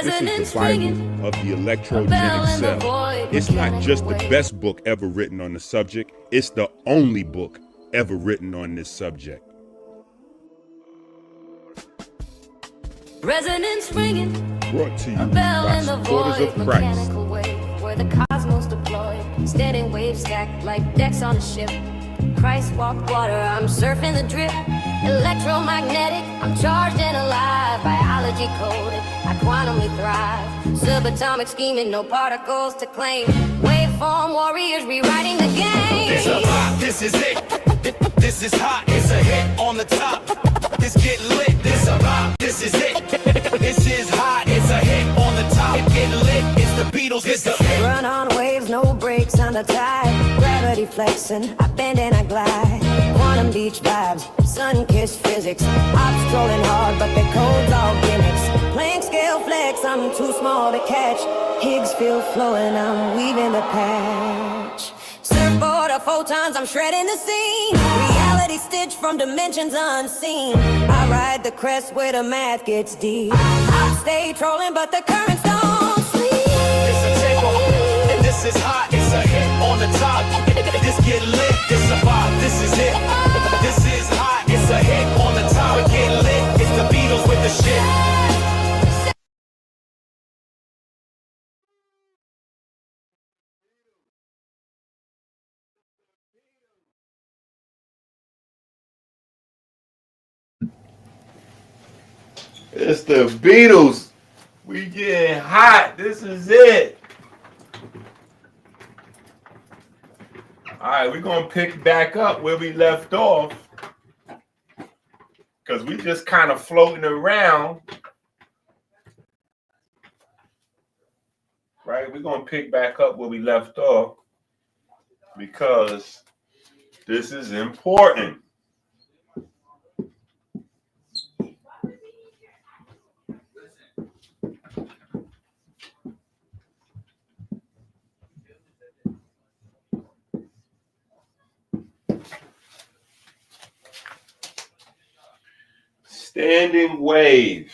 This is the Bible of the electrogenic cell. It's not just the best book ever written on the subject, it's the only book ever written on this subject. Resonance ringing, Brought to you a bell by in the supporters void, of Christ. mechanical wave, where the cosmos deployed, standing waves stacked like decks on a ship. Christ walked water, I'm surfing the drip. Electromagnetic, I'm charged and alive. Biology coded, I quantumly thrive. Subatomic scheming, no particles to claim. Waveform warriors rewriting the game. It's a vibe, this is it. This is hot, it's a hit on the top. This get lit, this a vibe, this is it. This is hot, it's a hit on the top. It get lit, it's the Beatles, it's the hit. Run on waves, no brakes on the tide. Gravity flexing, I bend and I glide. Quantum beach vibes, sun-kissed physics. I'm strolling hard, but the code's all gimmicks. Planck scale flex, I'm too small to catch. Higgs field flowing, I'm weaving the patch. Surfboard of photons, I'm shredding the scene. Reality stitched from dimensions unseen. I ride the crest where the math gets deep. I stay trolling, but the currents don't sleep. It's a takeoff, and this is hot, it's a hit on the top. This get lit, this a vibe, this is it. This is hot, it's a hit on the top. It get lit, it's the Beatles with the shit. It's the Beatles. We getting hot. This is it. All right, we're going to pick back up where we left off. Because we just kind of floating around. Right? We're going to pick back up where we left off. Because this is important. Standing wave.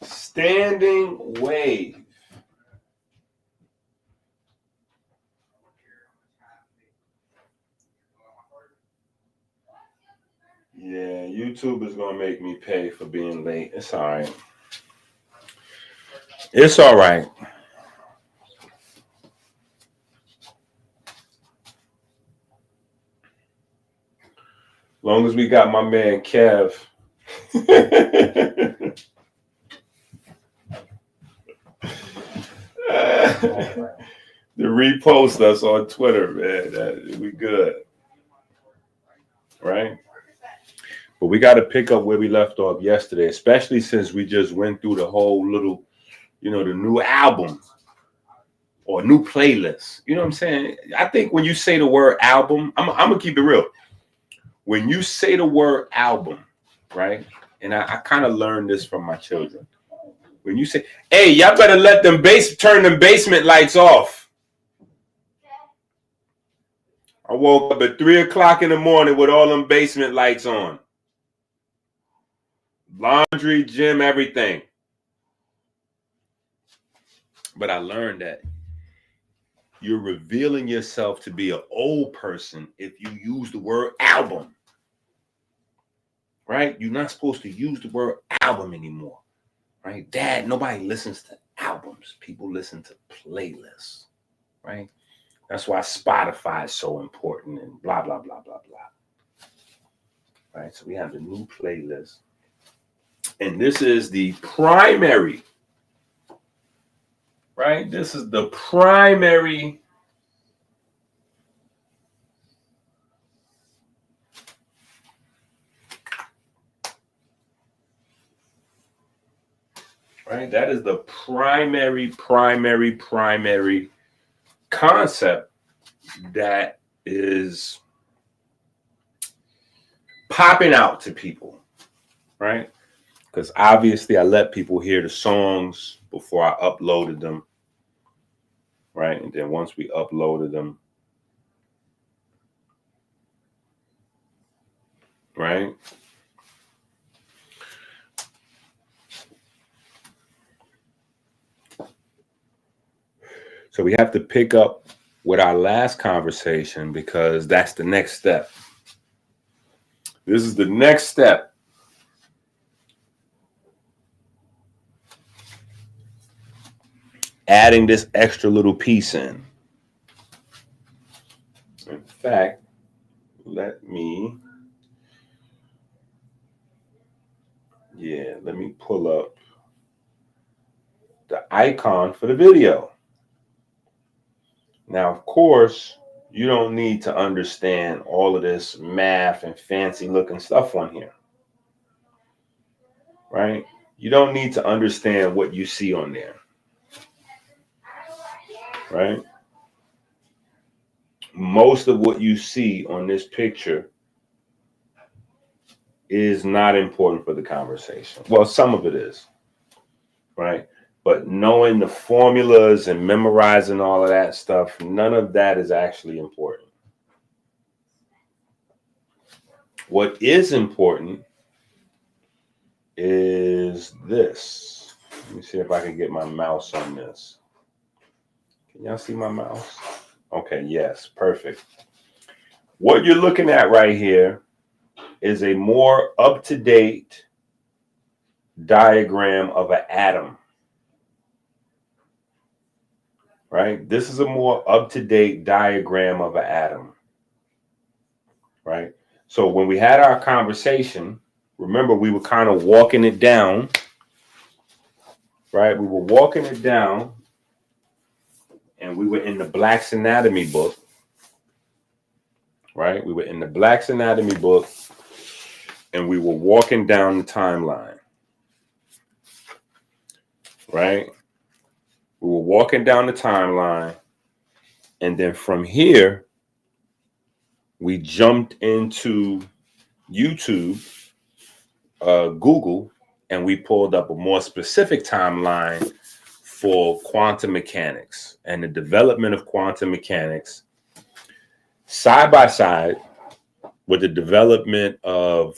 Standing wave. Yeah, YouTube is going to make me pay for being late. It's all right. It's all right. Long as we got my man Kev. To repost us on Twitter, man. We good. Right? But we got to pick up where we left off yesterday, especially since we just went through the whole little, the new album or new playlist. You know what I'm saying? I think when you say the word album, I'm going to keep it real. When you say the word album, right? And I kind of learned this from my children. When you say, hey, y'all better let turn them basement lights off. I woke up at 3 o'clock in the morning with all them basement lights on. Laundry, gym, everything. But I learned that you're revealing yourself to be an old person if you use the word album. Right? You're not supposed to use the word album anymore. Right? Dad, nobody listens to albums. People listen to playlists. Right? That's why Spotify is so important and blah, blah, blah, blah, blah. Right? So we have the new playlist. And this is the primary. Right? This is the primary right? That is the primary concept that is popping out to people, right? Because obviously I let people hear the songs before I uploaded them, right? And then once we uploaded them, right? So we have to pick up with our last conversation because that's the next step. This is the next step. Adding this extra little piece in. In fact, let me pull up the icon for the video. Now, of course, you don't need to understand all of this math and fancy looking stuff on here, right? You don't need to understand what you see on there, right? Most of what you see on this picture is not important for the conversation. Well, some of it is, right? But knowing the formulas and memorizing all of that stuff, none of that is actually important. What is important is this. Let me see if I can get my mouse on this. Can y'all see my mouse? Okay, yes, perfect. What you're looking at right here is a more up-to-date diagram of an atom. Right? This is a more up-to-date diagram of an atom. Right? So when we had our conversation, remember we were kind of walking it down. Right? We were walking it down and we were in the Black's Anatomy book. Right? We were in the Black's Anatomy book and we were walking down the timeline. Right? We were walking down the timeline, and then from here, we jumped into YouTube, Google, and we pulled up a more specific timeline for quantum mechanics and the development of quantum mechanics side by side with the development of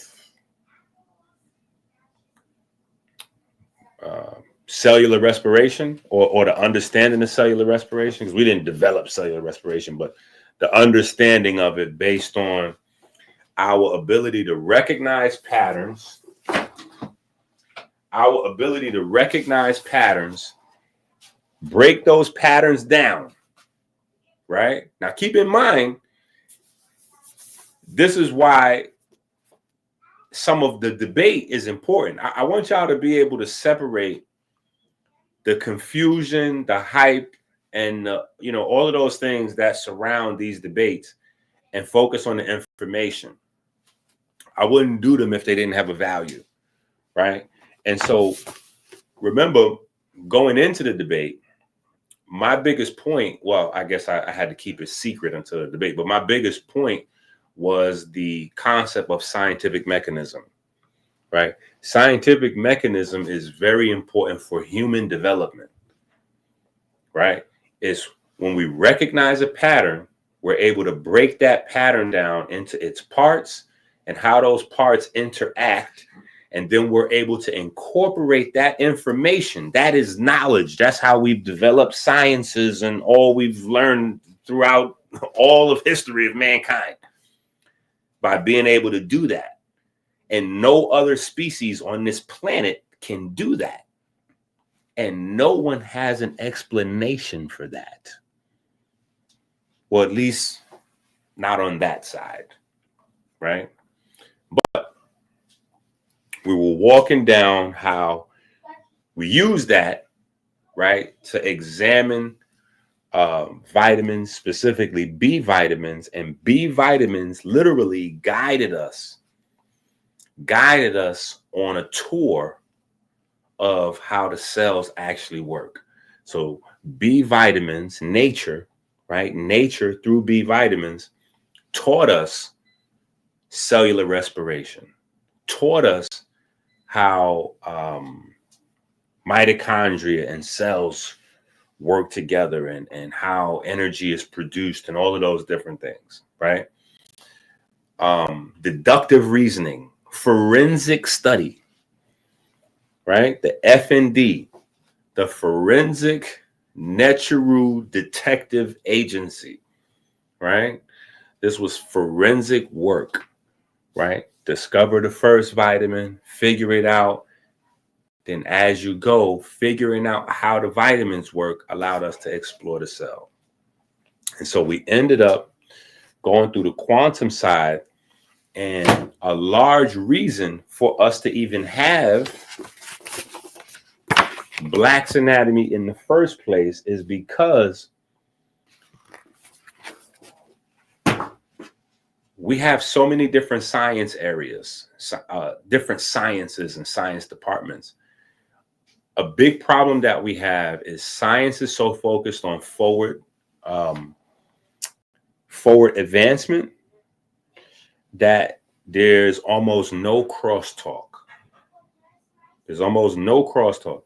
cellular respiration or the understanding of cellular respiration, because we didn't develop cellular respiration, but the understanding of it based on our ability to recognize patterns, break those patterns down, right? Now, keep in mind, this is why some of the debate is important. I want y'all to be able to separate the confusion, the hype, and all of those things that surround these debates and focus on the information. I wouldn't do them if they didn't have a value, right? And so remember, going into the debate, my biggest point, well, I guess I had to keep it secret until the debate, but my biggest point was the concept of scientific mechanism, right? Scientific mechanism is very important for human development, right? It's when we recognize a pattern, we're able to break that pattern down into its parts and how those parts interact. And then we're able to incorporate that information. That is knowledge. That's how we've developed sciences and all we've learned throughout all of history of mankind, by being able to do that. And no other species on this planet can do that. And no one has an explanation for that. Well, at least not on that side, right? But we were walking down how we use that, right, to examine vitamins, specifically B vitamins, and B vitamins literally guided us on a tour of how the cells actually work. So B vitamins, nature, right? Nature through B vitamins taught us cellular respiration, taught us how mitochondria and cells work together and how energy is produced and all of those different things, right? deductive reasoning, forensic study, right? The FND, the Forensic Natural Detective Agency, right? This was forensic work, right? Discover the first vitamin, figure it out. Then as you go, figuring out how the vitamins work allowed us to explore the cell. And so we ended up going through the quantum side, and a large reason for us to even have Black's anatomy in the first place is because we have so many different science areas, different sciences and science departments. A big problem that we have is science is so focused on forward advancement that there's almost no crosstalk. There's almost no crosstalk.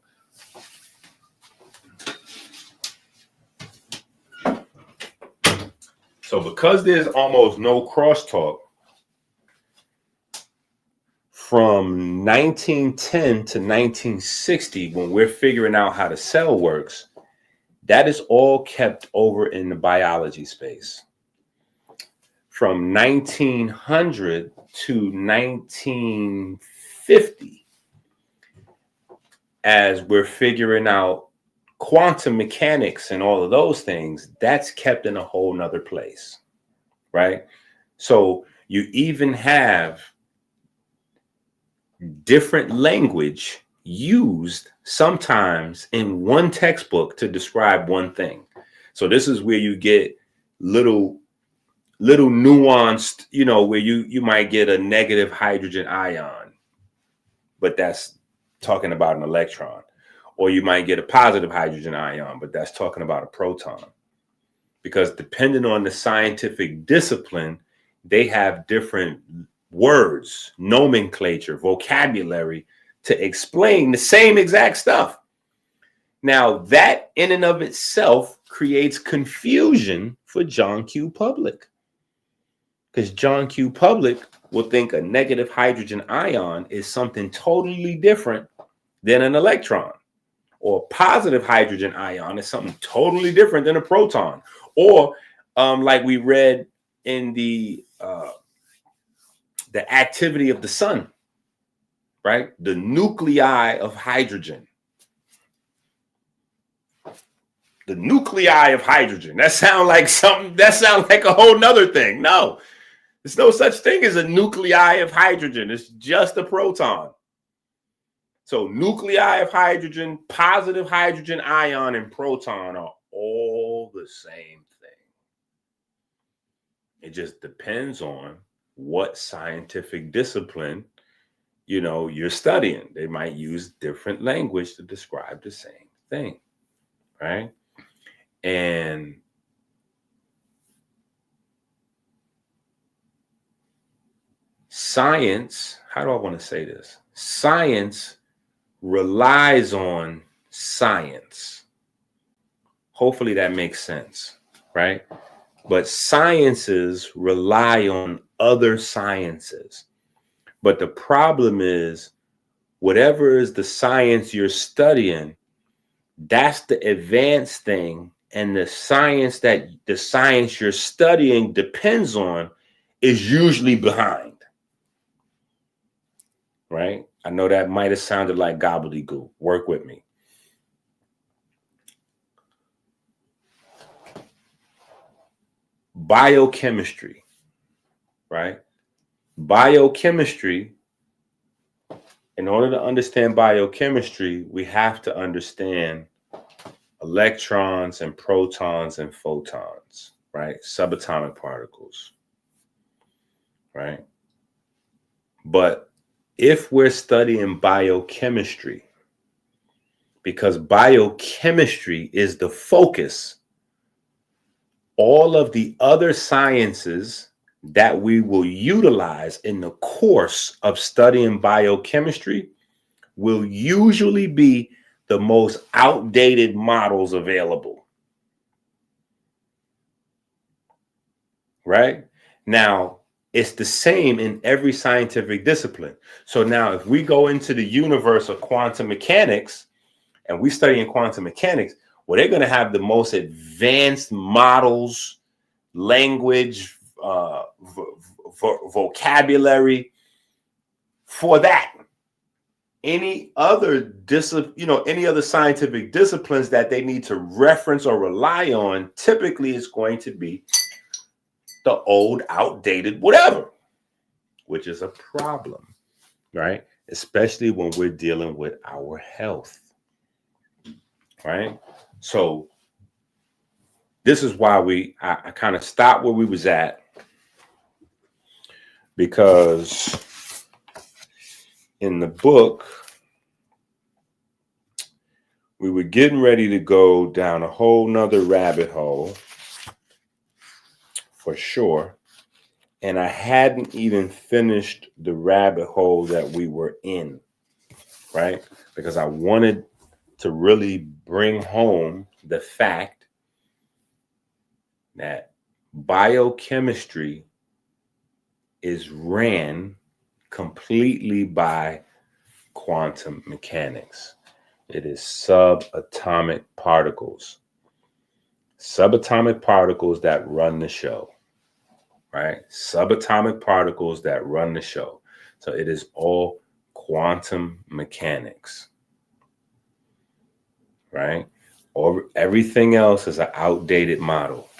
So because there's almost no crosstalk, from 1910 to 1960, when we're figuring out how the cell works, that is all kept over in the biology space. From 1900 to 1950, as we're figuring out quantum mechanics and all of those things, that's kept in a whole nother place, right? So you even have different language used sometimes in one textbook to describe one thing. So this is where you get little nuanced, where you might get a negative hydrogen ion, but that's talking about an electron. Or you might get a positive hydrogen ion, but that's talking about a proton. Because depending on the scientific discipline, they have different words, nomenclature, vocabulary to explain the same exact stuff. Now, that in and of itself creates confusion for John Q. Public. Because John Q. Public will think a negative hydrogen ion is something totally different than an electron. Or positive hydrogen ion is something totally different than a proton. Or like we read in the activity of the sun, right? The nuclei of hydrogen. The nuclei of hydrogen. That sounds like a whole nother thing. No, there's no such thing as a nuclei of hydrogen. It's just a proton. So nuclei of hydrogen, positive hydrogen ion, and proton are all the same thing. It just depends on what scientific discipline, you're studying. They might use different language to describe the same thing, right? And science, how do I want to say this? Science relies on science. Hopefully that makes sense, right? But sciences rely on other sciences. But the problem is, whatever is the science you're studying, that's the advanced thing. And the science you're studying depends on is usually behind. Right? I know that might have sounded like gobbledygook. Work with me. Biochemistry, right? Biochemistry, in order to understand biochemistry, we have to understand electrons and protons and photons, right? Subatomic particles, right? But if we're studying biochemistry, because biochemistry is the focus, all of the other sciences that we will utilize in the course of studying biochemistry will usually be the most outdated models available. Right? Now, It's the same in every scientific discipline. So now if we go into the universe of quantum mechanics and we study in quantum mechanics, well, they're going to have the most advanced models, language, vocabulary for that. Any other any other scientific disciplines that they need to reference or rely on, typically it's going to be the old, outdated, whatever, which is a problem, right? Especially when we're dealing with our health, right? So this is why I kind of stopped where we was at, because in the book, we were getting ready to go down a whole nother rabbit hole for sure. And I hadn't even finished the rabbit hole that we were in, right? Because I wanted to really bring home the fact that biochemistry is ran completely by quantum mechanics. It is subatomic particles. Subatomic particles that run the show, right? Subatomic particles that run the show. So it is all quantum mechanics, right? Or everything else is an outdated model.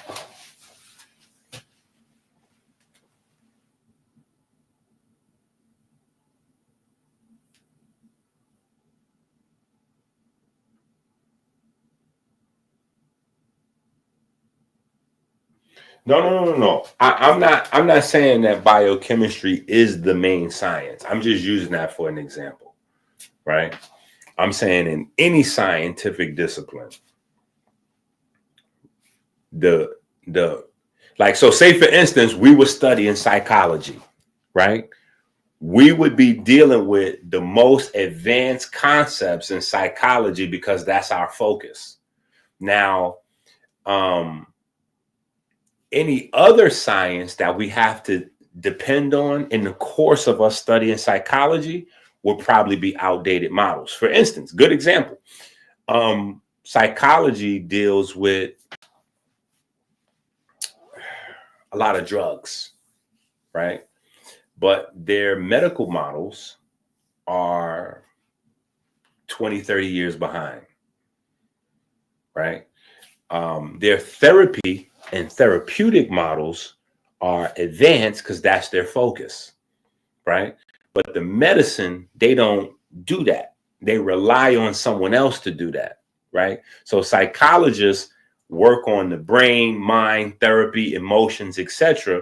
No. I'm not saying that biochemistry is the main science. I'm just using that for an example, right? I'm saying in any scientific discipline, so say for instance, we were studying psychology, right? We would be dealing with the most advanced concepts in psychology because that's our focus. Now, any other science that we have to depend on in the course of us studying psychology will probably be outdated models. For instance, good example, psychology deals with a lot of drugs, right? But their medical models are 20, 30 years behind, right? Their therapy and therapeutic models are advanced because that's their focus, right? But the medicine, they don't do that. They rely on someone else to do that, right? So psychologists work on the brain, mind, therapy, emotions, etc.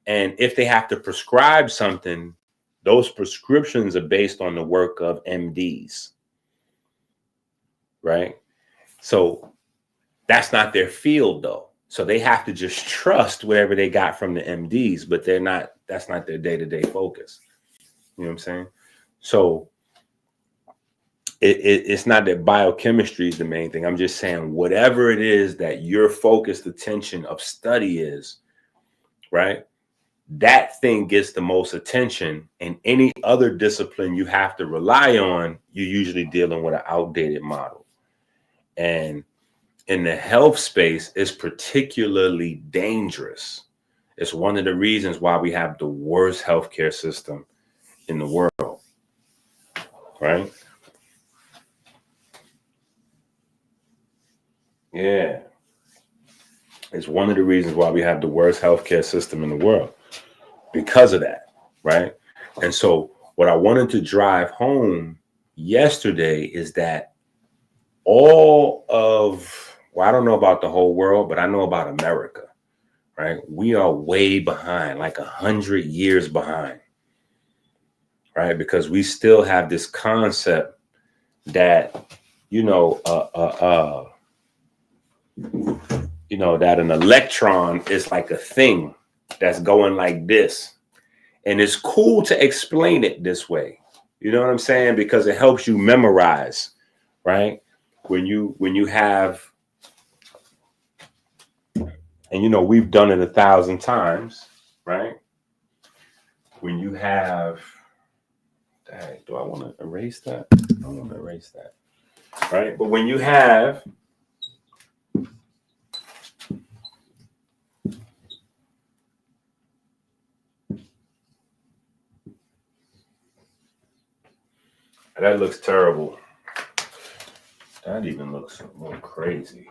And if they have to prescribe something, those prescriptions are based on the work of MDs, right? So that's not their field though. So they have to just trust whatever they got from the MDs, but that's not their day-to-day focus. You know what I'm saying? So it's not that biochemistry is the main thing. I'm just saying whatever it is that your focused attention of study is, right? That thing gets the most attention, and any other discipline you have to rely on, you're usually dealing with an outdated model. And in the health space, it's particularly dangerous. It's one of the reasons why we have the worst healthcare system in the world, right? Yeah. It's one of the reasons why we have the worst healthcare system in the world, because of that, right? And so what I wanted to drive home yesterday is that I don't know about the whole world, but I know about America, right? We are way behind, like 100 years behind, right? Because we still have this concept that, that an electron is like a thing that's going like this. And it's cool to explain it this way. You know what I'm saying? Because it helps you memorize, right? When you have, and we've done it 1,000 times, right? when you have, dang, do I want to erase that? I don't want to erase that, right? But when you have that looks terrible. That even looks more crazy.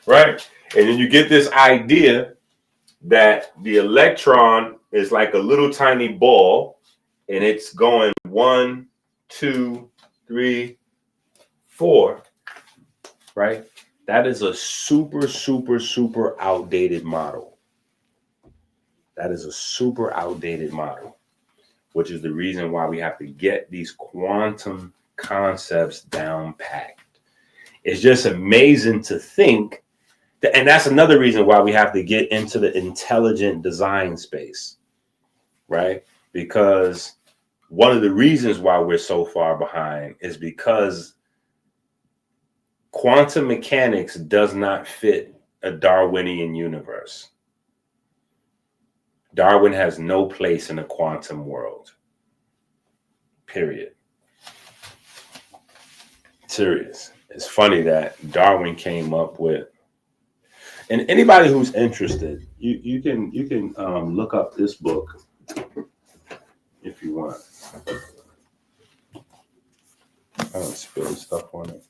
Right? And then you get this idea that the electron is like a little tiny ball and it's going 1, 2, 3, 4. Right? That is a super, super, super outdated model. That is a super outdated model, which is the reason why we have to get these quantum concepts down packed. It's just amazing to think that, and that's another reason why we have to get into the intelligent design space, right? Because one of the reasons why we're so far behind is because quantum mechanics does not fit a Darwinian universe. Darwin has no place in a quantum world. Period. Serious. It's funny that Darwin came up with, and anybody who's interested, you can look up this book if you want. I don't spill stuff on it,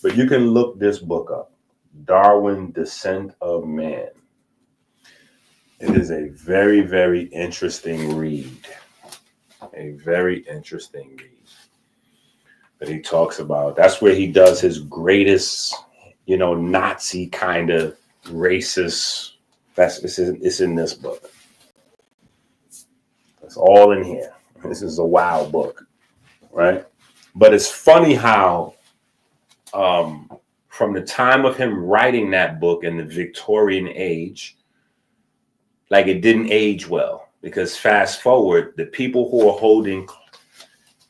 but you can look this book up, Darwin: Descent of Man. It is a very, very interesting read. A very interesting read that he talks about. That's where he does his greatest, Nazi kind of racist. It's in this book. It's all in here. This is a wild book, right? But it's funny how from the time of him writing that book in the Victorian age, like it didn't age well, because fast forward, the people who are holding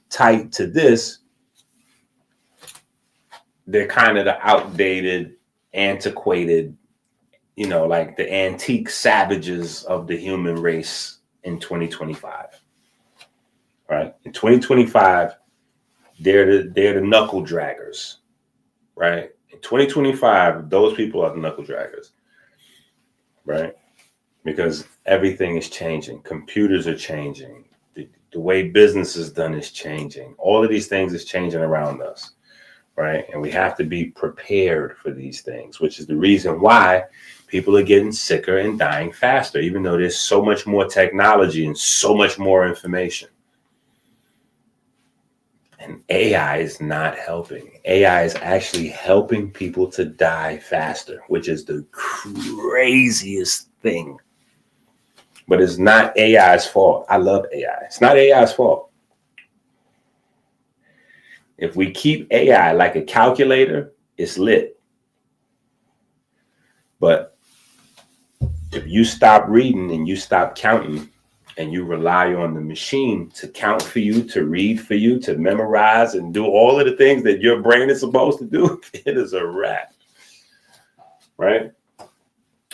tight to this, they're kind of the outdated, antiquated, like the antique savages of the human race in 2025, right? In 2025, they're the knuckle draggers, right? In 2025, those people are the knuckle draggers, right? Because everything is changing. Computers are changing. The way business is done is changing. All of these things is changing around us, right? And we have to be prepared for these things, which is the reason why people are getting sicker and dying faster, even though there's so much more technology and so much more information. And AI is not helping. AI is actually helping people to die faster, which is the craziest thing. But it's not AI's fault. I love AI. It's not AI's fault. If we keep AI like a calculator, it's lit. But if you stop reading and you stop counting and you rely on the machine to count for you, to read for you, to memorize and do all of the things that your brain is supposed to do, it is a wrap. Right? All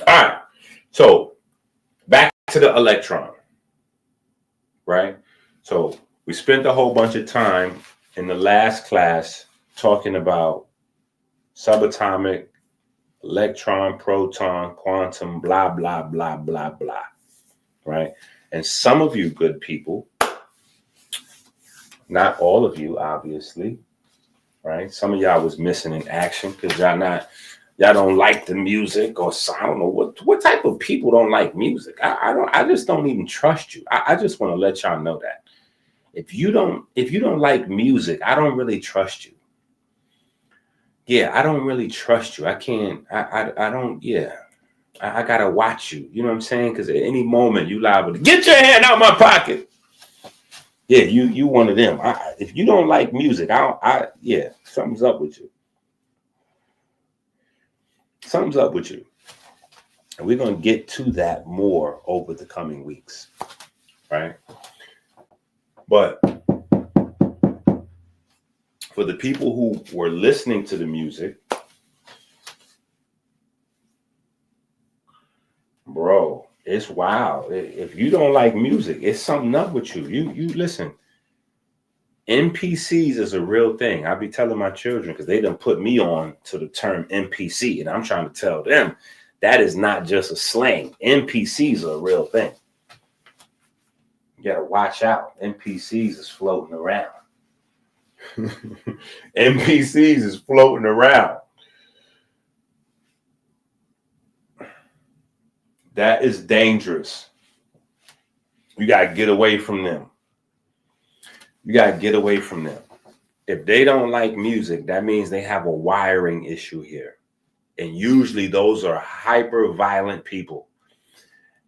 right. So back to the electron. Right? So we spent a whole bunch of time in the last class talking about subatomic, electron, proton, quantum, blah, blah, blah, blah, blah. Right? And some of you good people, not all of you, obviously, right? Some of y'all was missing in action because y'all don't like the music, or I don't know what type of people don't like music. I just don't even trust you. I just want to let y'all know that. If you don't like music, I don't really trust you. Yeah, I don't really trust you. I can't, I don't, yeah. I gotta watch you. You know what I'm saying? Because at any moment you liable to get your hand out my pocket. Yeah, you one of them. If you don't like music, yeah, something's up with you. Something's up with you. And we're gonna get to that more over the coming weeks. Right? But for the people who were listening to the music, bro, it's wild. If you don't like music, it's something up with you. You listen. NPCs is a real thing. I be telling my children because they done put me on to the term NPC, and I'm trying to tell them that is not just a slang. NPCs are a real thing. You gotta watch out. NPCs is floating around. NPCs is floating around. That is dangerous. You got to get away from them. You got to get away from them. If they don't like music, that means they have a wiring issue here. And usually those are hyper violent people.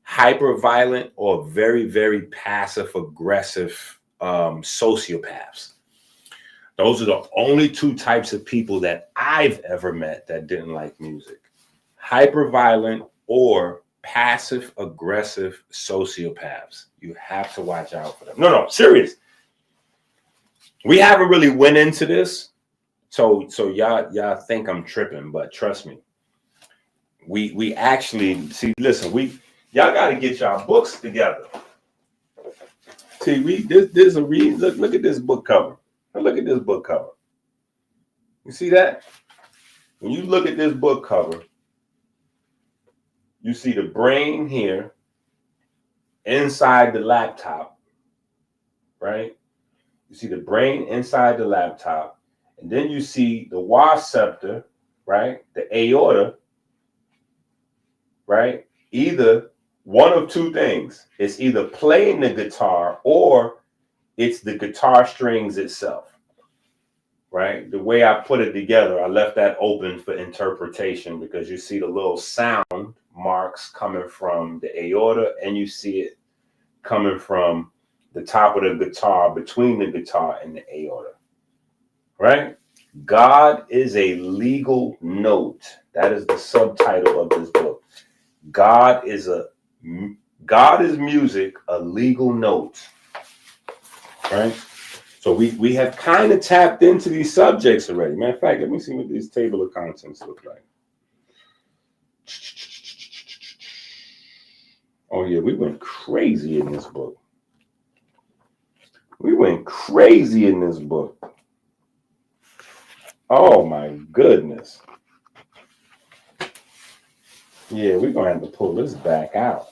Hyper violent or very, very passive aggressive sociopaths. Those are the only two types of people that I've ever met that didn't like music. Hyper violent or passive aggressive sociopaths. You have to watch out for them. No, serious. We haven't really went into this, so y'all think I'm tripping, but trust me. We actually see. Listen, y'all got to get y'all books together. See, this a read. Look at this book cover. Look at this book cover. You see that? When you look at this book cover, you see the brain here inside the laptop, right? You see the brain inside the laptop, and then you see the wasceptor, right? The aorta, right? Either one of two things. It's either playing the guitar or it's the guitar strings itself, right? The way I put it together, I left that open for interpretation because you see the little sound marks coming from the aorta and you see it coming from the top of the guitar, between the guitar and the aorta, right? God is a legal note. That is the subtitle of this book. God is music, a legal note, right? So we have kind of tapped into these subjects already. Matter of fact, let me see what these table of contents look like. Oh yeah, we went crazy in this book. We went crazy in this book. Oh my goodness. Yeah, we're gonna have to pull this back out.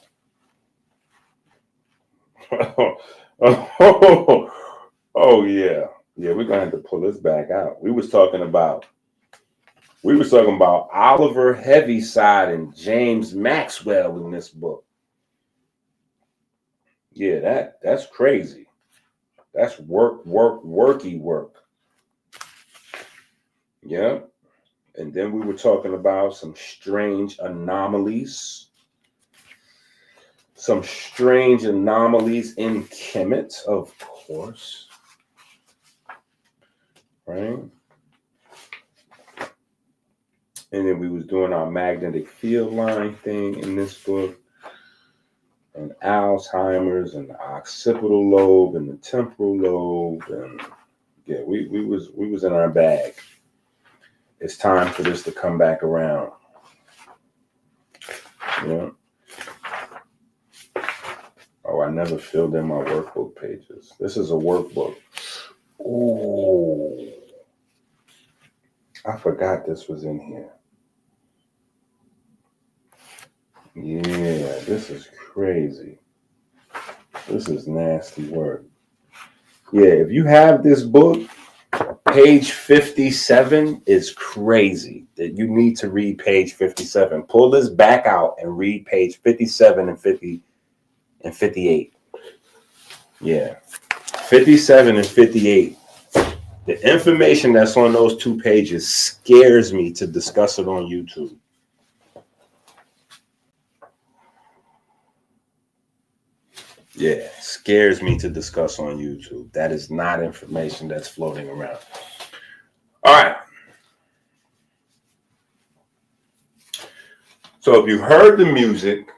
Oh yeah. Yeah, we're gonna have to pull this back out. We was talking about Oliver Heaviside and James Maxwell in this book. Yeah, that's crazy. That's worky work. Yeah. And then we were talking about some strange anomalies. Some strange anomalies in Kemet, of course. Right? And then we was doing our magnetic field line thing in this book. And Alzheimer's and the occipital lobe and the temporal lobe. And yeah, we was in our bag. It's time for this to come back around. Yeah. Oh, I never filled in my workbook pages. This is a workbook. Oh, I forgot this was in here. Yeah, this is crazy. This is nasty work. Yeah, if you have this book, page 57 is crazy. That you need to read page 57. Pull this back out and read page 57 and 58. Yeah, 57 and 58. The information that's on those two pages scares me to discuss it on YouTube. Yeah, scares me to discuss on YouTube. That is not information that's floating around. All right. So if you heard the music,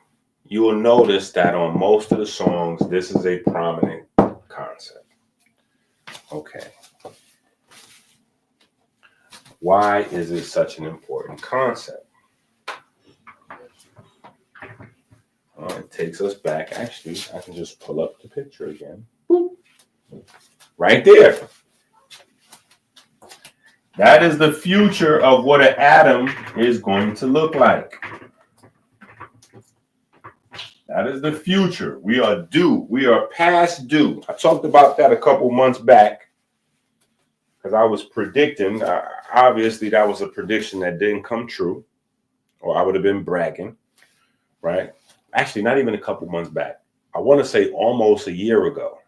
you will notice that on most of the songs, this is a prominent concept. Okay. Why is it such an important concept? takes us back. Actually, I can just pull up the picture again. Boop. Right there. That is the future of what an atom is going to look like. That is the future. We are due. We are past due. I talked about that a couple months back because I was predicting. Obviously, that was a prediction that didn't come true, or I would have been bragging, right? Actually, not even a couple months back. I want to say almost a year ago,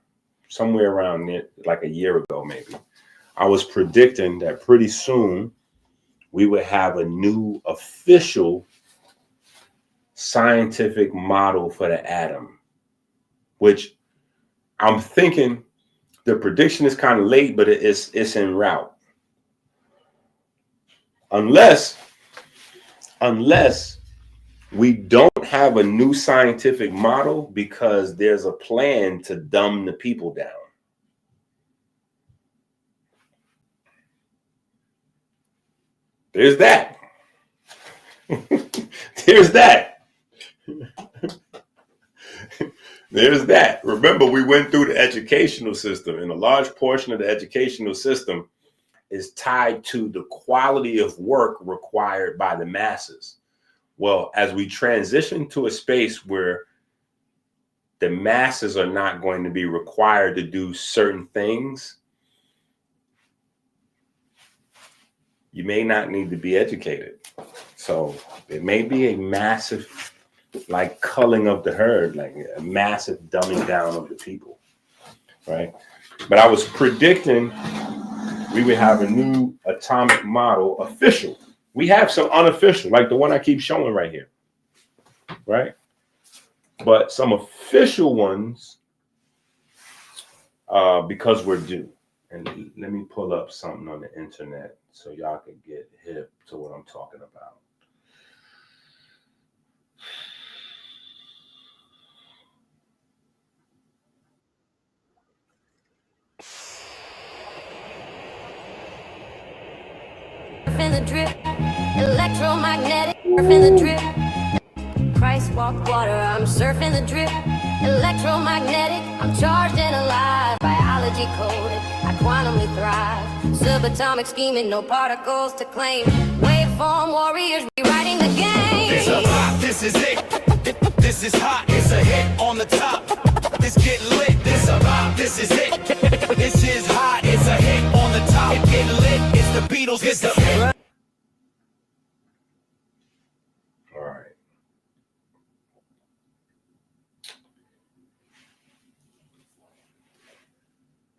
somewhere around there, like a year ago, maybe. I was predicting that pretty soon we would have a new official scientific model for the atom, which I'm thinking the prediction is kind of late, but it's en route. Unless we don't have a new scientific model because there's a plan to dumb the people down. There's that. There's that. There's that. Remember, we went through the educational system, and a large portion of the educational system is tied to the quality of work required by the masses. Well, as we transition to a space where the masses are not going to be required to do certain things, you may not need to be educated. So it may be a massive, like, culling of the herd, like a massive dumbing down of the people, right? But I was predicting we would have a new atomic model official. We have some unofficial, like the one I keep showing right here, right? But some official ones, because we're due. And let me pull up something on the internet so y'all can get hip to what I'm talking about. In the drip, electromagnetic, surfing the drip. Christ walk water, I'm surfing the drip. Electromagnetic, I'm charged and alive. Biology coded, I quantumly thrive. Subatomic scheming, no particles to claim. Waveform warriors rewriting the game. It's a vibe, this is it. This is hot, it's a hit on the top. This get lit, this a vibe, this is it. This is hot, it's a hit on the top. It get lit, it's the Beatles, it's the... All right.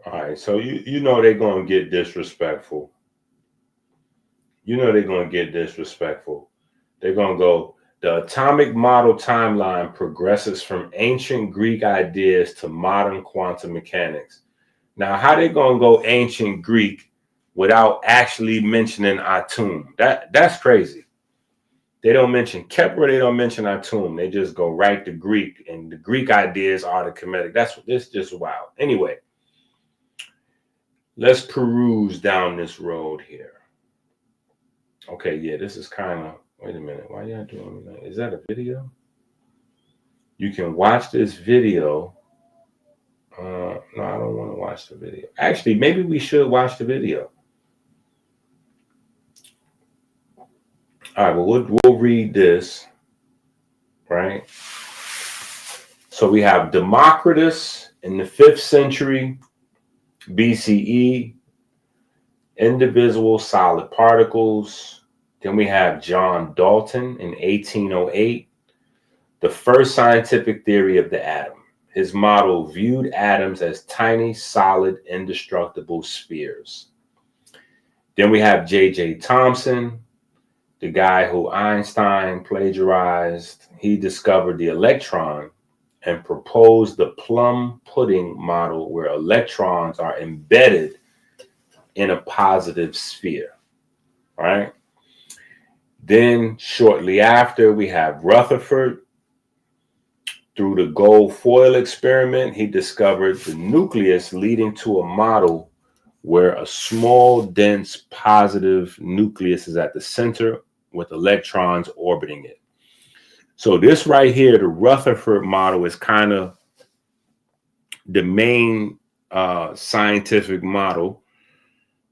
All right, so you know they're going to get disrespectful. You know they're going to get disrespectful. They're going to go, the atomic model timeline progresses from ancient Greek ideas to modern quantum mechanics. Now, how they going to go ancient Greek without actually mentioning Atum? That's crazy. They don't mention Kepler, they don't mention Atum. They just go right to Greek, and the Greek ideas are the Kemetic. This just wild. Anyway, let's peruse down this road here. Okay, yeah, this is kind of, wait a minute, why y'all doing that? Is that a video? You can watch this video. No, I don't want to watch the video. Actually, maybe we should watch the video. All right, well, we'll read this, right? So we have Democritus in the 5th century BCE, indivisible solid particles. Then we have John Dalton in 1808, the first scientific theory of the atom. His model viewed atoms as tiny, solid, indestructible spheres. Then we have J.J. Thomson, the guy who Einstein plagiarized. He discovered the electron and proposed the plum pudding model where electrons are embedded in a positive sphere, right? Then shortly after, we have Rutherford. Through the gold foil experiment, he discovered the nucleus, leading to a model where a small, dense, positive nucleus is at the center with electrons orbiting it. So this right here, the Rutherford model, is kind of the main scientific model.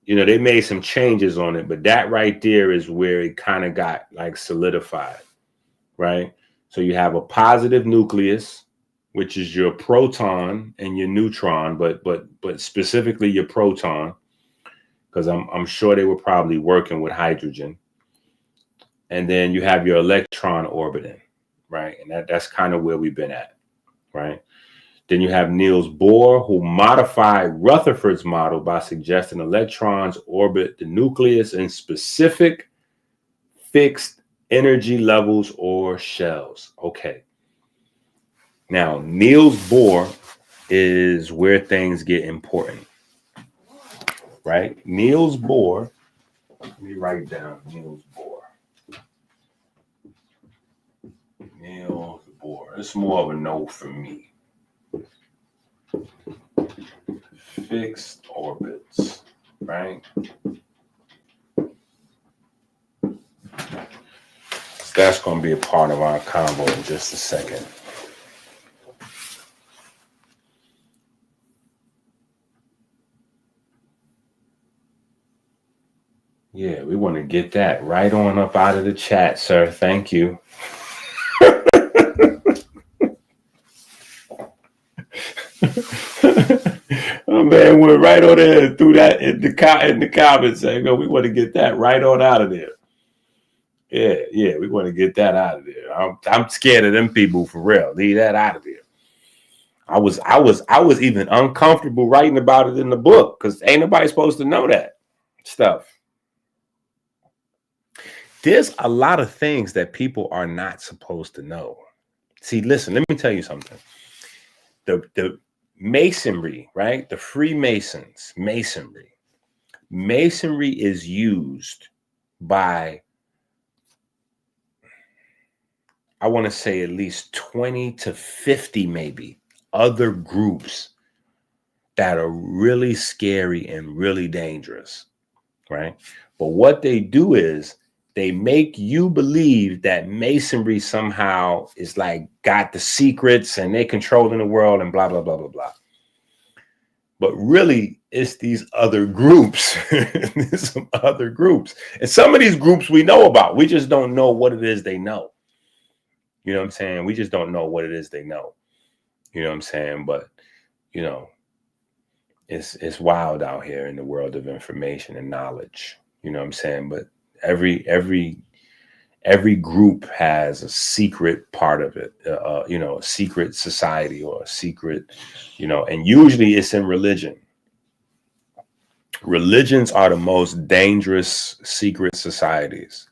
You know, they made some changes on it, but that right there is where it kind of got like solidified, right? So you have a positive nucleus, which is your proton and your neutron, but specifically your proton, because I'm sure they were probably working with hydrogen. And then you have your electron orbiting, right? And that's kind of where we've been at, right? Then you have Niels Bohr, who modified Rutherford's model by suggesting electrons orbit the nucleus in specific fixed energy levels or shells. Okay. Now, Niels Bohr is where things get important, right? Niels Bohr, let me write down Niels Bohr. Niels Bohr. It's more of a no for me. Fixed orbits, right? So that's going to be a part of our convo in just a second. Yeah, we want to get that right on up out of the chat, sir. Thank you. Oh man, we're right on there through that in the comments. Saying, we want to get that right on out of there. Yeah, we want to get that out of there. I'm scared of them people for real. Leave that out of there. I was even uncomfortable writing about it in the book because ain't nobody supposed to know that stuff. There's a lot of things that people are not supposed to know. See, listen, let me tell you something. The Masonry, right? The Freemasons, Masonry is used by, I want to say at least 20 to 50 maybe other groups that are really scary and really dangerous, right? But what they do is they make you believe that Masonry somehow is like got the secrets and they controlling the world and blah, blah, blah, blah, blah. But really, it's these other groups. There's some other groups. And some of these groups we know about. We just don't know what it is they know. You know what I'm saying? We just don't know what it is they know. You know what I'm saying? But, you know, it's wild out here in the world of information and knowledge. You know what I'm saying? But every group has a secret part of it, you know, a secret society or a secret, you know, and usually it's in religion. Religions are the most dangerous secret societies,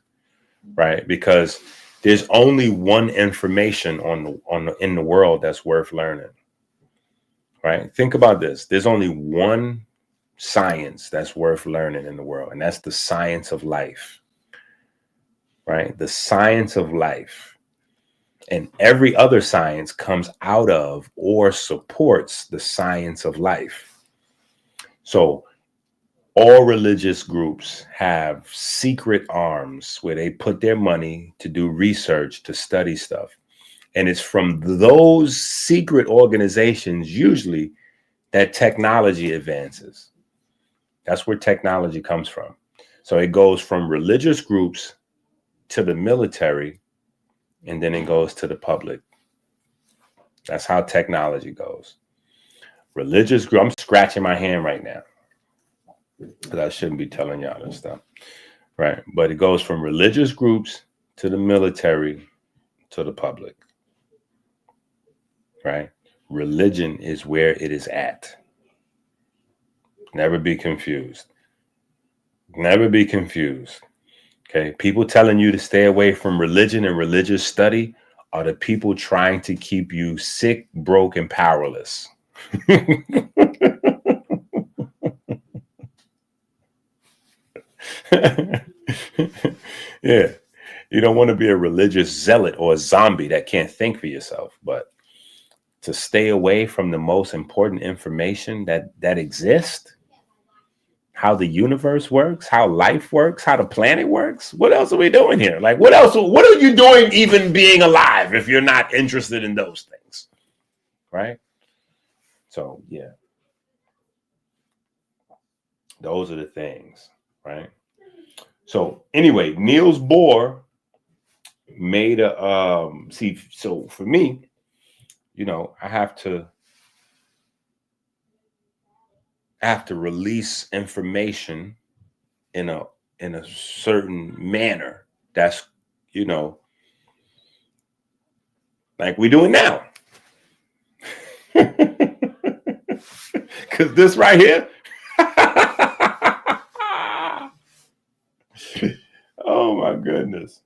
right? Because there's only one information in the world that's worth learning, right? Think about this. There's only one science that's worth learning in the world, and that's the science of life, right? The science of life. And every other science comes out of or supports the science of life. So all religious groups have secret arms where they put their money to do research, to study stuff. And it's from those secret organizations usually that technology advances. That's where technology comes from. So it goes from religious groups to the military, and then it goes to the public. That's how technology goes. Religious group. I'm scratching my hand right now because I shouldn't be telling y'all this stuff, right? But it goes from religious groups to the military to the public, right? Religion is where it is at. Never be confused. Never be confused. Okay. People telling you to stay away from religion and religious study are the people trying to keep you sick, broke, and powerless. Yeah. You don't want to be a religious zealot or a zombie that can't think for yourself, but to stay away from the most important information that exists, how the universe works, how life works, how the planet works. What else are we doing here? Like, what else? What are you doing even being alive if you're not interested in those things? Right? So, yeah. Those are the things, right? So, anyway, Niels Bohr made a so for me, I have to release information in a certain manner that's like we doing now. Because this right here, oh my goodness.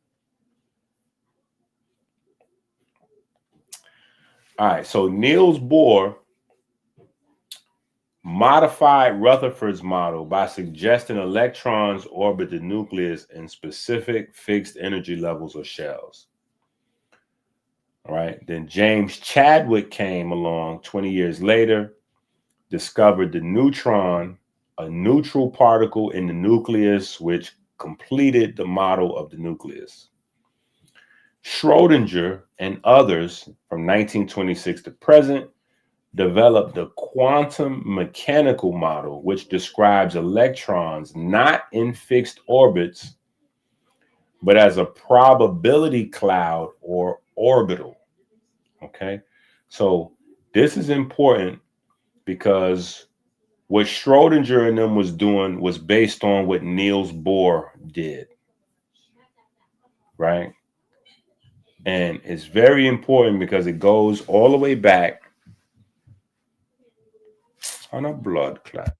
All right, so Niels Bohr modified Rutherford's model by suggesting electrons orbit the nucleus in specific fixed energy levels or shells. All right, then James Chadwick came along 20 years later, discovered the neutron, a neutral particle in the nucleus, which completed the model of the nucleus. Schrodinger and others from 1926 to present developed the quantum mechanical model, which describes electrons not in fixed orbits, but as a probability cloud or orbital. Okay, so this is important because what Schrodinger and them was doing was based on what Niels Bohr did, right? And it's very important because it goes all the way back on a blood clot.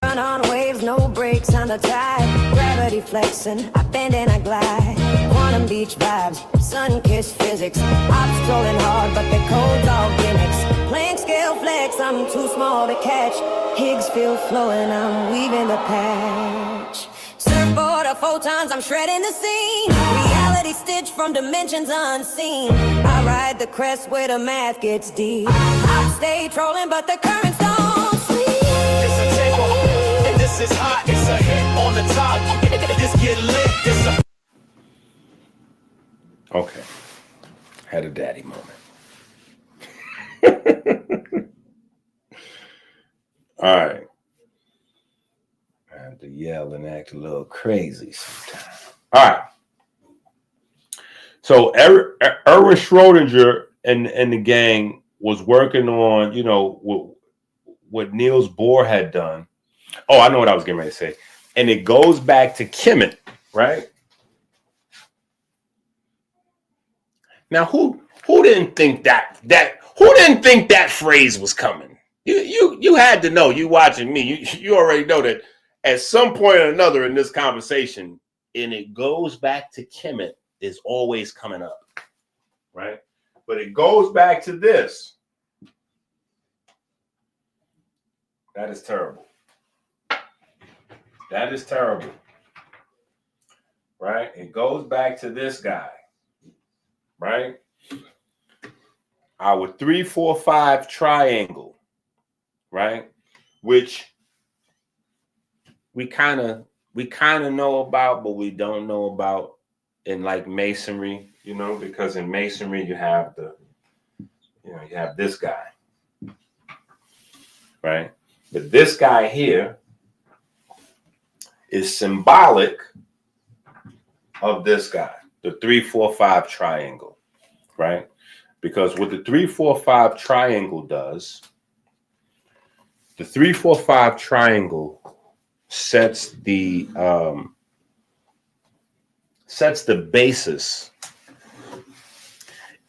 Run on waves, no brakes on the tide. Gravity flexing, I bend and I glide. Quantum beach vibes, sun-kissed physics. I'm strolling hard, but the code's all gimmicks. Playing scale flex, I'm too small to catch. Higgs feel flowing, I'm weaving the patch. Surfboard of photons, I'm shredding the scene. Reality stitched from dimensions unseen. I ride the crest where the math gets deep. I stay trolling, but the currents don't sleep. This is hot, it's a hit on the top. This get lit, this a... Okay. Had a daddy moment. All right. I have to yell and act a little crazy sometimes. All right. So Erwin Schrodinger and the gang was working on, what Niels Bohr had done. Oh, I know what I was getting ready to say. And it goes back to Kemet, right? Now, who didn't think that phrase was coming? You had to know. You watching me, you already know that at some point or another in this conversation, and it goes back to Kemet is always coming up, right? But it goes back to this. That is terrible. That is terrible, right? It goes back to this guy, right? Our 3, 4, 5 triangle, right? Which we kind of know about, but we don't know about in like masonry, because in masonry you have you have this guy, right? But this guy here is symbolic of this guy, the 3, 4, 5 triangle, right? Because what the 3, 4, 5 triangle does, the 3, 4, 5 triangle sets the basis.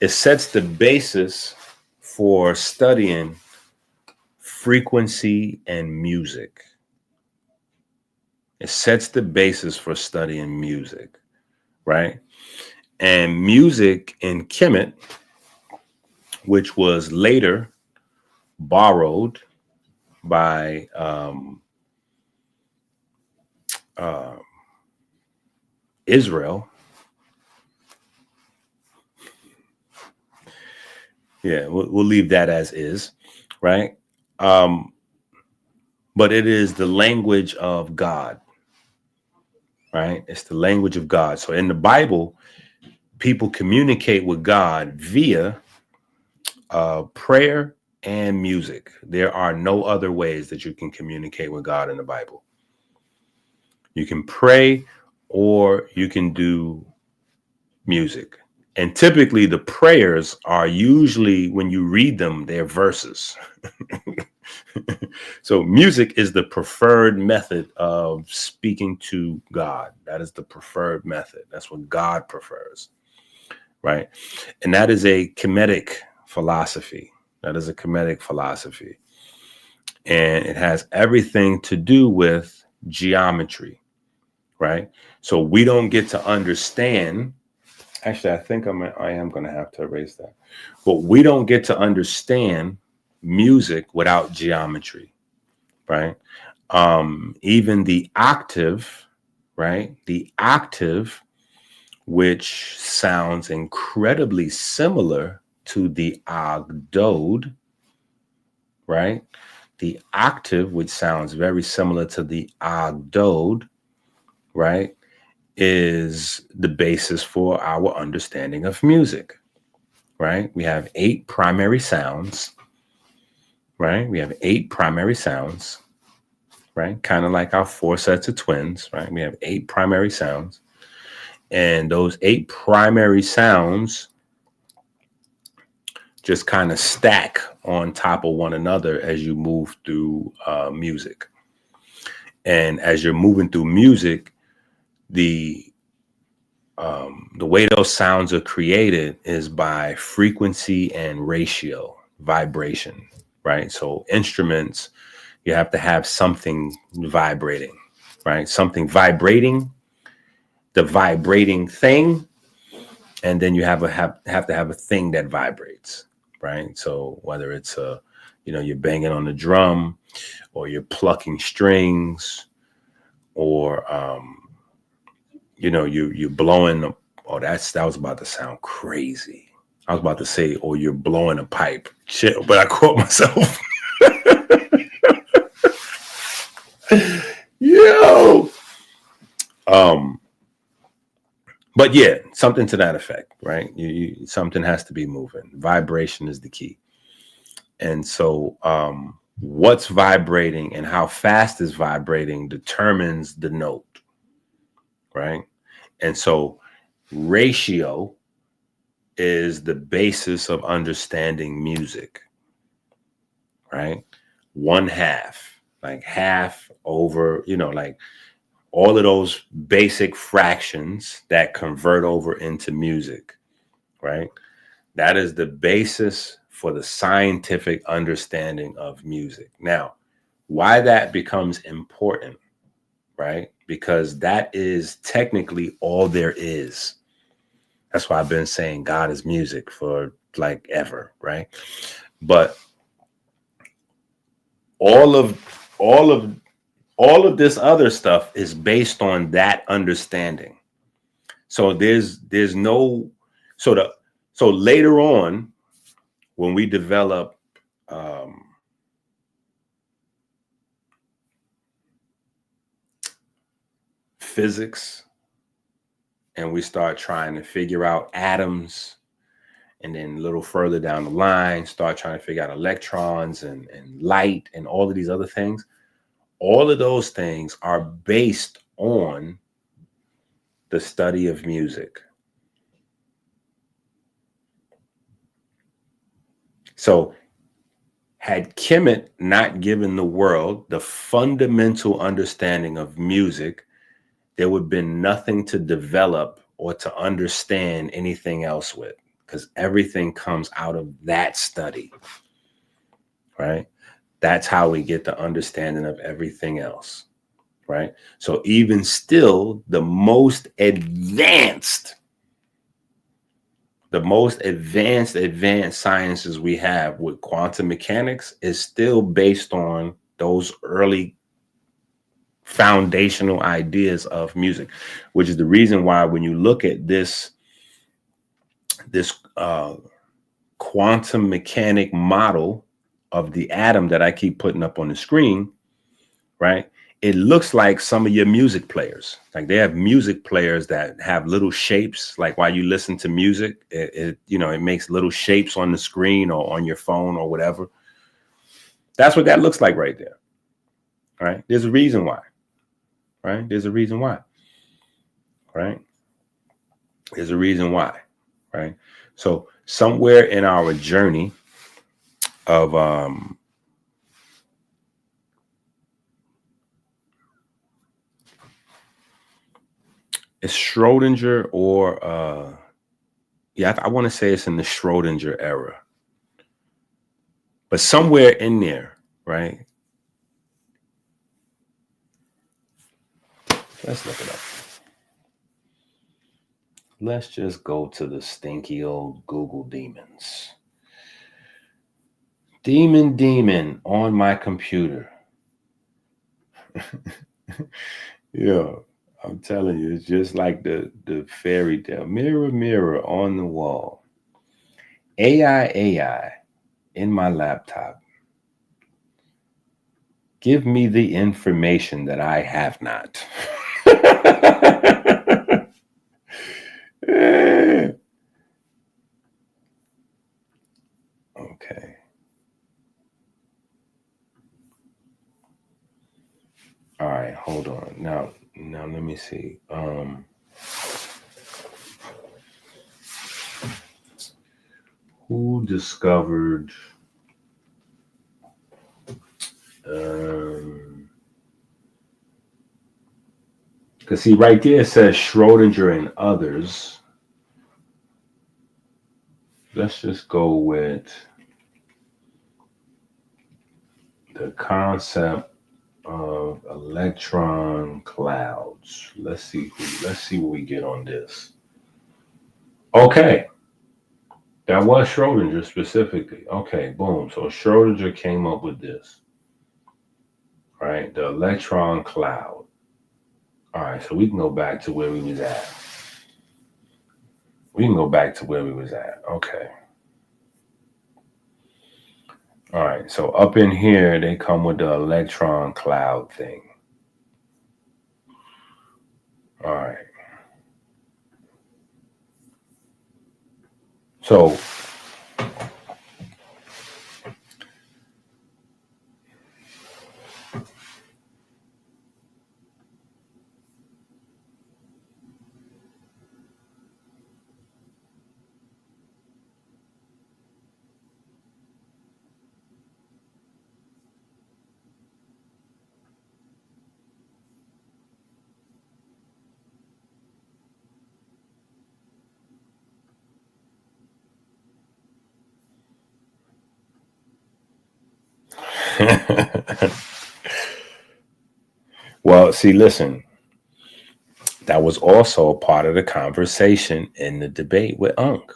It sets the basis for studying frequency and music. It sets the basis for studying music, right? And music in Kemet, which was later borrowed by Israel. Yeah, we'll leave that as is, right? But it is the language of God, right? It's the language of God. So in the Bible, people communicate with God via prayer and music. There are no other ways that you can communicate with God in the Bible. You can pray or you can do music. And typically the prayers are usually, when you read them, they're verses. So music is the preferred method of speaking to God. That is the preferred method. That's what God prefers, right? And that is a Kemetic philosophy. That is a Kemetic philosophy. And it has everything to do with geometry, right? So we don't get to understand. Actually, I think I am going to have to erase that. But we don't get to understand music without geometry, right? Even the octave, right? The octave, which sounds incredibly similar to the ogdode, right? The octave, which sounds very similar to the ogdode, right, is the basis for our understanding of music, right? We have 8 primary sounds, right? We have 8 primary sounds, right? Kind of like our 4 sets of twins, right? We have 8 primary sounds. And those 8 primary sounds just kind of stack on top of one another as you move through music. And as you're moving through music, the way those sounds are created is by frequency and ratio, vibration, right? So instruments, you have to have something vibrating, right? Something vibrating, the vibrating thing, and then you have to have a thing that vibrates, right? So whether it's you're banging on the drum, or you're plucking strings, or you're blowing. Oh, that was about to sound crazy. I was about to say, or you're blowing a pipe. Chill, but I caught myself. Yo. But yeah, something to that effect, right? Something has to be moving. Vibration is the key. And so what's vibrating and how fast is vibrating determines the note, right? And so ratio is the basis of understanding music, right? 1/2, like half over, like all of those basic fractions that convert over into music, right? That is the basis for the scientific understanding of music. Now, why that becomes important, right? Because that is technically all there is. That's why I've been saying God is music for like ever, right? But all of this other stuff is based on that understanding. So there's no so later on, when we develop physics, and we start trying to figure out atoms, and then a little further down the line, start trying to figure out electrons and light and all of these other things. All of those things are based on the study of music. So had Kemet not given the world the fundamental understanding of music, there would have been nothing to develop or to understand anything else with, because everything comes out of that study, right? That's how we get the understanding of everything else, right? So even still, the most advanced sciences we have with quantum mechanics is still based on those early foundational ideas of music, which is the reason why when you look at this quantum mechanic model of the atom that I keep putting up on the screen, right? It looks like some of your music players. Like they have music players that have little shapes. Like while you listen to music, it makes little shapes on the screen or on your phone or whatever. That's what that looks like right there. Right? There's a reason why. Right? There's a reason why. Right? There's a reason why. Right? So somewhere in our journey of it's Schrodinger or I want to say it's in the Schrodinger era. But somewhere in there, right? Let's look it up. Let's just go to the stinky old Google demons. Demon on my computer. Yeah, I'm telling you, it's just like the fairy tale. Mirror, mirror on the wall. AI in my laptop. Give me the information that I have not. Okay. All right, hold on. Now let me see. Who discovered because see right there it says Schrodinger and others. Let's just go with the concept of electron clouds. Let's see what we get on this. Okay. That was Schrodinger specifically. Okay, boom. So Schrodinger came up with this. Right? The electron cloud. All right, so we can go back to where we was at. Okay. All right, so up in here, they come with the electron cloud thing. All right. So well, see, listen, that was also a part of the conversation in the debate with Unc.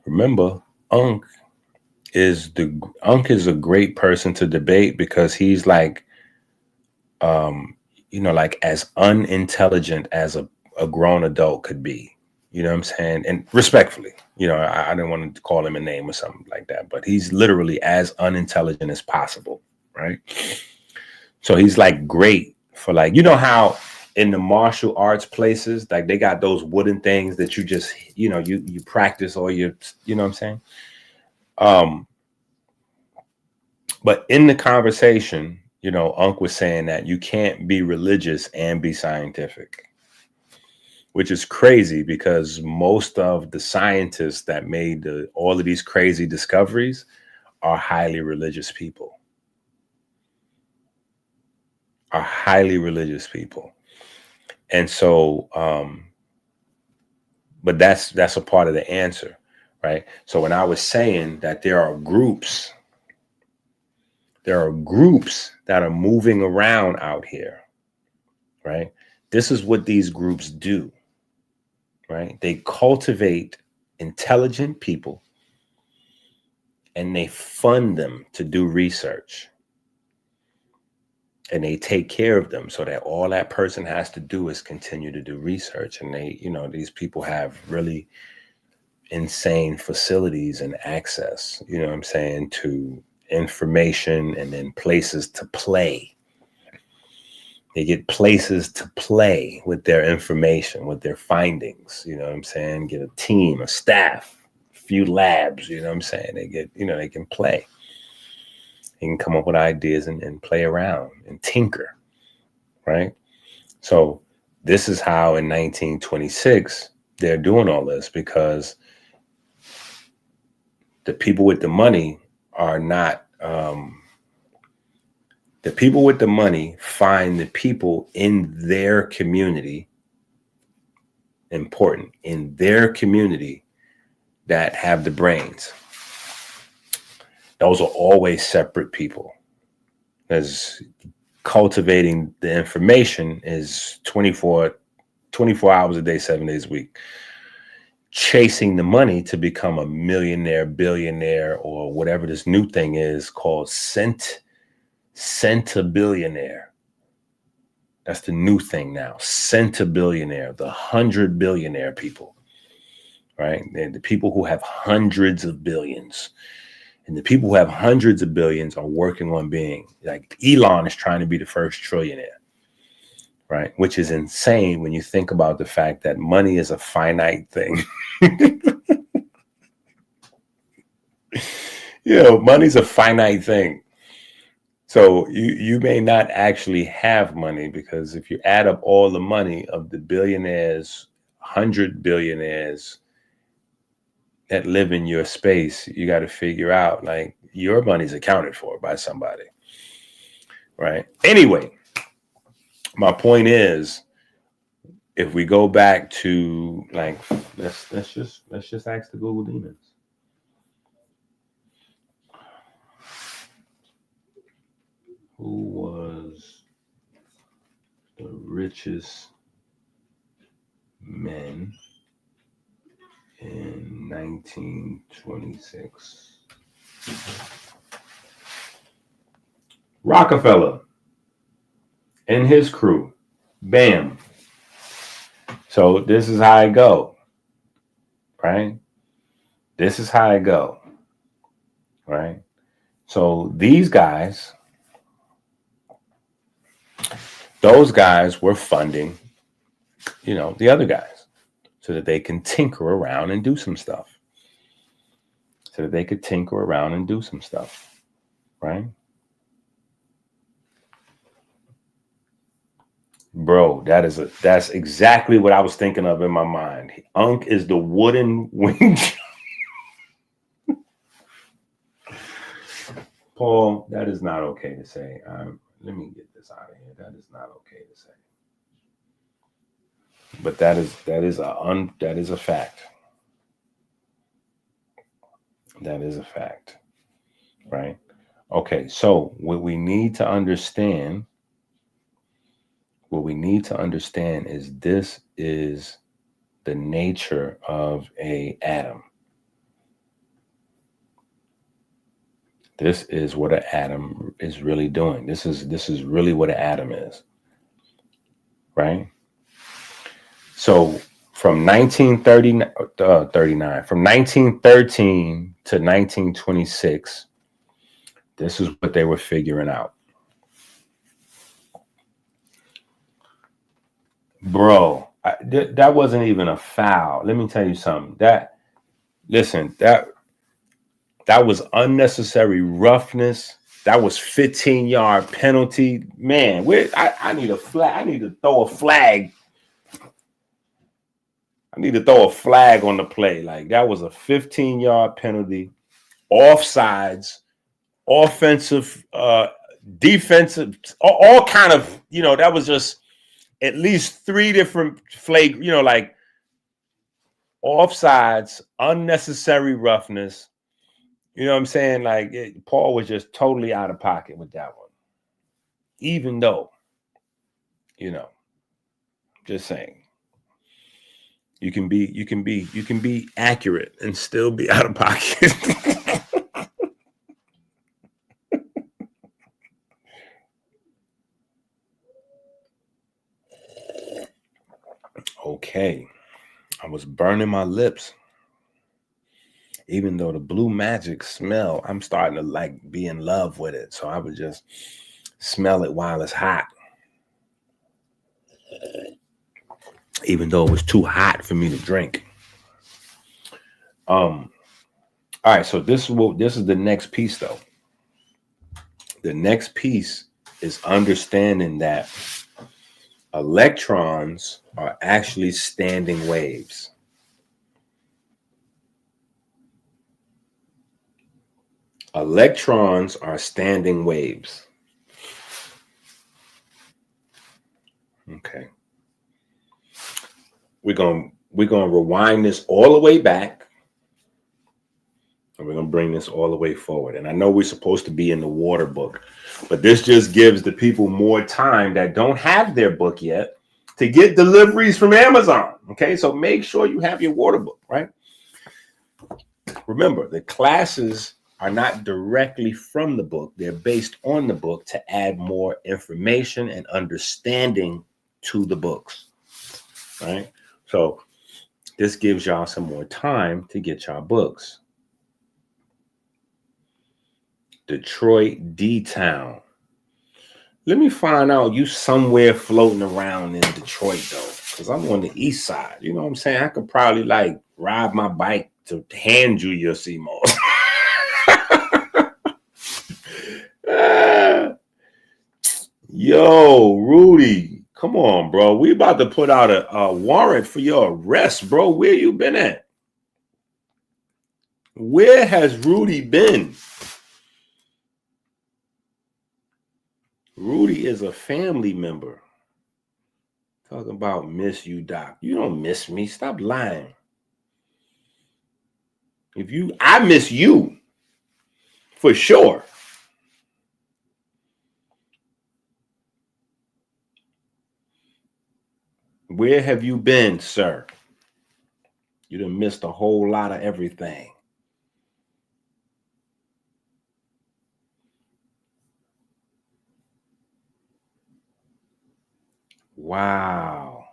Remember, Unc is a great person to debate because he's like, like as unintelligent as a grown adult could be. You know what I'm saying? And respectfully, I didn't want to call him a name or something like that, but he's literally as unintelligent as possible, right? So he's like great for like, how in the martial arts places, like they got those wooden things that you just, you practice or you know what I'm saying? But in the conversation, Unc was saying that you can't be religious and be scientific, which is crazy because most of the scientists that made all of these crazy discoveries are highly religious people. And so, but that's a part of the answer, right? So when I was saying that there are groups that are moving around out here, right? This is what these groups do, right? They cultivate intelligent people and they fund them to do research. and they take care of them so that all that person has to do is continue to do research. And they, these people have really insane facilities and access, to information, and then places to play. They get places to play with their information, with their findings, get a team, a staff, a few labs, they get, they can play. They can come up with ideas and play around and tinker, right? So this is how in 1926 they're doing all this, because the people with the money are not, the people with the money find the people in their community important, in their community, that have the brains. Those are always separate people. As cultivating the information is 24 hours a day, 7 days a week. Chasing the money to become a millionaire, billionaire, or whatever this new thing is called centibillionaire. That's the new thing now. Centibillionaire, the 100 billionaire people, right? And the people who have hundreds of billions. And the people who have hundreds of billions are working on being, like Elon is trying to be the first trillionaire, right? Which is insane when you think about the fact that money is a finite thing. Money's a finite thing. So you may not actually have money, because if you add up all the money of the billionaires, 100 billionaires that live in your space, you got to figure out, like, your money's accounted for by somebody, right? Anyway, my point is, if we go back to, like, let's just ask the Google demons. Who was the richest men in 1926? Rockefeller and his crew. Bam. So this is how I go, right? This is how I go, right? So these guys, those guys were funding, the other guys, so that they can tinker around and do some stuff. Right? Bro, that's exactly what I was thinking of in my mind. Unk is the wooden wing. Paul, that is not okay to say. Let me get this out of here. That is not okay to say. But that is a fact. That is a fact, right? Okay, so what we need to understand is this is the nature of a atom. This is what an atom is really doing. This is really what an atom is, right? So from 1913 to 1926, this is what they were figuring out. Bro, that wasn't even a foul. Let me tell you something. That was unnecessary roughness. That was 15-yard penalty. Man, I need a flag. I need to throw a flag. I need to throw a flag on the play. Like, that was a 15-yard penalty, offsides, offensive, defensive, all kind of, that was just at least 3 different like offsides, unnecessary roughness. You know what I'm saying? Like, Paul was just totally out of pocket with that one. Even though, just saying. You can be accurate and still be out of pocket. Okay. I was burning my lips. Even though the blue magic smell, I'm starting to like be in love with it. So I would just smell it while it's hot. Even though it was too hot for me to drink. All right, so this is the next piece though. The next piece is understanding that electrons are actually standing waves. Electrons are standing waves. Okay. We're gonna rewind this all the way back. And we're gonna bring this all the way forward. And I know we're supposed to be in the water book, but this just gives the people more time that don't have their book yet to get deliveries from Amazon. Okay, so make sure you have your water book, right? Remember, the classes are not directly from the book. They're based on the book to add more information and understanding to the books, right? So this gives y'all some more time to get y'all books. Detroit D-Town. Let me find out you somewhere floating around in Detroit though, because I'm on the east side. You know what I'm saying? I could probably like ride my bike to hand you your CMOS. Yo, Rudy, come on, bro. We about to put out a warrant for your arrest, bro. Where you been at? Where has Rudy been? Rudy is a family member. Talking about miss you, Doc. You don't miss me. Stop lying. I miss you. For sure. Where have you been, sir? You done missed a whole lot of everything. Wow.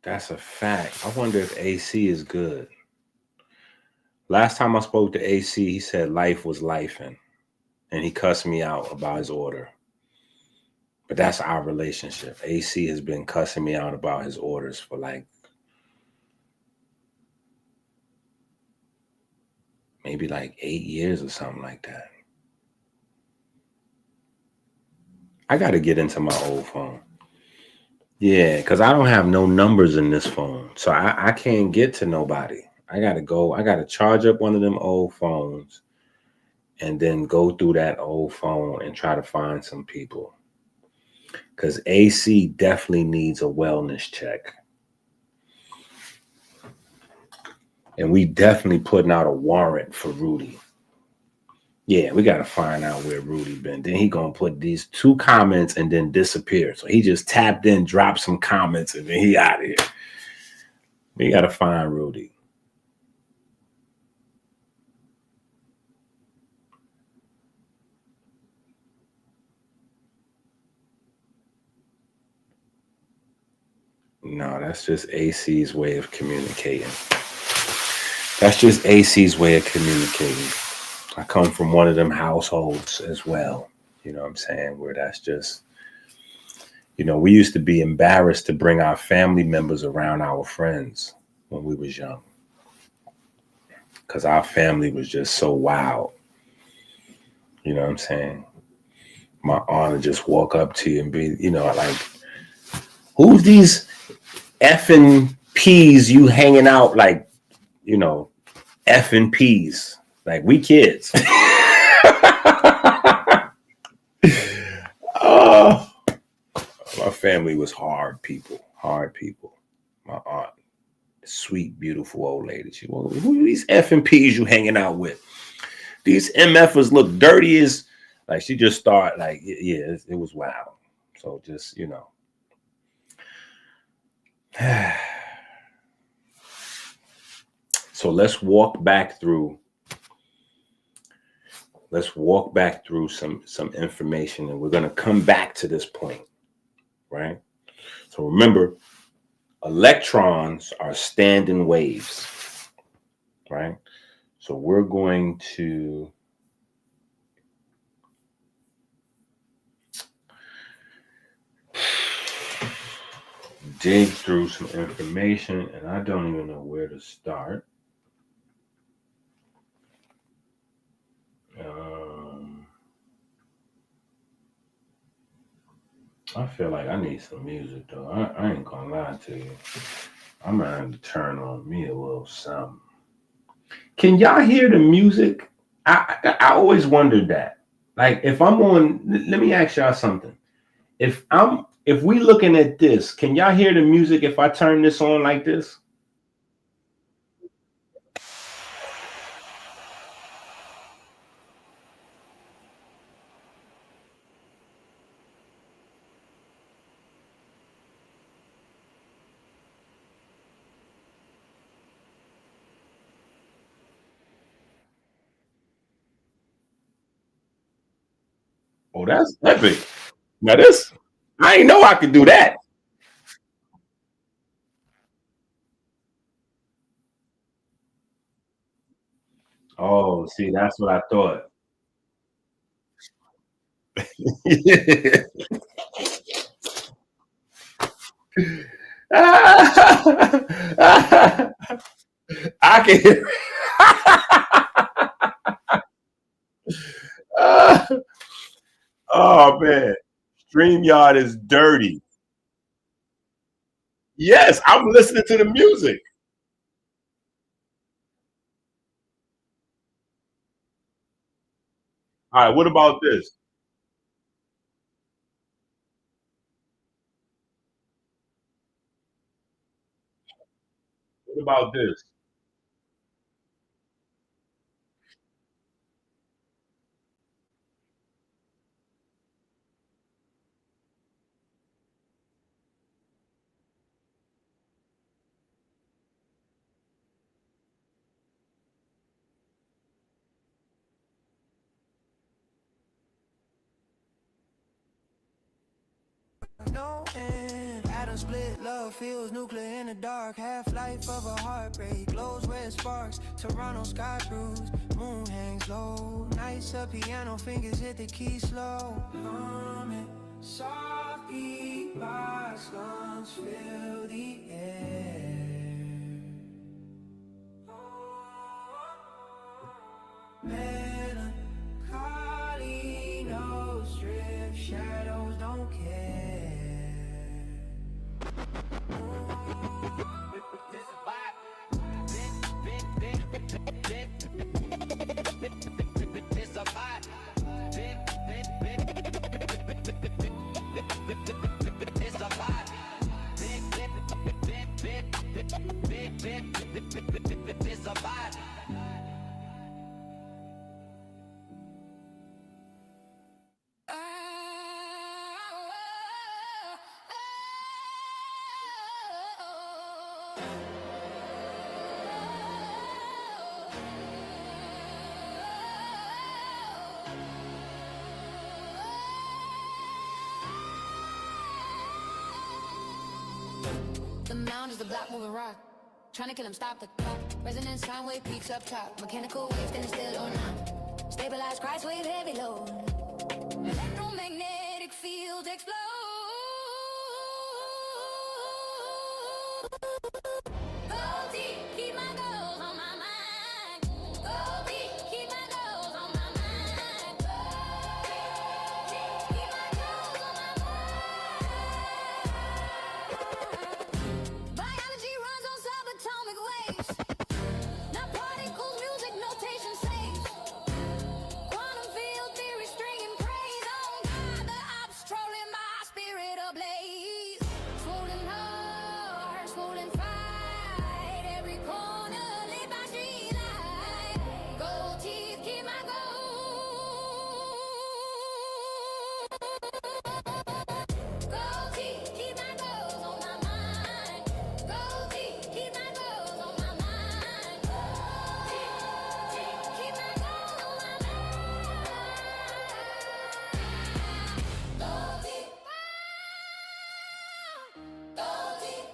That's a fact. I wonder if AC is good. Last time I spoke to AC, he said life was lifing. And he cussed me out about his order. But that's our relationship. AC has been cussing me out about his orders for like maybe like 8 years or something like that. I got to get into my old phone. Yeah, because I don't have no numbers in this phone. So I can't get to nobody. I got to charge up one of them old phones and then go through that old phone and try to find some people. Because AC definitely needs a wellness check. And we definitely putting out a warrant for Rudy. Yeah, we got to find out where Rudy been. Then he going to put these 2 comments and then disappear. So he just tapped in, dropped some comments, and then he out of here. We got to find Rudy. No, that's just AC's way of communicating. That's just AC's way of communicating. I come from one of them households as well. You know what I'm saying? Where that's just, we used to be embarrassed to bring our family members around our friends when we was young. Because our family was just so wild. You know what I'm saying? My aunt would just walk up to you and be, like, who's these effing peas you hanging out like, effing peas? Like, we kids. Oh, my family was hard people. My aunt, sweet, beautiful old lady. She, well, who are these effing peas you hanging out with? These MFers look dirty as, like, she just started, like, yeah, it was wild. So just, So let's walk back through some information, and we're going to come back to this point, right? So remember, Electrons are standing waves, right? So we're going to dig through some information, and I don't even know where to start. I feel like I need some music, though. I ain't gonna lie to you. I'm gonna have to turn on me a little something. Can y'all hear the music? I always wondered that. Like, if I'm on, let me ask y'all something. If we looking at this, can y'all hear the music if I turn this on like this? Oh, that's epic. Now this, I ain't know I could do that. Oh, see, that's what I thought. I can hear. Oh man, StreamYard is dirty. Yes, I'm listening to the music. All right, what about this? What about this? No end. Atom split, love feels nuclear in the dark. Half-life of a heartbreak, glows red sparks. Toronto sky bruised, moon hangs low. Nights up piano, fingers hit the key slow. Humming, soft beat, box lungs fill the air. Melancholy, no strip, shadows don't care. The mound is the block moving rock. Trying to kill him, stop the clock. Resonance, sine wave, peaks up top. Mechanical wave, standing still or not. Stabilized, Christ wave, heavy load. Electromagnetic fields explode. Go deep, keep my goals on my mind. Go deep, keep my goals on my mind. Go deep, keep my goals on my mind. Biology runs on subatomic waves. Not particles, music, notation saves. Quantum field theory, stringing praise on God. The ops trolling my spirit ablaze. Swollen heart, swollen fight. Every corner lit by street light. Gold teeth keep my gold teeth keep my goals on my mind. Gold teeth keep my goals on my mind. Gold teeth keep my goals on my mind. Gold teeth, gold teeth.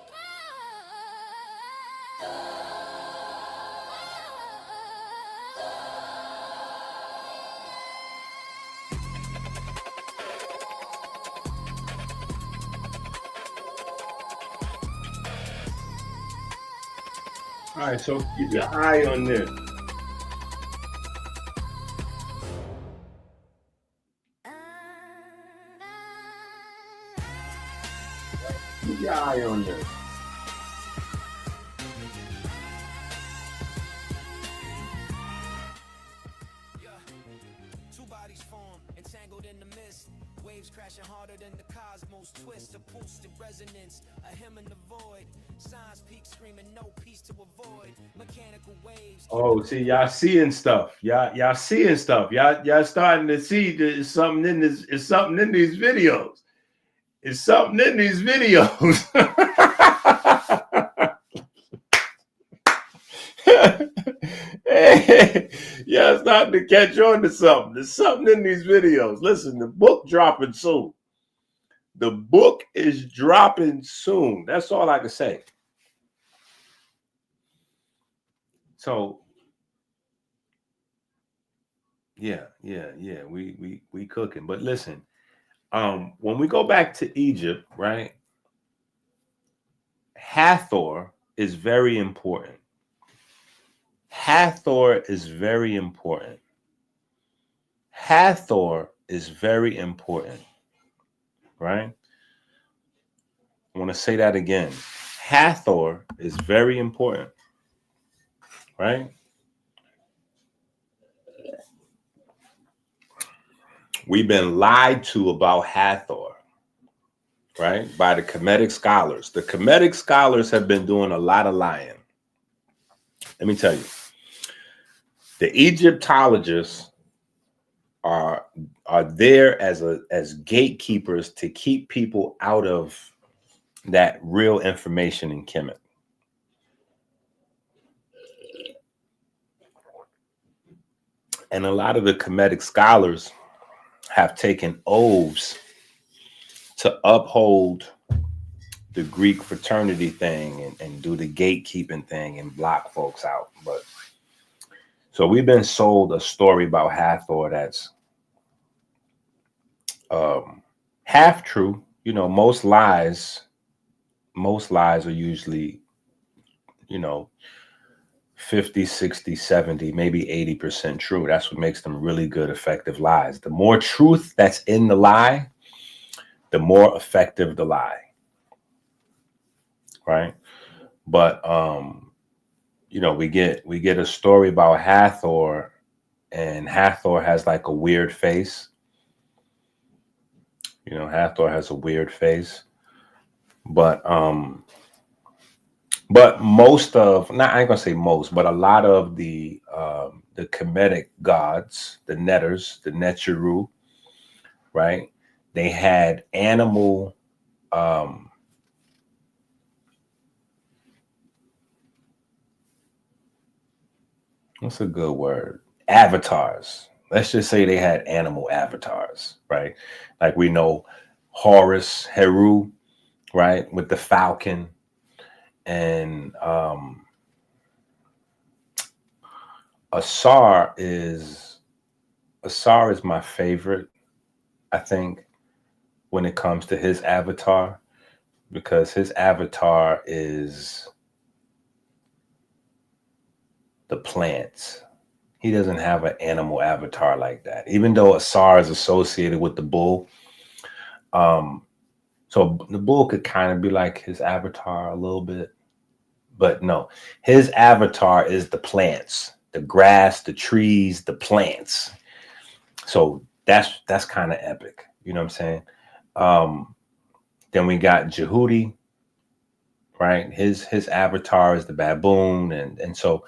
right, so keep your eye on this. Keep your eye on this. Two bodies form, entangled in the mist. Waves crashing harder than the cosmos twist. A pulse in resonance, a hymn in the void. Signs peak screaming, no peace to avoid. Mechanical waves. Oh, see, y'all seeing stuff. Y'all seeing stuff. Y'all starting to see there's something in this. It's something in these videos. It's something in these videos. Hey, y'all starting to catch on to something. There's something in these videos. Listen, the book dropping soon. The book is dropping soon. That's all I can say. So, yeah, we cooking. But listen, when we go back to Egypt, right? Hathor is very important. Hathor is very important. Hathor is very important, right? I want to say that again. Hathor is very important, right? We've been lied to about Hathor, right? By the Kemetic scholars. The Kemetic scholars have been doing a lot of lying. Let me tell you. The Egyptologists are there as gatekeepers to keep people out of that real information in Kemet. And a lot of the Kemetic scholars have taken oaths to uphold the Greek fraternity thing and do the gatekeeping thing and block folks out. But so we've been sold a story about Hathor that's half true. You know, most lies are usually, 50, 60, 70, maybe 80% true. That's what makes them really good, effective lies. The more truth that's in the lie, the more effective the lie. Right? But we get a story about Hathor, and Hathor has like a weird face. Hathor has a weird face. But most of, not I ain't gonna say most, but a lot of the Kemetic gods, the Netters, the Netcheru, right? They had animal what's a good word? Avatars. Let's just say they had animal avatars, right? Like we know Horus, Heru, right, with the falcon, and Asar is my favorite, I think, when it comes to his avatar, because his avatar is the plants. He doesn't have an animal avatar like that, even though Asar is associated with the bull. So the bull could kind of be like his avatar a little bit, but no, his avatar is the plants, the grass, the trees, the plants. So that's kind of epic. You know what I'm saying? Then we got Jehudi, right? His avatar is the baboon, and so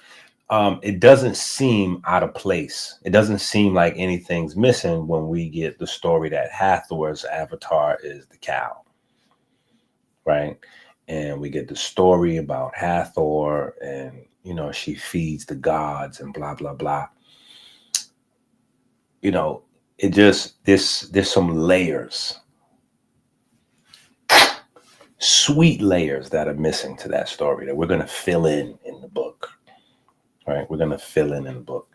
it doesn't seem out of place. It doesn't seem like anything's missing when we get the story that Hathor's avatar is the cow, right? And we get the story about Hathor, and she feeds the gods and blah blah blah. It just there's some layers, sweet layers that are missing to that story that we're gonna fill in the book. Right, we're gonna fill in the book.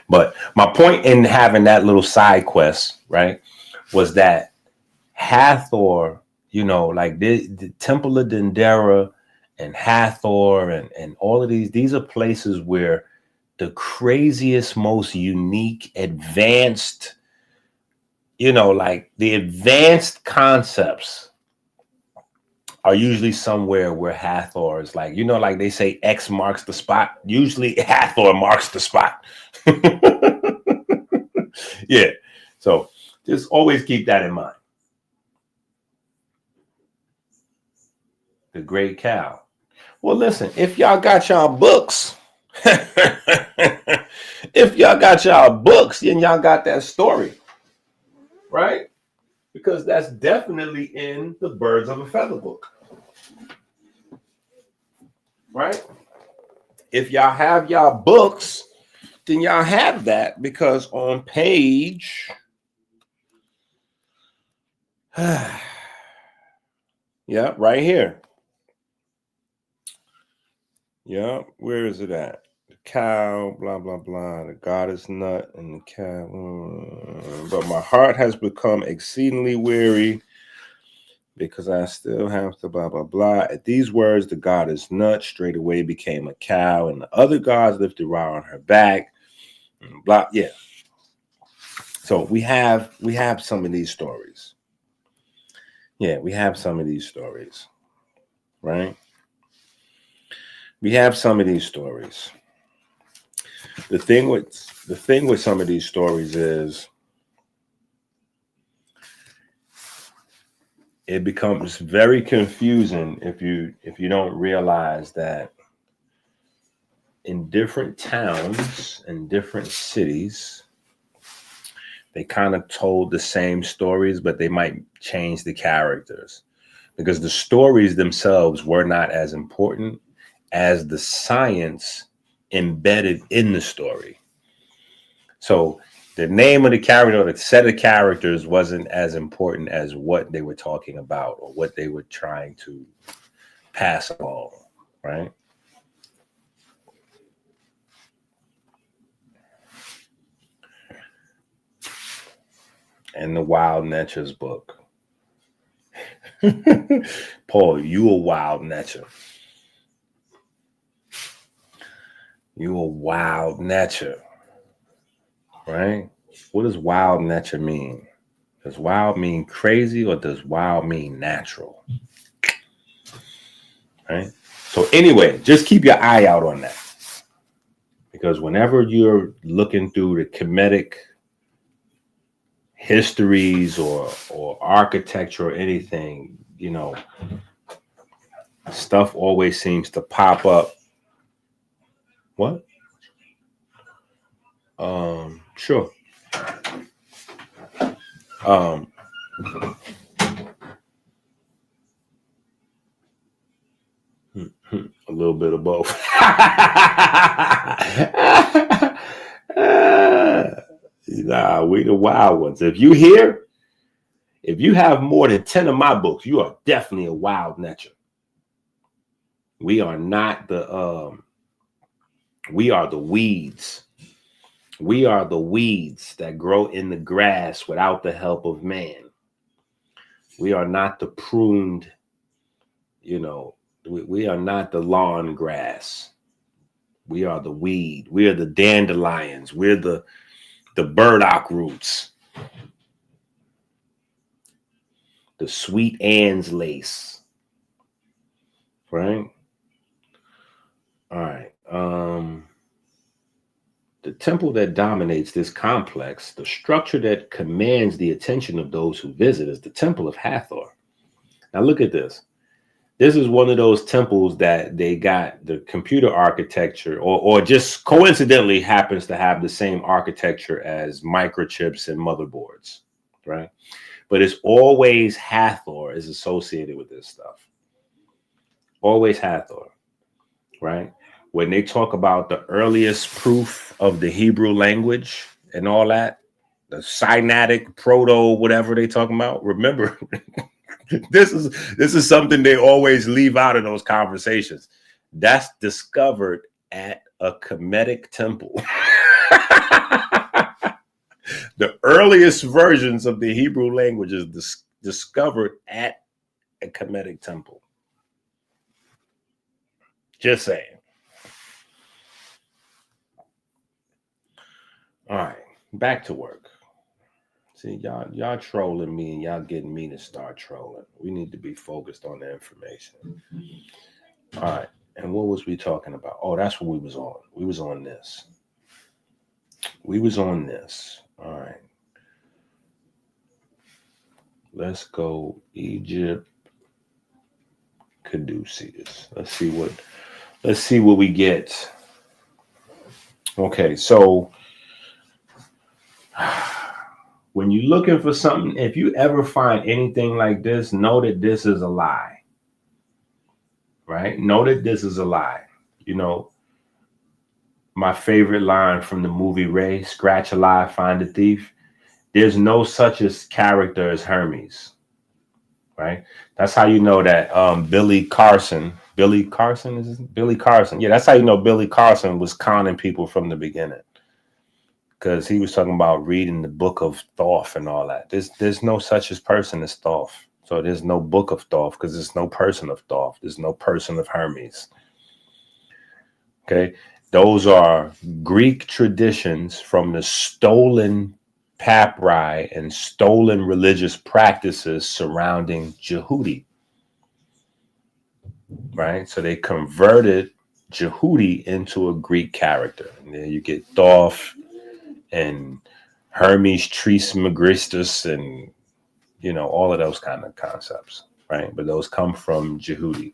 But my point in having that little side quest, right, was that Hathor, like the Temple of Dendera and Hathor and all of these are places where the craziest, most unique, advanced, like the advanced concepts are usually somewhere where Hathor is like, like they say X marks the spot. Usually Hathor marks the spot. Yeah. So just always keep that in mind. The Great Cow. Well, listen, if y'all got y'all books, then y'all got that story, right? Because that's definitely in the Birds of a Feather book, right? If y'all have y'all books, then y'all have that, because on page, yeah, right here. Yeah, where is it at? The cow, blah, blah, blah, the goddess nut and the cow. But my heart has become exceedingly weary because I still have to blah, blah, blah. At these words, the goddess nut straightway became a cow, and the other gods lifted Ra on her back. Blah, yeah. So we have some of these stories. Yeah, we have some of these stories, right? We have some of these stories. The thing with some of these stories is it becomes very confusing if you don't realize that in different towns and different cities, they kind of told the same stories, but they might change the characters, because the stories themselves were not as important as the science embedded in the story. So the name of the character or the set of characters wasn't as important as what they were talking about or what they were trying to pass along, right? And the Wild Netcher's book. Paul, you a wild netcher. You a wild netcher, right? What does wild netcher mean? Does wild mean crazy or does wild mean natural? Right? So anyway, just keep your eye out on that. Because whenever you're looking through the Kemetic histories or architecture or anything, stuff always seems to pop up. What? Sure. A little bit of both. Nah, we the wild ones. If you have more than 10 of my books, you are definitely a wild netcher. We are not we are the weeds. We are the weeds that grow in the grass without the help of man. We are not the pruned, we are not the lawn grass. We are the weed. We are the dandelions. We're the burdock roots. The sweet Anne's lace. Right? All right. The temple that dominates this complex, the structure that commands the attention of those who visit, is the Temple of Hathor. Now look at this. This is one of those temples that they got the computer architecture or just coincidentally happens to have the same architecture as microchips and motherboards, right? But it's always Hathor is associated with this stuff. Always Hathor, right? When they talk about the earliest proof of the Hebrew language and all that, the Sinaitic, proto, whatever they talking about, remember, this is something they always leave out of those conversations. That's discovered at a Kemetic temple. The earliest versions of the Hebrew language is discovered at a Kemetic temple. Just saying. All right, back to work. See, y'all trolling me and y'all getting me to start trolling. We need to be focused on the information. All right. And what was we talking about? Oh, that's what we was on. We was on this. All right. Let's go Egypt caduceus. Let's see what we get. Okay, so when you're looking for something, if you ever find anything like this, know that this is a lie. Right? Know that this is a lie. You know, my favorite line from the movie Ray, scratch a lie, find a thief. There's no such as character as Hermes. Right? That's how you know that Billy Carson. Yeah, that's how you know Billy Carson was conning people from the beginning. Because he was talking about reading the book of Thoth and all that. There's no such as person as Thoth. So there's no book of Thoth because there's no person of Thoth. There's no person of Hermes. Okay. Those are Greek traditions from the stolen papyri and stolen religious practices surrounding Jehudi. Right? So they converted Jehudi into a Greek character. And then you get Thoth and Hermes Trismegistus and, you know, all of those kind of concepts, right? But those come from Jehudi,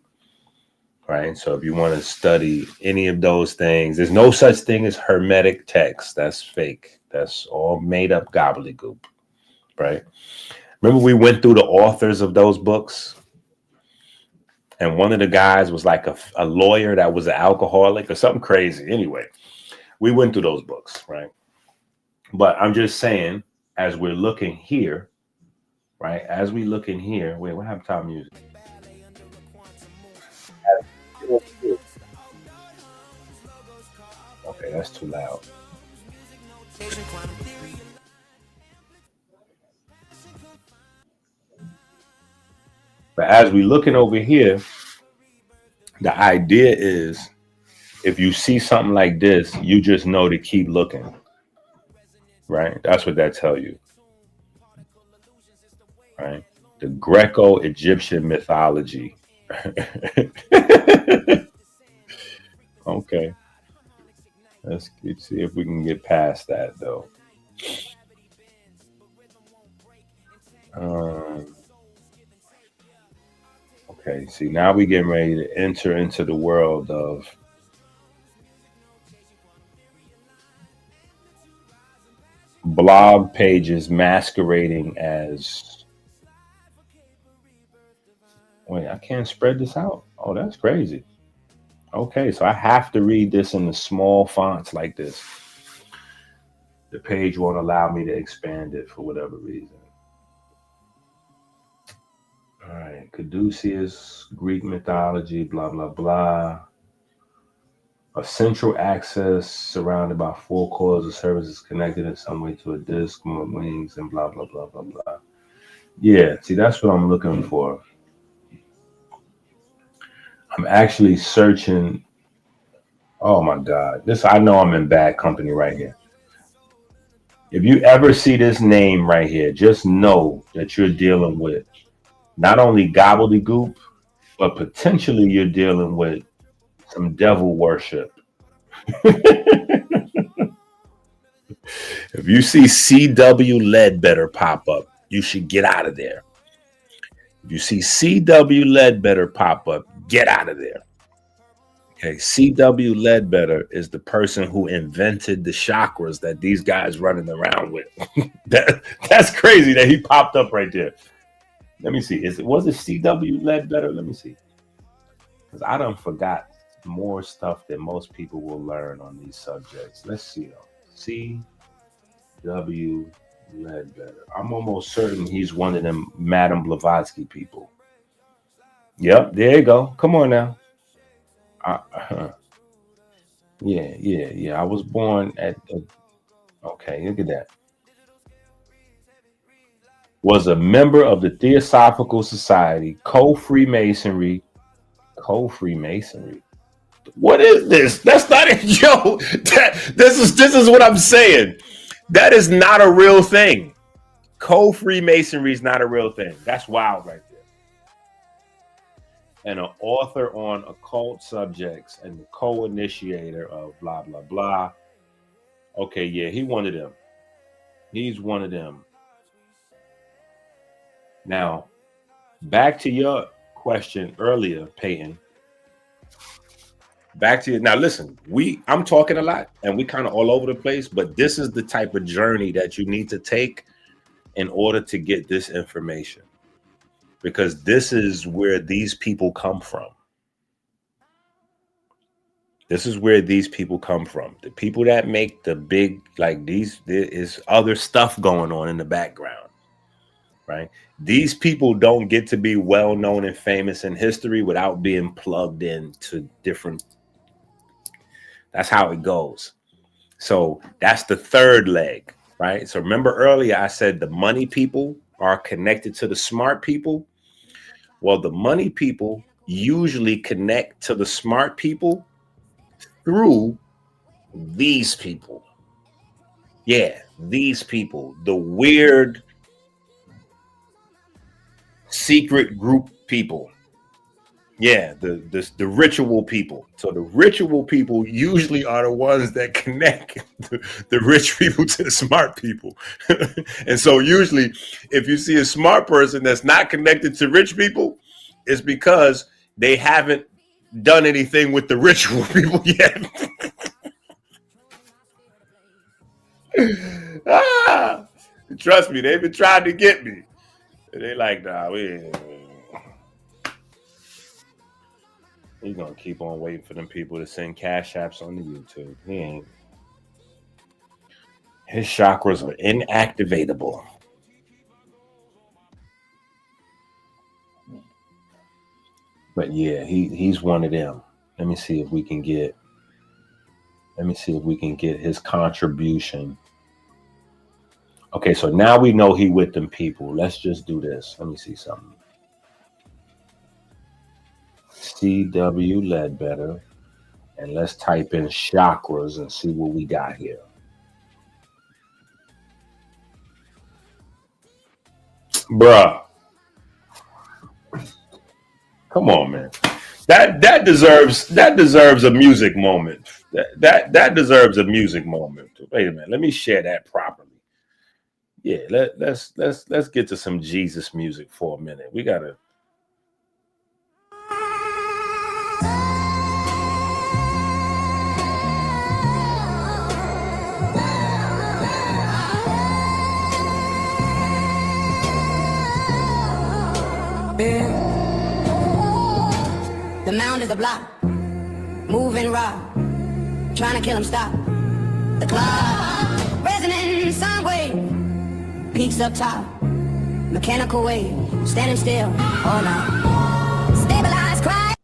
right? So if you want to study any of those things, there's no such thing as Hermetic text. That's fake. That's all made up gobbledygook, right? Remember we went through the authors of those books? And one of the guys was like a lawyer that was an alcoholic or something crazy. Anyway, we went through those books, right? But I'm just saying, as we're looking here, right? As we look in here, wait, what happened to our music? Okay, that's too loud. But as we looking over here, the idea is if you see something like this, you just know to keep looking. Right? That's what that tells you. Right? The Greco-Egyptian mythology. Okay. Let's see if we can get past that though. Okay, see, now we getting ready to enter into the world of blog pages masquerading as, wait, I can't spread this out. Oh, that's crazy. Okay, so I have to read this in the small fonts like this. The page won't allow me to expand it for whatever reason. All right, caduceus, Greek mythology, blah, blah, blah. A central axis surrounded by four cores of surfaces connected in some way to a disc, with wings, and blah, blah, blah, blah, blah. Yeah, see, that's what I'm looking for. I'm actually searching. Oh my God. I know I'm in bad company right here. If you ever see this name right here, just know that you're dealing with not only gobbledygook, but potentially you're dealing with some devil worship. If you see CW Ledbetter pop up, you should get out of there. If you see CW Ledbetter pop up, get out of there. Okay, CW Ledbetter is the person who invented the chakras that these guys running around with. That's crazy that he popped up right there. Let me see. Was it CW Ledbetter? Let me see. Because I done forgot more stuff than most people will learn on these subjects. Let's see though. CW Ledbetter. I'm almost certain he's one of them Madame Blavatsky people. Yep, there you go. Come on now. Yeah. I was born at. Okay, look at that. Was a member of the Theosophical Society, co-Freemasonry. What is this? That's not it, yo. This is what I'm saying. That is not a real thing. Co-Freemasonry is not a real thing. That's wild right there. And an author on occult subjects and the co-initiator of blah blah blah. Okay, yeah, he one of them. He's one of them. Now, back to your question earlier, Peyton. Back to you. Now, listen, I'm talking a lot and we kind of all over the place, but this is the type of journey that you need to take in order to get this information, because this is where these people come from. This is where these people come from. The people that make the big, like these, there is other stuff going on in the background, right? These people don't get to be well known and famous in history without being plugged into different. That's how it goes. So that's the third leg, right? So remember earlier I said the money people are connected to the smart people. Well, the money people usually connect to the smart people through these people. Yeah, these people, the weird secret group people. Yeah, the ritual people. So the ritual people usually are the ones that connect the rich people to the smart people. And so usually if you see a smart person that's not connected to rich people, it's because they haven't done anything with the ritual people yet. Trust me, they've been trying to get me. They like, nah, we're gonna keep on waiting for them people to send cash apps on the YouTube. His chakras are inactivatable. But yeah, he's one of them. Let me see if we can get his contribution. Okay, so now we know he with them people. Let's just do this. Let me see something. C.W. Ledbetter. And let's type in chakras and see what we got here. Bruh. Come on, man. That deserves a music moment. That deserves a music moment. Wait a minute. Let me share that properly. Yeah, let's get to some Jesus music for a minute. We gotta. The mound is a block, moving rock, trying to kill him, stop. The clock, resonant sound wave, peaks up top, mechanical wave, standing still all night. Stabilized, cry.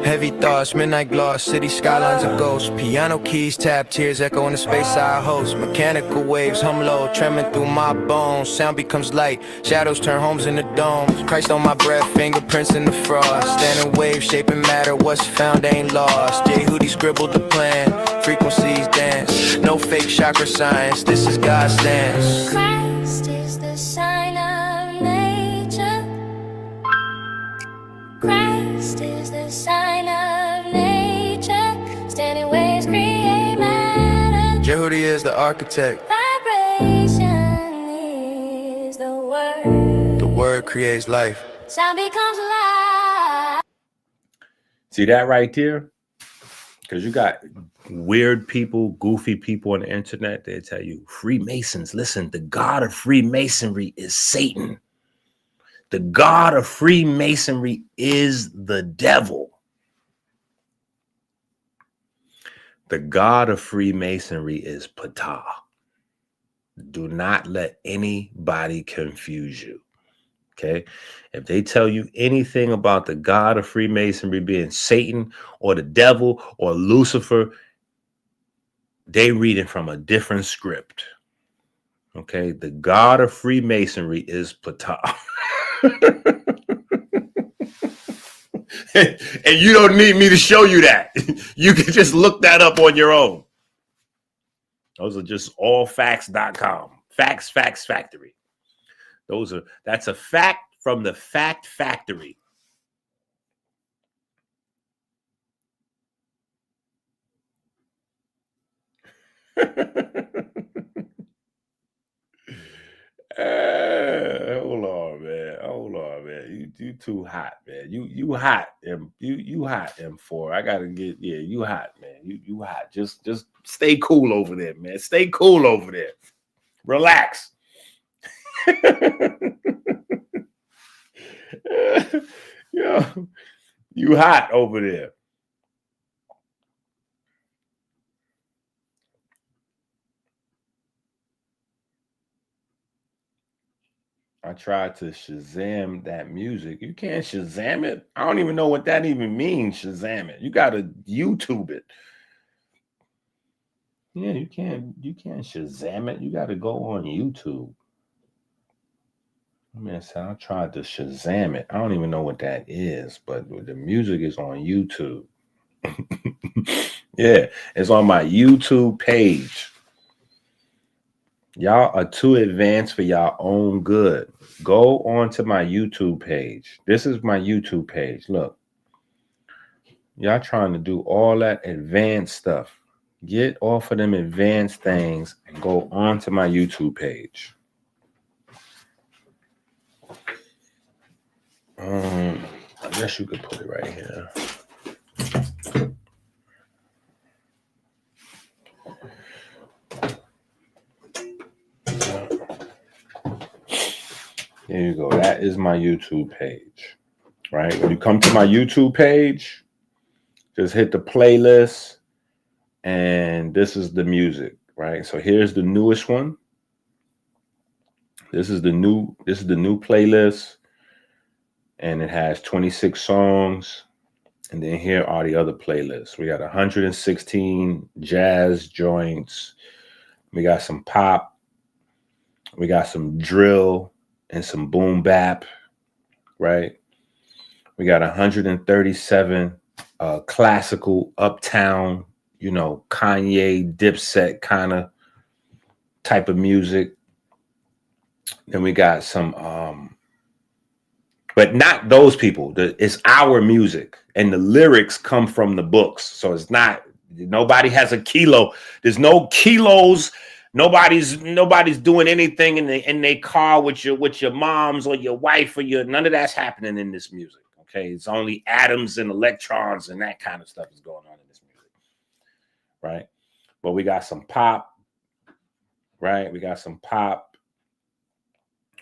Heavy thoughts, midnight gloss, city skylines of ghosts. Piano keys, tap, tears echo in the space I host. Mechanical waves hum low, treming through my bones. Sound becomes light, shadows turn homes into domes. Christ on my breath, fingerprints in the frost. Standing waves, shaping matter, what's found ain't lost. J. Hootie scribbled the plan, frequencies dance. No fake chakra science, this is God's stance. Christ is the sign of nature. Christ is the sign of nature. Standing waves create matter. J. Hootie is the architect. Vibration is the word. The word creates life. Sound becomes life. See that right there? Because you got weird people, goofy people on the internet. They tell you, Freemasons, listen, the God of Freemasonry is Satan. The God of Freemasonry is the devil. The God of Freemasonry is Ptah. Do not let anybody confuse you. Okay? If they tell you anything about the God of Freemasonry being Satan or the devil or Lucifer, they reading from a different script. Okay, the god of Freemasonry is Ptah. And you don't need me to show you that. You can just look that up on your own. Those are just allfacts.com. Facts Factory. That's a fact from the Fact Factory. Hold on, man. You too hot, man. You hot, you hot, M4. I gotta get you hot, man. You hot. Just stay cool over there, man. Stay cool over there. Relax. Yo, you hot over there. I tried to Shazam that music. You can't Shazam it. I don't even know what that even means, Shazam it. You gotta YouTube it. Yeah, you can't Shazam it. You gotta go on YouTube. I mean, I tried to Shazam it. I don't even know what that is, but the music is on YouTube. Yeah, it's on my YouTube page. Y'all are too advanced for y'all own good. Go on to my YouTube page. This is my YouTube page. Look, y'all trying to do all that advanced stuff. Get off of them advanced things and go on to my YouTube page. I guess you could put it right here. There you go. That is my YouTube page, right? When you come to my YouTube page, just hit the playlist, and this is the music, right? So here's the newest one. This is the new playlist, and it has 26 songs. And then here are the other playlists. We got 116 jazz joints. We got some pop. We got some drill and some boom bap, right? We got 137 classical uptown, Kanye, Dipset kind of type of music. Then we got some, but not those people. It's our music, and the lyrics come from the books. So it's not, nobody has a kilo. There's no kilos. Nobody's doing anything in their car with your moms or your wife or none of that's happening in this music. Okay, it's only atoms and electrons and that kind of stuff is going on in this music, right? But we got some pop, right? We got some pop,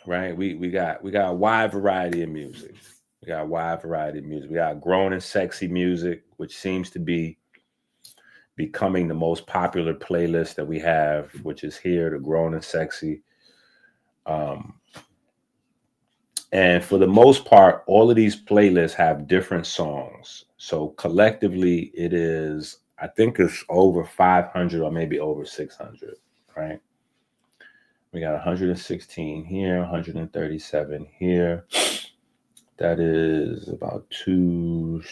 right? We got a wide variety of music. We got a wide variety of music. We got grown and sexy music, which seems to be becoming the most popular playlist that we have, which is here, the grown and sexy. And for the most part, all of these playlists have different songs. So collectively, it is, I think it's over 500 or maybe over 600, right? We got 116 here, 137 here. That is about two.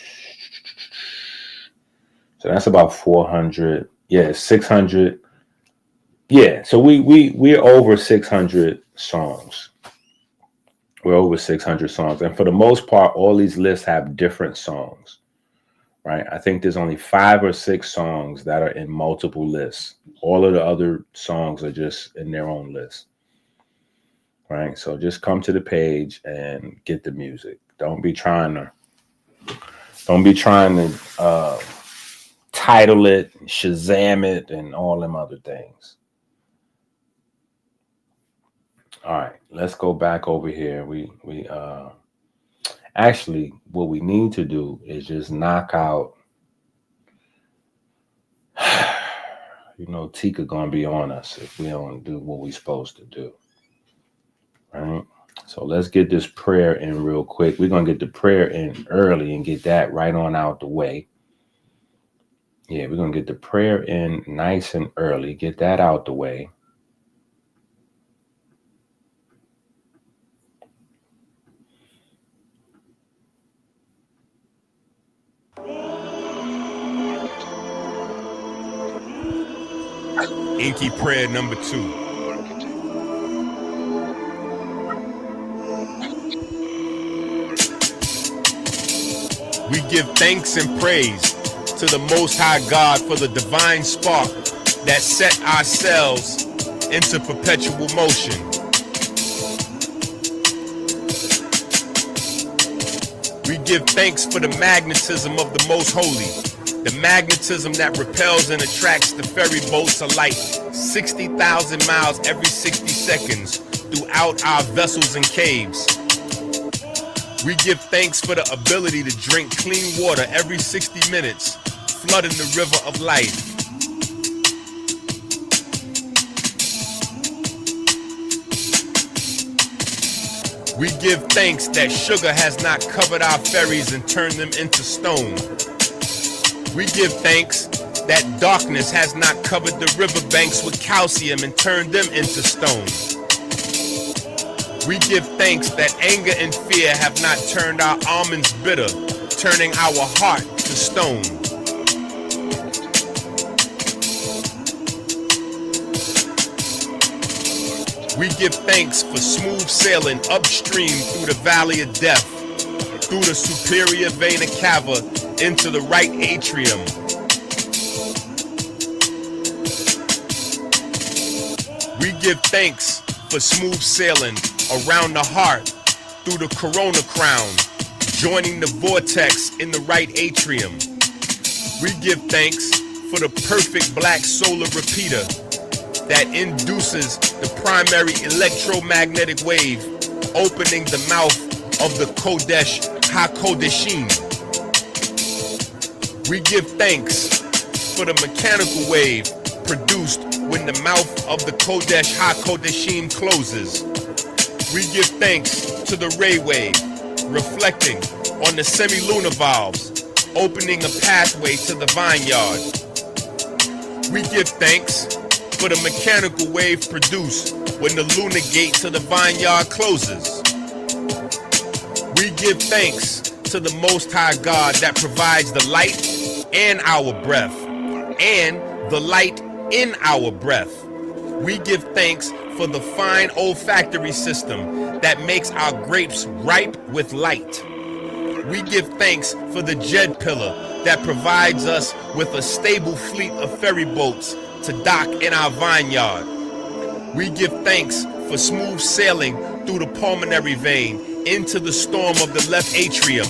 So that's about 400. Yeah, 600. Yeah, so we're over 600 songs. We're over 600 songs. And for the most part, all these lists have different songs, right? I think there's only 5 or 6 songs that are in multiple lists. All of the other songs are just in their own list, right? So just come to the page and get the music. Don't be trying to title it, Shazam it, and all them other things. All right, let's go back over here. We actually, what we need to do is just knock out. Tika gonna be on us if we don't do what we're supposed to do. All right. So let's get this prayer in real quick. We're gonna get the prayer in early and get that right on out the way. Yeah, we're going to get the prayer in nice and early. Get that out the way. Inky prayer number 2. We give thanks and praise to the Most High God for the divine spark that set ourselves into perpetual motion. We give thanks for the magnetism of the Most Holy, the magnetism that repels and attracts the ferry boats of light 60,000 miles every 60 seconds throughout our vessels and caves. We give thanks for the ability to drink clean water every 60 minutes, flooding the river of life. We give thanks that sugar has not covered our ferries and turned them into stone. We give thanks that darkness has not covered the riverbanks with calcium and turned them into stone. We give thanks that anger and fear have not turned our almonds bitter, turning our heart to stone. We give thanks for smooth sailing upstream through the valley of death, through the superior vena cava into the right atrium. We give thanks for smooth sailing around the heart through the corona crown, joining the vortex in the right atrium. We give thanks for the perfect black solar repeater that induces the primary electromagnetic wave, opening the mouth of the Kodesh HaKodeshim. We give thanks for the mechanical wave produced when the mouth of the Kodesh HaKodeshim closes. We give thanks to the ray wave, reflecting on the semi-lunar valves, opening a pathway to the vineyard. We give thanks for the mechanical wave produced when the lunar gate to the vineyard closes. We give thanks to the Most High God that provides the light and our breath, and the light in our breath. We give thanks for the fine olfactory system that makes our grapes ripe with light. We give thanks for the Jed pillar that provides us with a stable fleet of ferry boats to dock in our vineyard. We give thanks for smooth sailing through the pulmonary vein into the storm of the left atrium.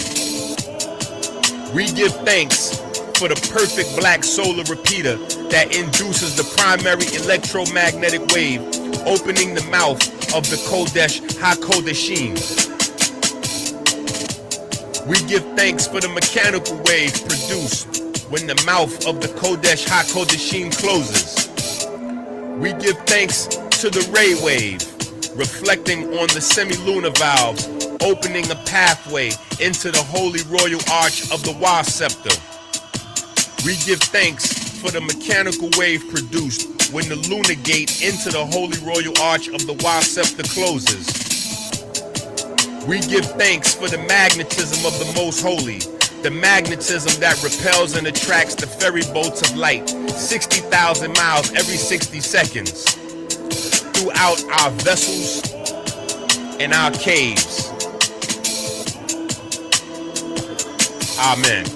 We give thanks for the perfect black solar repeater that induces the primary electromagnetic wave, opening the mouth of the Kodesh HaKodeshim. We give thanks for the mechanical wave produced when the mouth of the Kodesh HaKodeshim closes. We give thanks to the ray wave, reflecting on the semi-lunar valves, opening a pathway into the holy royal arch of the Wa scepter. We give thanks for the mechanical wave produced when the lunar gate into the holy royal arch of the Wa scepter closes. We give thanks for the magnetism of the Most Holy, the magnetism that repels and attracts the ferry boats of light 60,000 miles every 60 seconds throughout our vessels and our caves. Amen.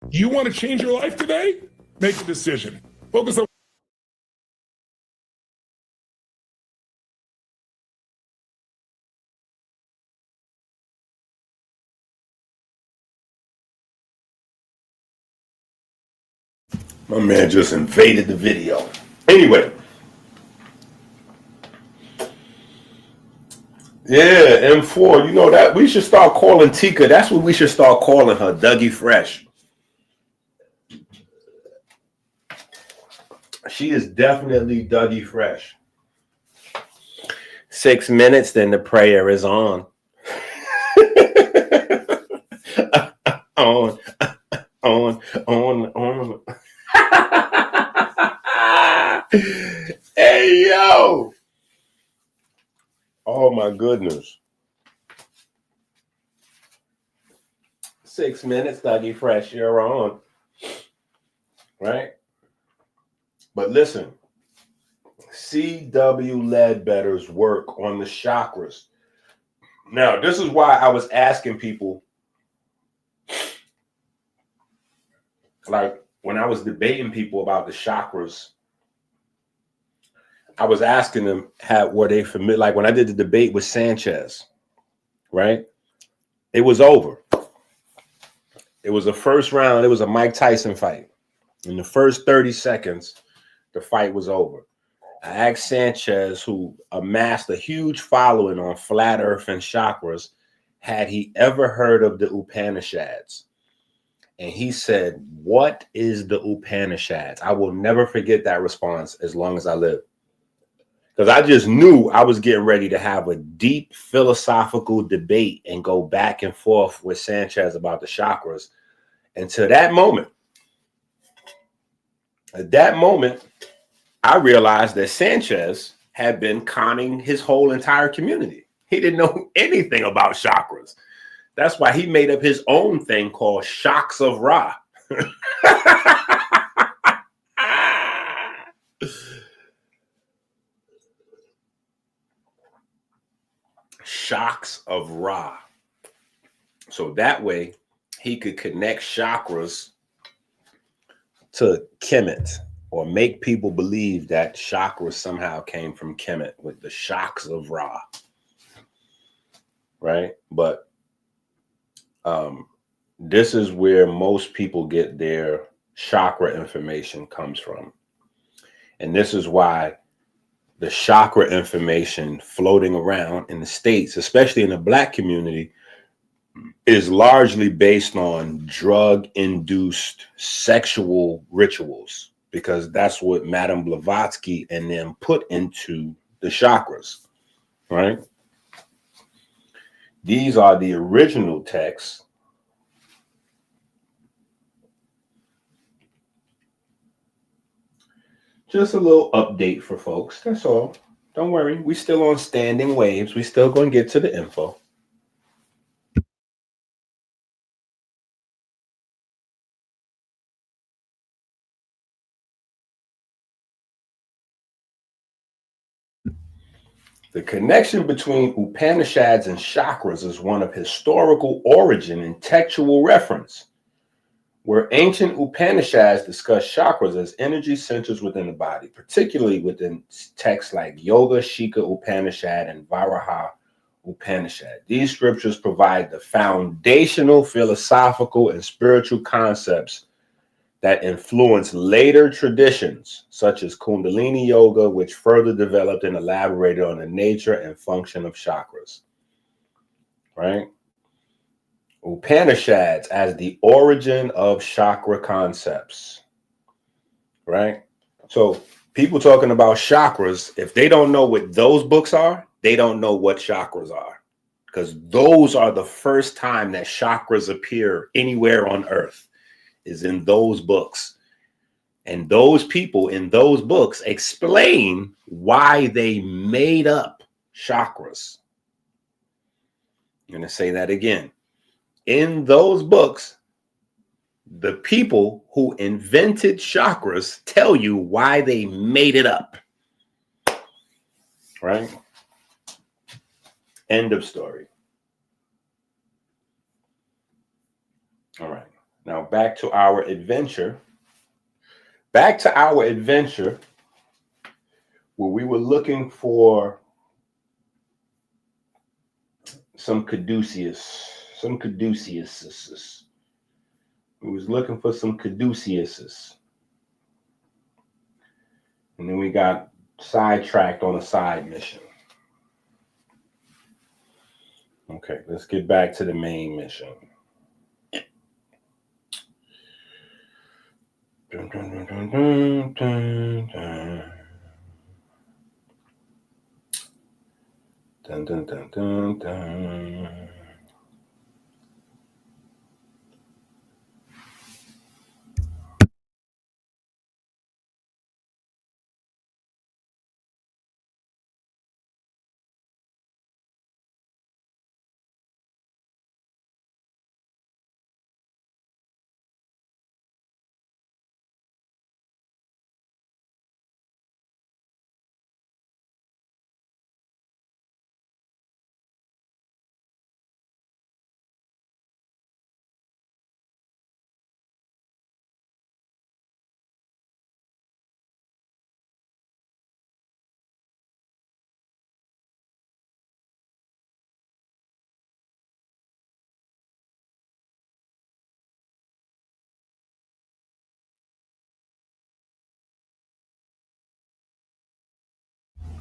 You want to change your life today? Make a decision. Focus on My man just invaded the video. Anyway. Yeah, M4, you know that we should start calling Tika. That's what we should start calling her, Dougie Fresh. She is definitely Dougie Fresh. 6 minutes, then the prayer is on. on. Hey, yo. Oh, my goodness. 6 minutes, Dougie Fresh, you're on. Right? But listen, C.W. Ledbetter's work on the chakras. Now, this is why I was asking people, like when I was debating people about the chakras, I was asking them, were they familiar? Like when I did the debate with Sanchez, right? It was over. It was the first round. It was a Mike Tyson fight. In the first 30 seconds, the fight was over. I asked Sanchez, who amassed a huge following on flat earth and chakras, had he ever heard of the Upanishads? And he said, "What is the Upanishads?" I will never forget that response as long as I live. Because I just knew I was getting ready to have a deep philosophical debate and go back and forth with Sanchez about the chakras. And to that moment, at that moment, I realized that Sanchez had been conning his whole entire community. He didn't know anything about chakras. That's why he made up his own thing called Shocks of Ra. Shocks of Ra. So that way he could connect chakras to Kemet, or make people believe that chakras somehow came from Kemet with the shocks of Ra. Right? But this is where most people get their chakra information comes from. And this is why the chakra information floating around in the States, especially in the Black community, is largely based on drug-induced sexual rituals, because that's what Madame Blavatsky and them put into the chakras, right? These are the original texts. Just a little update for folks, that's all. Don't worry, we still on standing waves. We still going to get to the info. The connection between Upanishads and chakras is one of historical origin and textual reference, where ancient Upanishads discuss chakras as energy centers within the body, particularly within texts like Yoga Shikha Upanishad and Varaha Upanishad. These scriptures provide the foundational philosophical and spiritual concepts that influenced later traditions, such as Kundalini Yoga, which further developed and elaborated on the nature and function of chakras, right? Upanishads as the origin of chakra concepts, right? So people talking about chakras, if they don't know what those books are, they don't know what chakras are, because those are the first time that chakras appear anywhere on earth, is in those books. And those people in those books explain why they made up chakras. I'm going to say that again. In those books, the people who invented chakras tell you why they made it up. Right? End of story. All right. Now back to our adventure. Where we were looking for some caduceus. We was looking for some caduceuses. And then we got sidetracked on a side mission. Okay, let's get back to the main mission. Dun, dun, dun, dun, dun, dun, dun. Dun, dun, dun, dun, dun.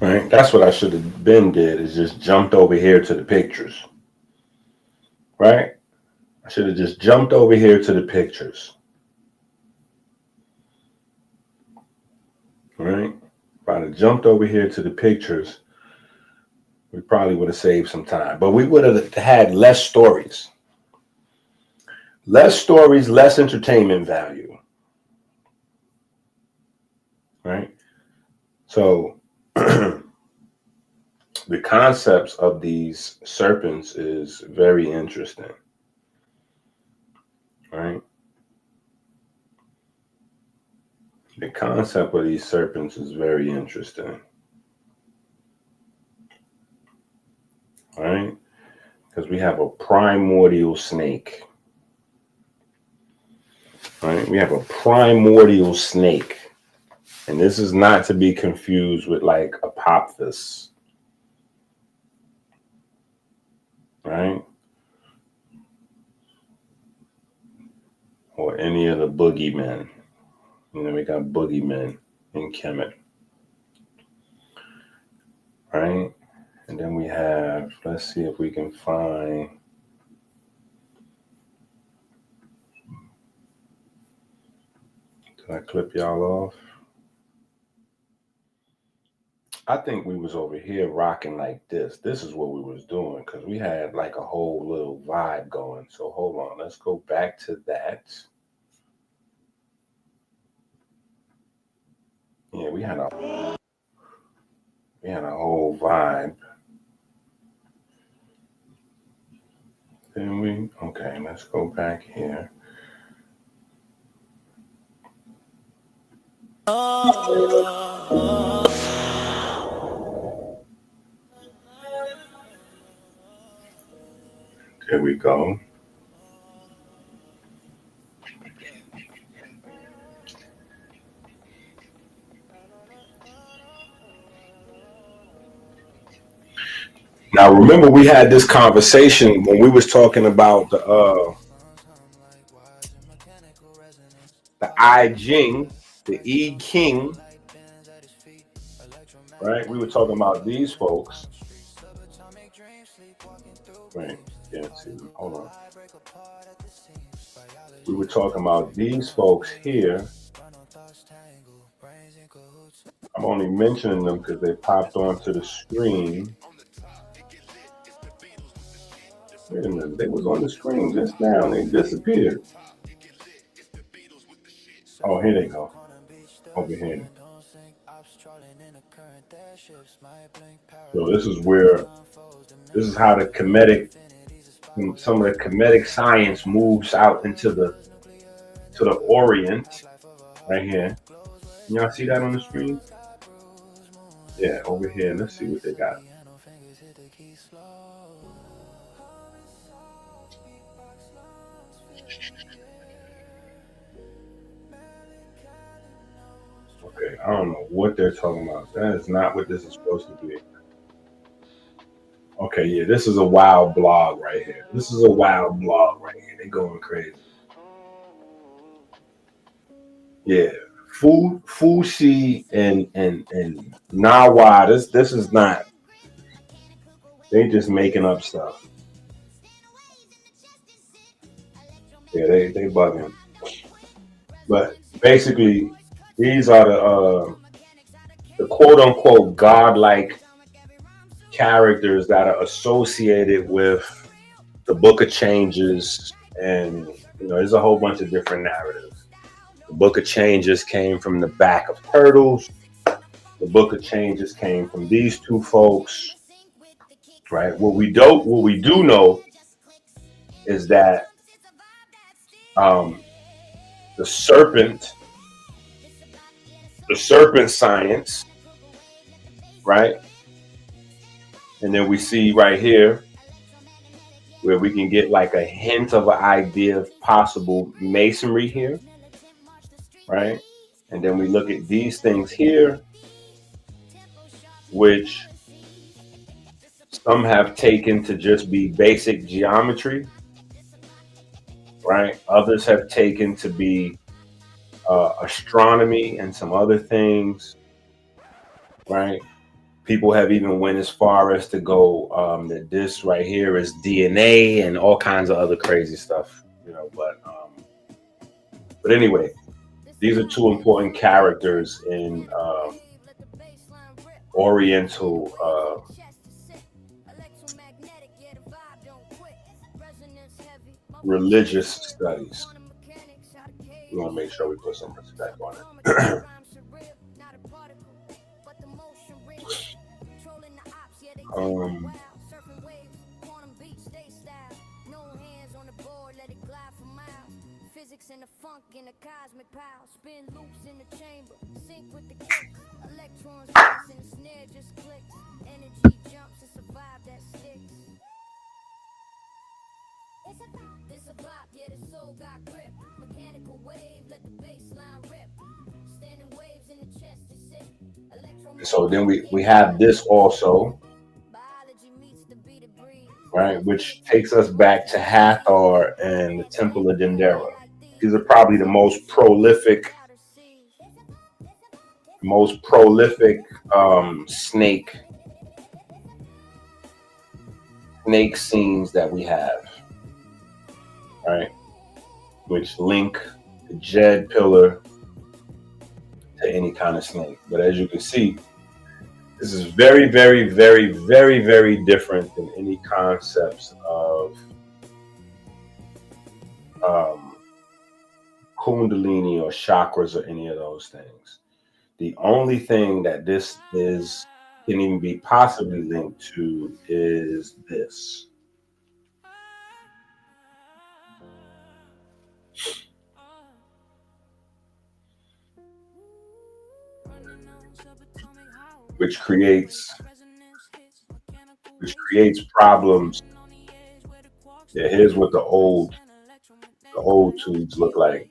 Right? That's what I should have been did is just jumped over here to the pictures. Right? I should have just jumped over here to the pictures. Right? If I'd have jumped over here to the pictures, we probably would have saved some time. But we would have had less stories. Less stories, less entertainment value. Right? So the concepts of these serpents is very interesting. Right? The concept of these serpents is very interesting. Right? Because we have a primordial snake. Right? We have a primordial snake. And this is not to be confused with like Apophis. Right? Or any of the boogeymen. You know, we got boogeymen in Kemet. Right? And then we have, let's see if we can find. Did I clip y'all off? I think we was over here rocking like this. This is what we was doing because we had like a whole little vibe going. So hold on, let's go back to that. Yeah, we had a whole vibe. Then we okay, let's go back here. There we go. Now remember we had this conversation when we was talking about the I Ching, the I King, right? We were talking about these folks. Right, yeah, see, hold on. We were talking about these folks here. I'm only mentioning them because they popped onto the screen. Wait a minute, they was on the screen just now and they disappeared. Oh, here they go. Over here. So this is how the comedic, some of the comedic science moves out into the Orient, right here. Y'all see that on the screen? Yeah, over here. Let's see what they got. Okay, I don't know what they're talking about. That is not what this is supposed to be. Okay, yeah, this is a wild blog right here. This is a wild blog right here. They're going crazy. Yeah, Fushi and Nawa. This is not. They just making up stuff. Yeah, they bugging. But basically, these are the quote unquote godlike characters that are associated with the Book of Changes, and there's a whole bunch of different narratives. The Book of Changes came from the back of Turtles. The Book of Changes came from these two folks, right? What we do know is that the serpent science, right? And then we see right here where we can get like a hint of an idea of possible masonry here, right? And then we look at these things here, which some have taken to just be basic geometry, right? Others have taken to be astronomy and some other things, right? People have even went as far as to go that this right here is DNA and all kinds of other crazy stuff, but anyway, these are two important characters in Oriental religious studies. We want to make sure we put some respect on it. So then we have this also, right, which takes us back to Hathor and the Temple of Dendera. These are probably the most prolific snake scenes that we have, right, which link the Jed pillar to any kind of snake. But as you can see, this is very, very, very, very, very different than any concepts of Kundalini or chakras or any of those things. The only thing that this can even be possibly linked to is this. Which creates problems. Yeah, here's what the old tubes look like.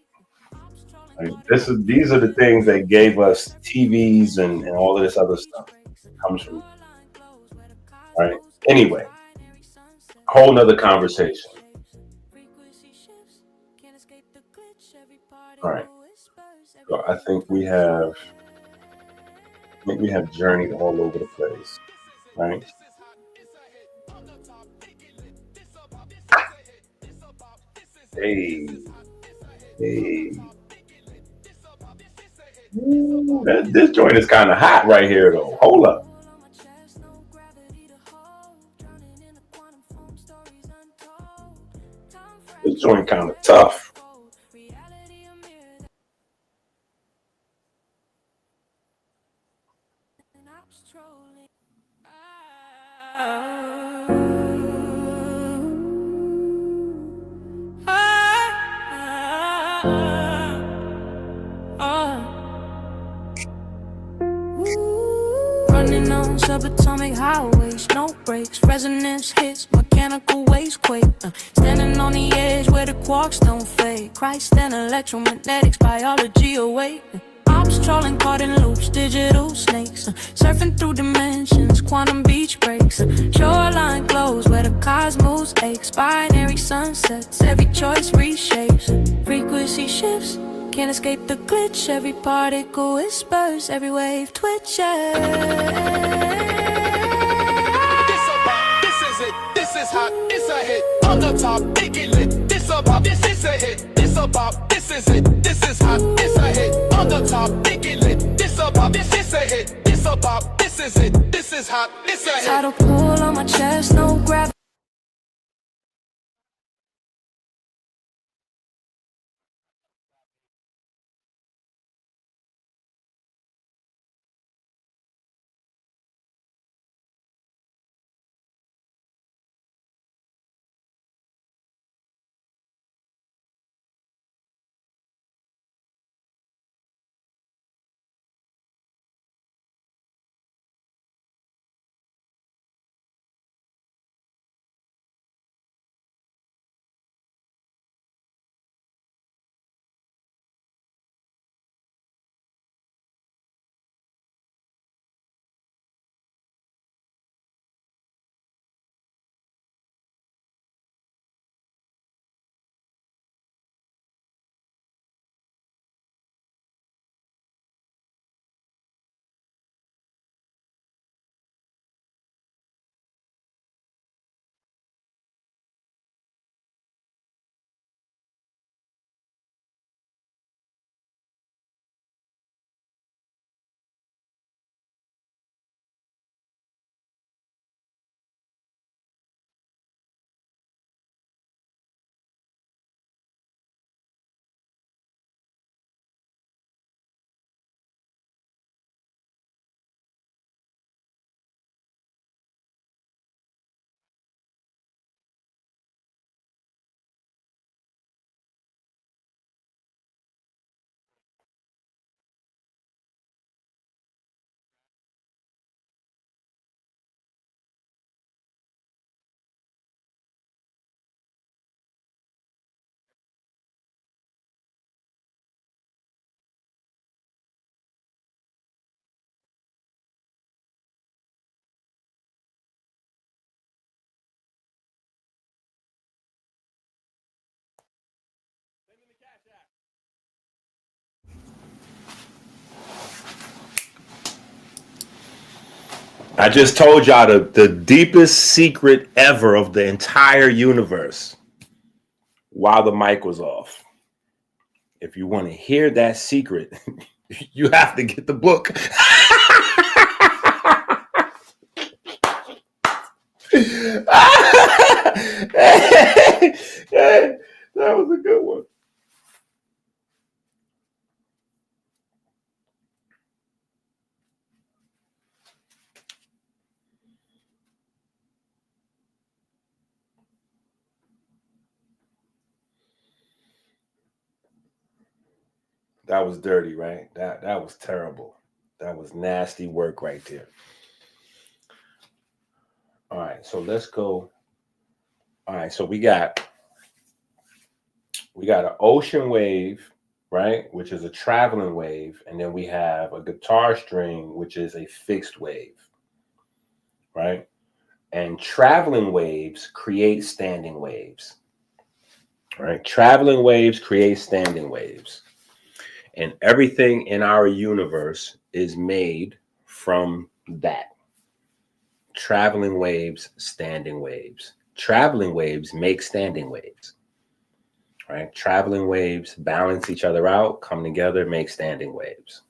These are the things that gave us TVs and all of this other stuff. It comes from, right? Anyway, whole nother conversation. All right. So I think we have journeyed all over the place, right? Hey. Ooh, this joint is kind of hot right here, though. Hold up. This joint kind of tough. Running on subatomic highways, no brakes, resonance hits, mechanical waves quake. Standing on the edge where the quarks don't fade. Christ and electromagnetics, biology awake. Ops trolling, caught in loops, digital snakes. Surfing through dimensions, quantum beach breaks. Shoreline glows where the cosmos aches. Binary sunsets, every choice reshapes. Frequency shifts, can't escape the glitch. Every particle whispers, every wave twitches. This is it, this is hot, it's a hit. On the top, it get lit. This about, this is a hit. This about, this is it, this is hot, it's a hit. On the top, it get lit. This about, this is a hit. This about, this This is it. This is hot. It's a hit. Title pull on my chest, no gravity. I just told y'all the deepest secret ever of the entire universe while the mic was off. If you want to hear that secret, you have to get the book. That was a good one. That was dirty, right? That was terrible. That was nasty work right there. All right, so let's go. All right, so we got an ocean wave, right, which is a traveling wave, and then we have a guitar string, which is a fixed wave, right? And traveling waves create standing waves, right? Traveling waves create standing waves. And everything in our universe is made from that. Traveling waves, standing waves. Traveling waves make standing waves, right? Traveling waves balance each other out, come together, make standing waves.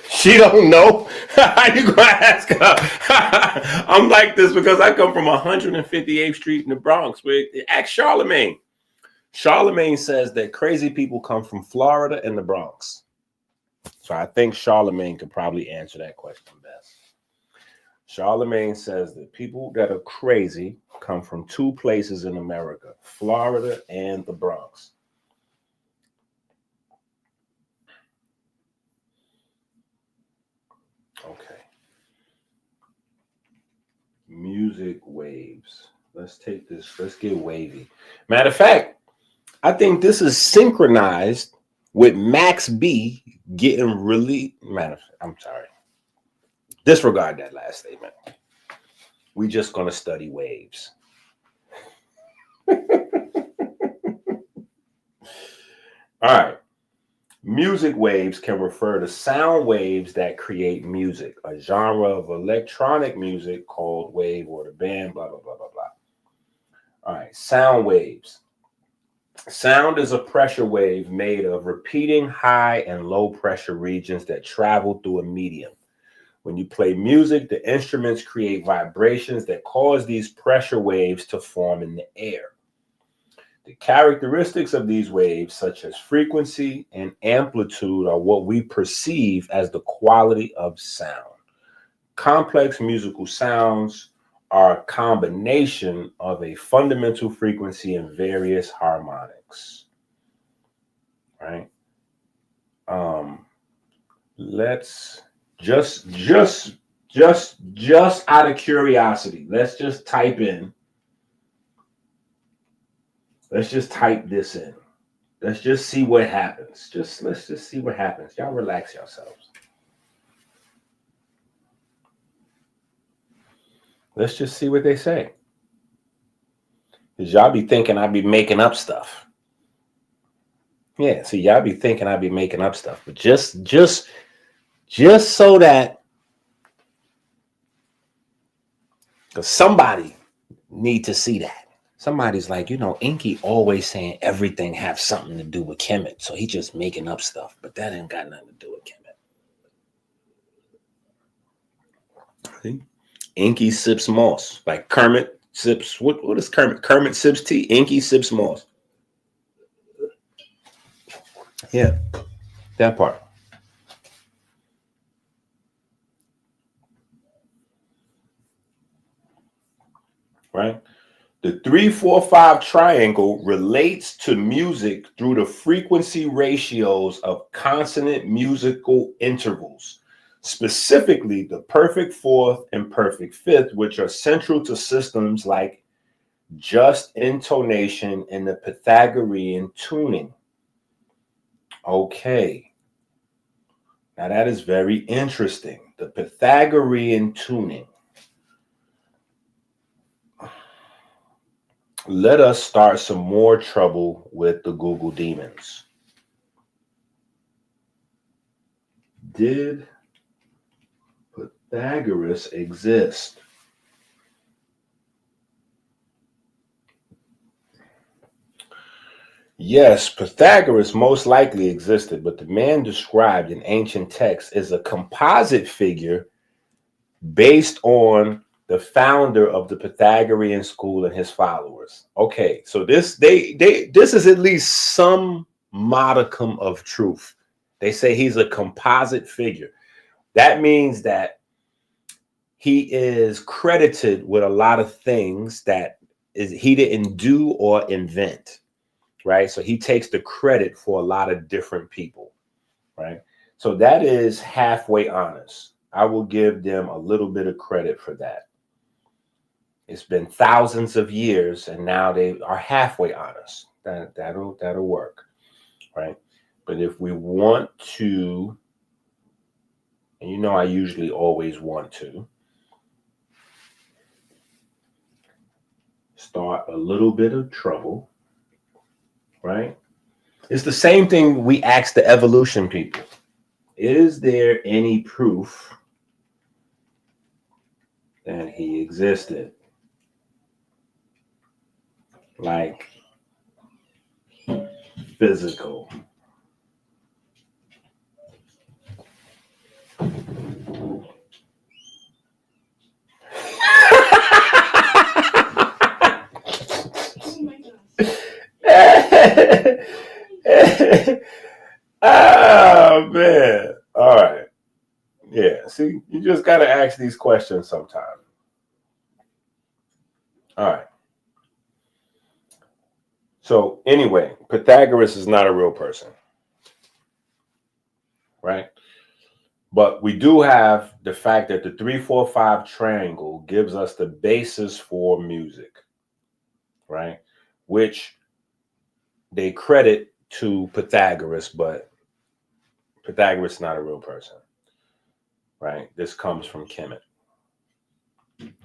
She don't know. How you gonna ask her? I'm like this because I come from 158th Street in the Bronx. Ask Charlemagne. Charlemagne says that crazy people come from Florida and the Bronx. So I think Charlemagne could probably answer that question best. Charlemagne says that people that are crazy come from two places in America, Florida and the Bronx. Okay. Music waves. Let's take this. Let's get wavy. Matter of fact, I think this is synchronized with Max B getting really. I'm sorry. Disregard that last statement. We're just going to study waves. All right. Music waves can refer to sound waves that create music, a genre of electronic music called wave or the band, blah, blah, blah, blah, blah. All right, sound waves. Sound is a pressure wave made of repeating high and low pressure regions that travel through a medium. When you play music, the instruments create vibrations that cause these pressure waves to form in the air. The characteristics of these waves, such as frequency and amplitude, are what we perceive as the quality of sound. Complex musical sounds are a combination of a fundamental frequency and various harmonics. Right? Let's just out of curiosity, let's just type in. Let's just type this in. Let's just see what happens. Let's just see what happens. Y'all relax yourselves. Let's just see what they say. Because y'all be thinking I be making up stuff. Yeah, see, y'all be thinking I be making up stuff. But just so that, because somebody need to see that. Somebody's like, Inky always saying everything have something to do with Kemet. So he just making up stuff. But that ain't got nothing to do with Kemet. See? Inky sips moss. Like Kermit sips, what is Kermit? Kermit sips tea. Inky sips moss. Yeah, that part. Right? The 3-4-5 triangle relates to music through the frequency ratios of consonant musical intervals, specifically the perfect fourth and perfect fifth, which are central to systems like just intonation and the Pythagorean tuning. Okay. Now that is very interesting. The Pythagorean tuning. Let us start some more trouble with the Google demons. Did Pythagoras exist? Yes, Pythagoras most likely existed, but the man described in ancient texts is a composite figure based on the founder of the Pythagorean school and his followers. Okay, so this is at least some modicum of truth. They say he's a composite figure. That means that he is credited with a lot of things that he didn't do or invent, right? So he takes the credit for a lot of different people, right? So that is halfway honest. I will give them a little bit of credit for that. It's been thousands of years, and now they are halfway honest. That'll work, right? But if we want to, and I usually always want to, start a little bit of trouble, right? It's the same thing we ask the evolution people. Is there any proof that he existed? Like physical. Oh man. All right. Yeah. See, you just got to ask these questions sometime. All right. So anyway, Pythagoras is not a real person, right? But we do have the fact that the 3-4-5 triangle gives us the basis for music, right? Which they credit to Pythagoras, but Pythagoras is not a real person, right? This comes from Kemet.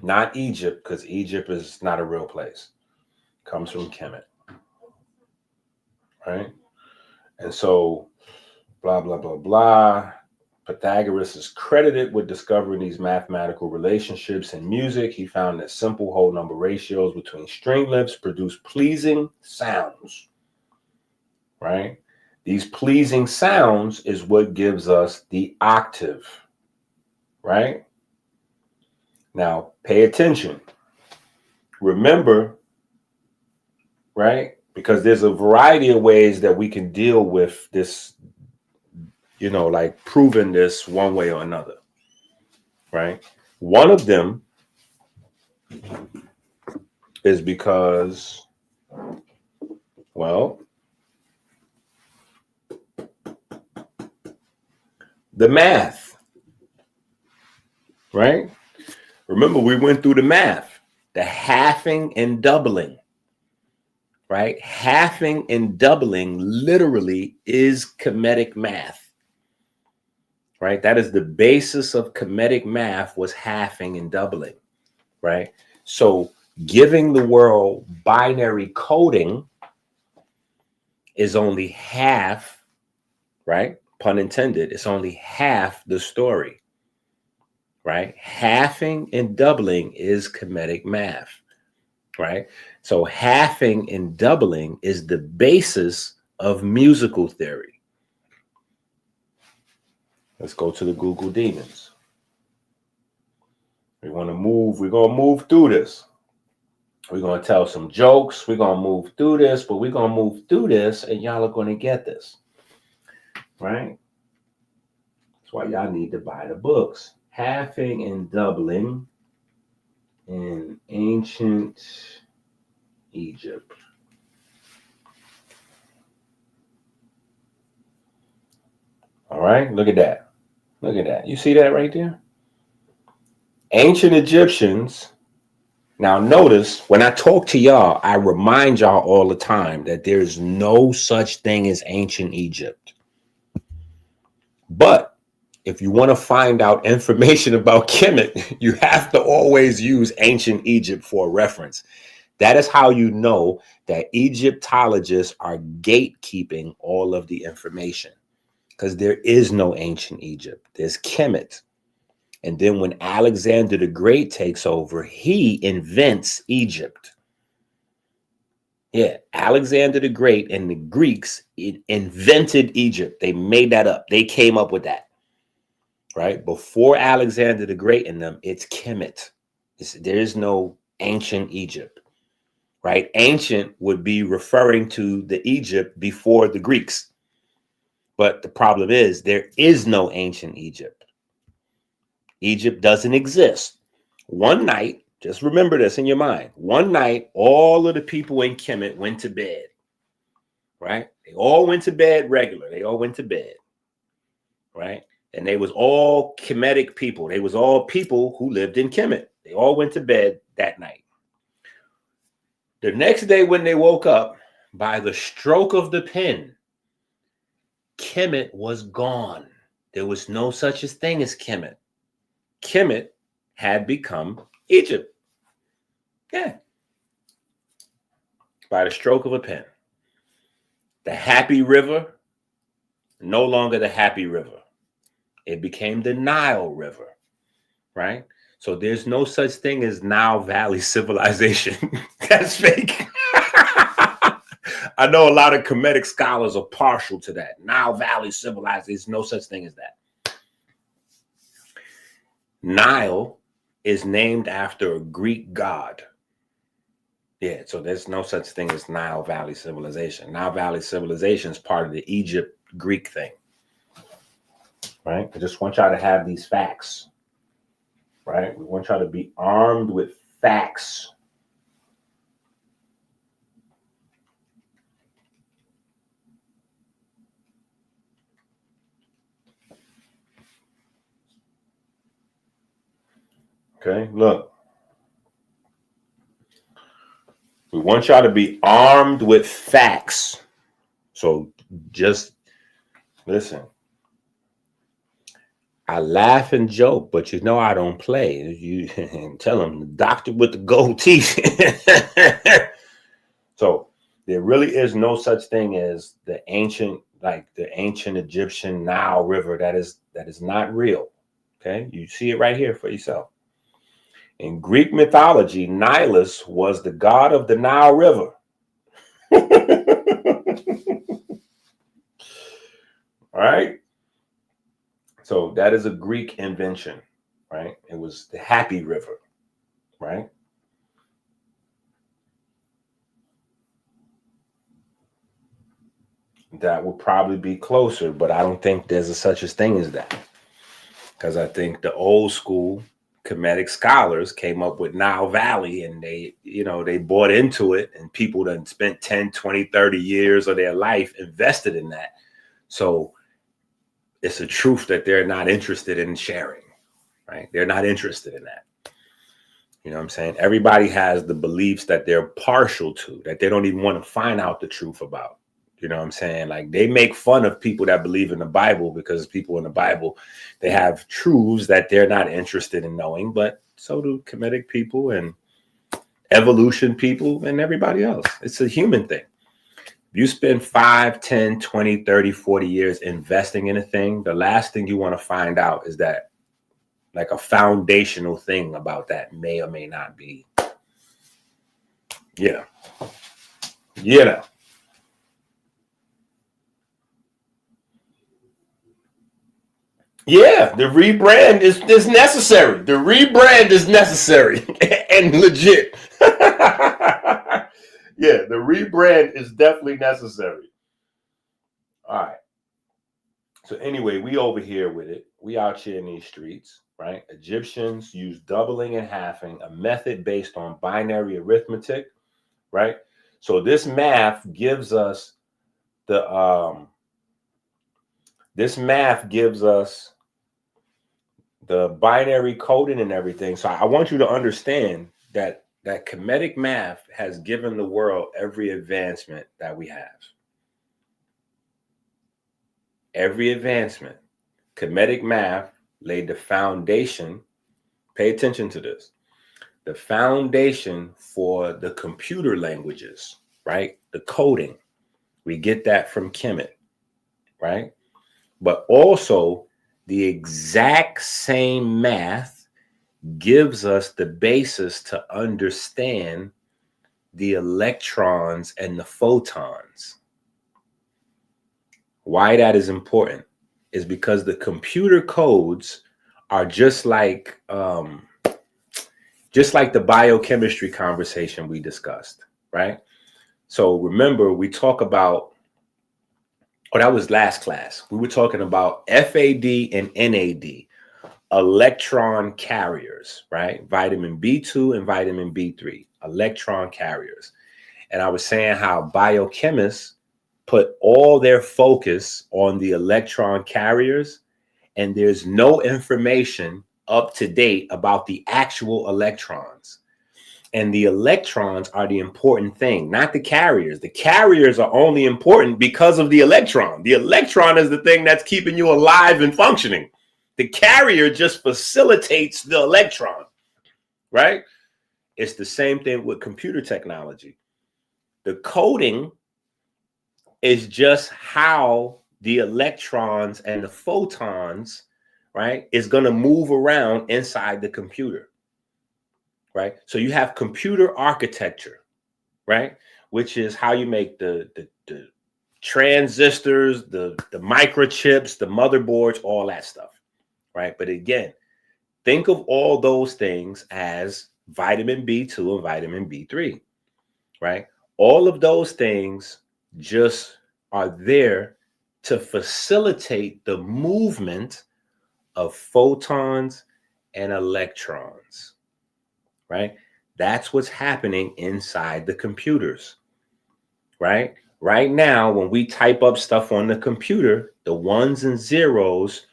Not Egypt, because Egypt is not a real place. It comes from Kemet. Right? And so, blah, blah, blah, blah. Pythagoras is credited with discovering these mathematical relationships in music. He found that simple whole number ratios between stringlets produce pleasing sounds, right? These pleasing sounds is what gives us the octave, right? Now, pay attention. Remember, right? Because there's a variety of ways that we can deal with this, like proving this one way or another, right? One of them is because, well, the math, right? Remember, we went through the math, the halving and doubling, right? Halving and doubling literally is Kemetic math, right? That is the basis of Kemetic math, was halving and doubling, right? So giving the world binary coding is only half, right? Pun intended, it's only half the story, right? Halving and doubling is Kemetic math, right? So halving and doubling is the basis of musical theory. Let's go to the Google demons. We're going to move through this. We're going to tell some jokes. We're going to move through this, but we're going to move through this and y'all are going to get this, right? That's why y'all need to buy the books. Halving and doubling in ancient Egypt. All right, look at that. Look at that. You see that right there? Ancient Egyptians. Now notice, when I talk to y'all, I remind y'all all the time that there's no such thing as ancient Egypt. But if you want to find out information about Kemet, you have to always use ancient Egypt for a reference. That is how you know that Egyptologists are gatekeeping all of the information, because there is no ancient Egypt. There's Kemet. And then when Alexander the Great takes over, he invents Egypt. Yeah, Alexander the Great and the Greeks invented Egypt. They made that up. They came up with that, right? Before Alexander the Great and them, it's Kemet. There is no ancient Egypt, right? Ancient would be referring to the Egypt before the Greeks. But the problem is there is no ancient Egypt. Egypt doesn't exist. One night, just remember this in your mind. One night, all of the people in Kemet went to bed, right? They all went to bed regular. They all went to bed, right? And they was all Kemetic people. They was all people who lived in Kemet. They all went to bed that night. The next day when they woke up, by the stroke of the pen, Kemet was gone. There was no such a thing as Kemet. Kemet had become Egypt. Yeah. By the stroke of a pen. The Happy River, no longer the Happy River. It became the Nile River, right? So there's no such thing as Nile Valley civilization. That's fake. I know a lot of Kemetic scholars are partial to that. Nile Valley civilization, there's no such thing as that. Nile is named after a Greek god. Yeah, so there's no such thing as Nile Valley civilization. Nile Valley civilization is part of the Egypt Greek thing, right? I just want y'all to have these facts, right? We want y'all to be armed with facts. Okay, look. We want y'all to be armed with facts. So just listen. I laugh and joke, but you know I don't play. You tell them the doctor with the gold teeth. So there really is no such thing as the ancient like the ancient Egyptian Nile River that is not real. Okay, you see it right here for yourself. In Greek mythology, Nilus was the god of the Nile River. All right. So that is a Greek invention, right? It was the happy river, right? That would probably be closer, but I don't think there's such a thing as that. Because I think the old school Kemetic scholars came up with Nile Valley, and they bought into it, and people that spent 10, 20, 30 years of their life invested in that. So it's a truth that they're not interested in sharing, right? They're not interested in that. You know what I'm saying? Everybody has the beliefs that they're partial to, that they don't even want to find out the truth about. You know what I'm saying? Like, they make fun of people that believe in the Bible, because people in the Bible, they have truths that they're not interested in knowing, but so do Kemetic people and evolution people and everybody else. It's a human thing. If you spend 5, 10, 20, 30, 40 years investing in a thing, the last thing you want to find out is that, like, a foundational thing about that may or may not be. Yeah. Yeah. Yeah, the rebrand is necessary. The rebrand is necessary and legit. Yeah, the rebrand is definitely necessary. All right. So anyway, we over here with it. We out here in these streets, right? Egyptians use doubling and halving, a method based on binary arithmetic, right? So this math gives us the binary coding and everything. So I want you to understand that Kemetic math has given the world every advancement that we have. Every advancement. Kemetic math laid the foundation. Pay attention to this. The foundation for the computer languages, right? The coding. We get that from Kemet, right? But also, the exact same math gives us the basis to understand the electrons and the photons. Why that is important is because the computer codes are just like the biochemistry conversation we discussed, right? So remember, we talk about, that was last class. We were talking about FAD and NAD, electron carriers, right? Vitamin B2 and vitamin B3, electron carriers. And I was saying how biochemists put all their focus on the electron carriers, and there's no information up to date about the actual electrons. And the electrons are the important thing, not the carriers. The carriers are only important because of the electron. The electron is the thing that's keeping you alive and functioning. The carrier just facilitates the electron, right? It's the same thing with computer technology. The coding is just how the electrons and the photons, right, is going to move around inside the computer, right? So you have computer architecture, right, which is how you make the transistors, the microchips, the motherboards, all that stuff, right? But again, think of all those things as vitamin B2 and vitamin B3, right? All of those things just are there to facilitate the movement of photons and electrons, right? That's what's happening inside the computers, right? Right now, when we type up stuff on the computer, the ones and zeros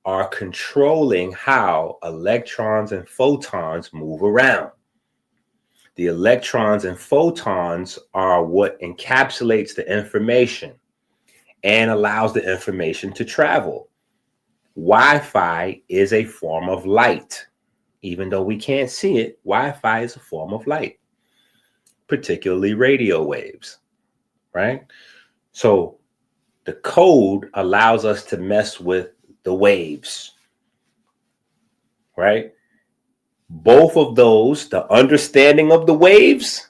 are controlling how electrons and photons move around. The electrons and photons are what encapsulates the information and allows the information to travel. Wi-Fi is a form of light. Even though we can't see it, Wi-Fi is a form of light, particularly radio waves, right? So The code allows us to mess with the waves, right? Both of those, the understanding of the waves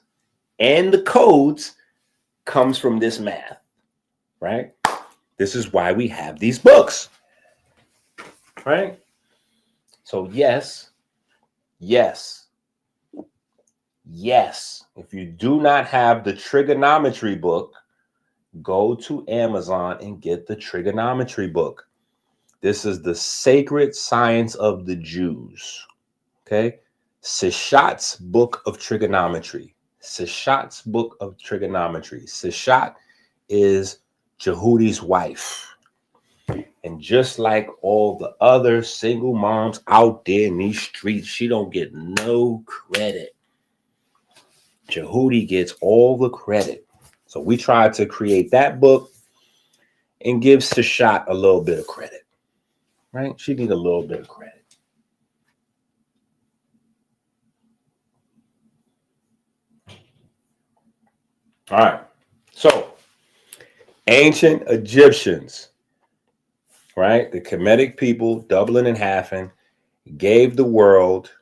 and the codes, comes from this math, right? This is why we have these books, right? So yes, if you do not have the trigonometry book, go to Amazon and get the trigonometry book. This is the sacred science of the Jews. Okay? Sishat's book of trigonometry. Sishat's book of trigonometry. Sishat is Jehudi's wife. And just like all the other single moms out there in these streets, she don't get no credit. Jehudi gets all the credit. So we tried to create that book and give Sishat a little bit of credit, right? She needs a little bit of credit. All right. So ancient Egyptians, right? The Kemetic people, doubling and halving, gave the world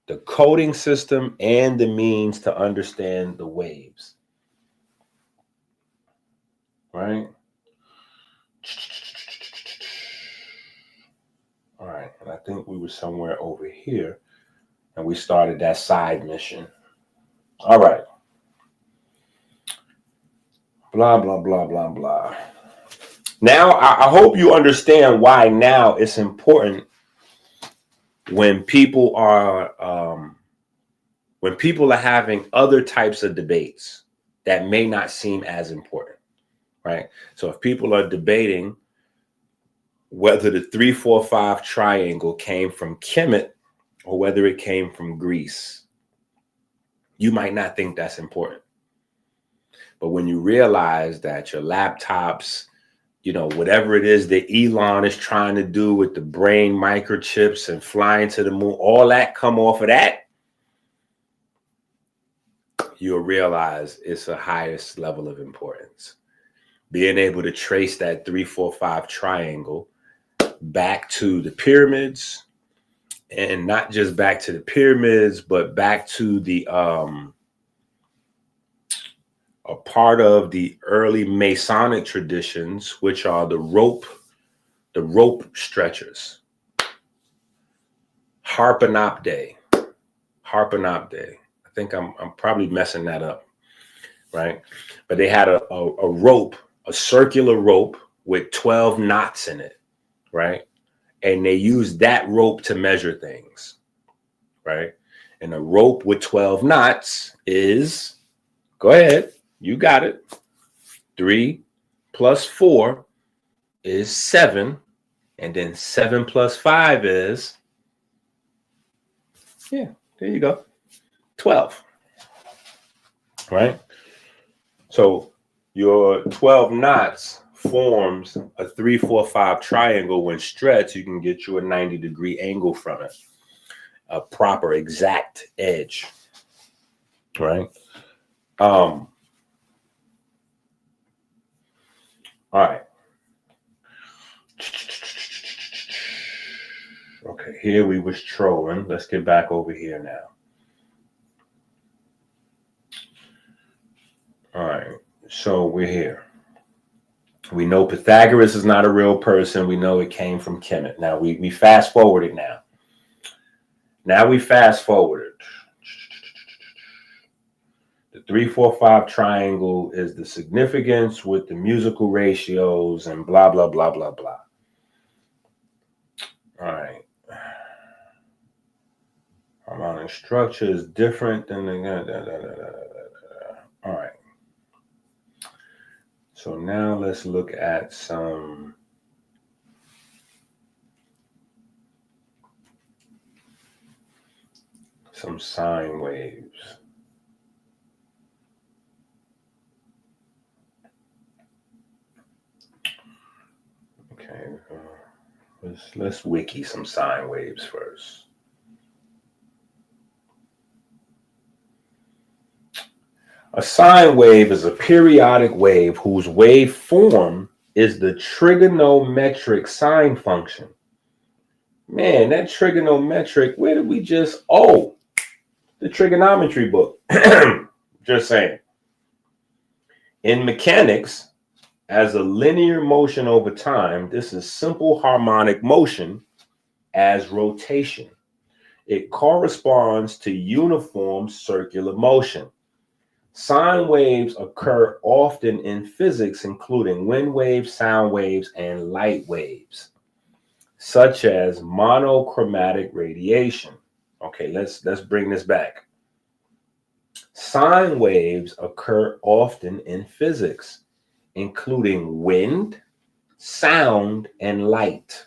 the coding system and the means to understand the waves, right? All right, and I think we were somewhere over here, and we started that side mission. All right. Blah, blah, blah, blah, blah. Now, I hope you understand why now it's important when people are having other types of debates that may not seem as important, right? So if people are debating whether the 3-4-5 triangle came from Kemet or whether it came from Greece, you might not think that's important. But when you realize that your laptops, you know, whatever it is that Elon is trying to do with the brain microchips and flying to the moon, all that come off of that, you'll realize it's the highest level of importance. Being able to trace that 3-4-5 triangle back to the pyramids, and not just back to the pyramids, but back to the a part of the early Masonic traditions, which are the rope stretchers. Harpanopte. I think I'm probably messing that up, right? But they had a rope, a circular rope with 12 knots in it, right? And they used that rope to measure things, right? And a rope with 12 knots is, go ahead, you got it. 3 plus 4 is 7. And then 7 plus 5 is, yeah, there you go, 12, right? So your 12 knots forms a 3-4-5 triangle. When stretched, you can get you a 90-degree angle from it, a proper exact edge, right? All right. Okay, here we was trolling. Let's get back over here now. All right, so we're here. We know Pythagoras is not a real person. We know it came from Kemet. Now we fast forwarded now. Now we fast forwarded. The 3-4-5 triangle is the significance with the musical ratios and blah, blah, blah, blah, blah. All right. Harmonic structure is different than the... All right. So now let's look at some sine waves. Okay, let's wiki some sine waves first. A sine wave is a periodic wave whose waveform is the trigonometric sine function. Man, that trigonometric, where did we just, oh, the trigonometry book. Just saying. In mechanics, as a linear motion over time, this is simple harmonic motion as rotation. It corresponds to uniform circular motion. Sine waves occur often in physics, including wind waves, sound waves, and light waves, such as monochromatic radiation. Okay, let's bring this back. Sine waves occur often in physics, including wind, sound, and light.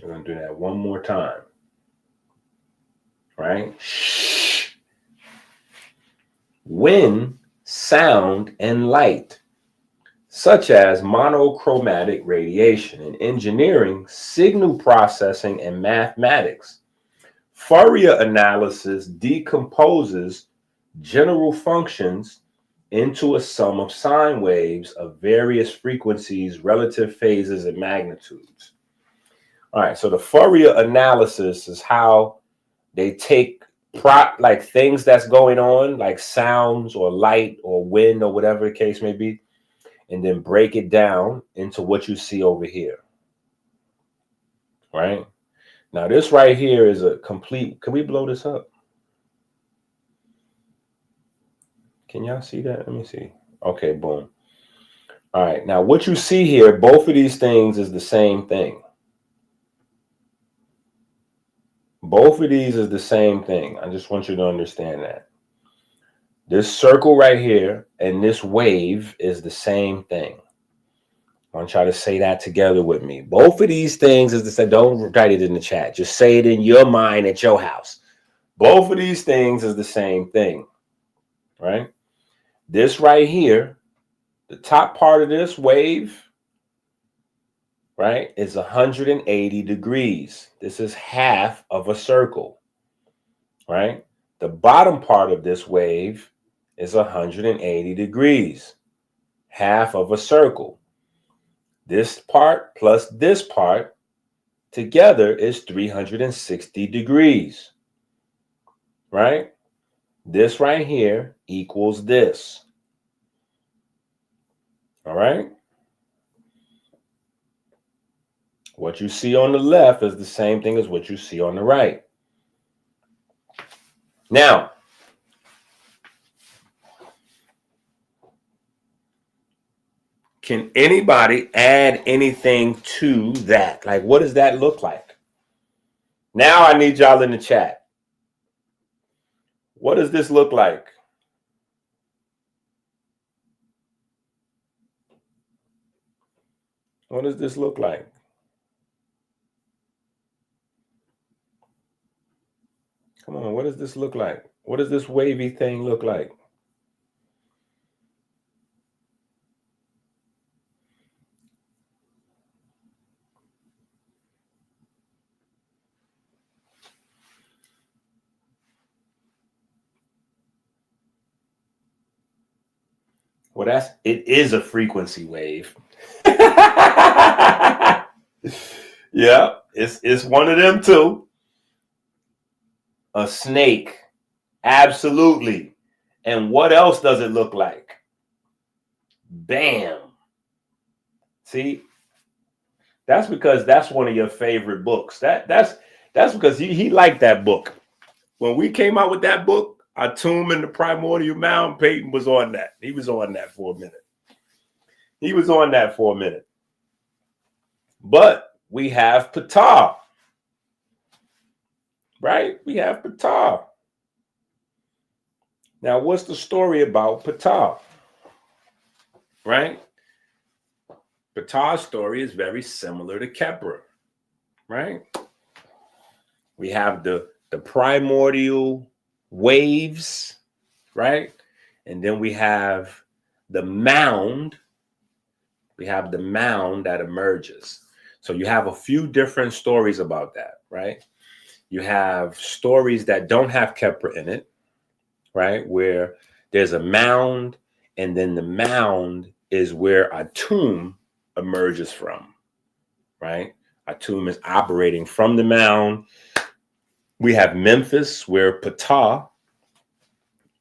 We're going to do that one more time. Right? Wind, sound, and light, such as monochromatic radiation. In engineering, signal processing, and mathematics, Fourier analysis decomposes general functions into a sum of sine waves of various frequencies, relative phases, and magnitudes. All right, so the Fourier analysis is how they take like things that's going on, like sounds or light or wind or whatever the case may be, and then break it down into what you see over here. Right? Now, this right here is a complete, can we blow this up? Can y'all see that? Let me see. Okay, boom. All right, now what you see here, both of these things is the same thing. Both of these is the same thing. I just want you to understand that. This circle right here and this wave is the same thing. I want y'all to say that together with me. Both of these things is the same. Don't write it in the chat. Just say it in your mind at your house. Both of these things is the same thing, right? This right here, the top part of this wave, right, is 180 degrees. This is half of a circle, right? The bottom part of this wave is 180 degrees, half of a circle. This part plus this part together is 360 degrees, right? This right here equals this. All right? What you see on the left is the same thing as what you see on the right. Now, can anybody add anything to that? Like, what does that look like? Now I need y'all in the chat. What does this look like? What does this look like? Come on, what does this look like? What does this wavy thing look like? Well, it is a frequency wave. Yeah, it's one of them too. A snake. Absolutely. And what else does it look like? Bam. See? That's because that's one of your favorite books. That's because he liked that book. When we came out with that book, Our Tomb in the Primordial Mound, Peyton was on that. He was on that for a minute. But we have Ptah. Right? We have Ptah. Now, what's the story about Ptah? Right? Ptah's story is very similar to Kepler. Right? We have the primordial waves, right? And then we have the mound. We have the mound that emerges. So you have a few different stories about that, right? You have stories that don't have Kepler in it, right? Where there's a mound And then the mound is where a tomb emerges from, right? A tomb is operating from the mound. We have Memphis, where Ptah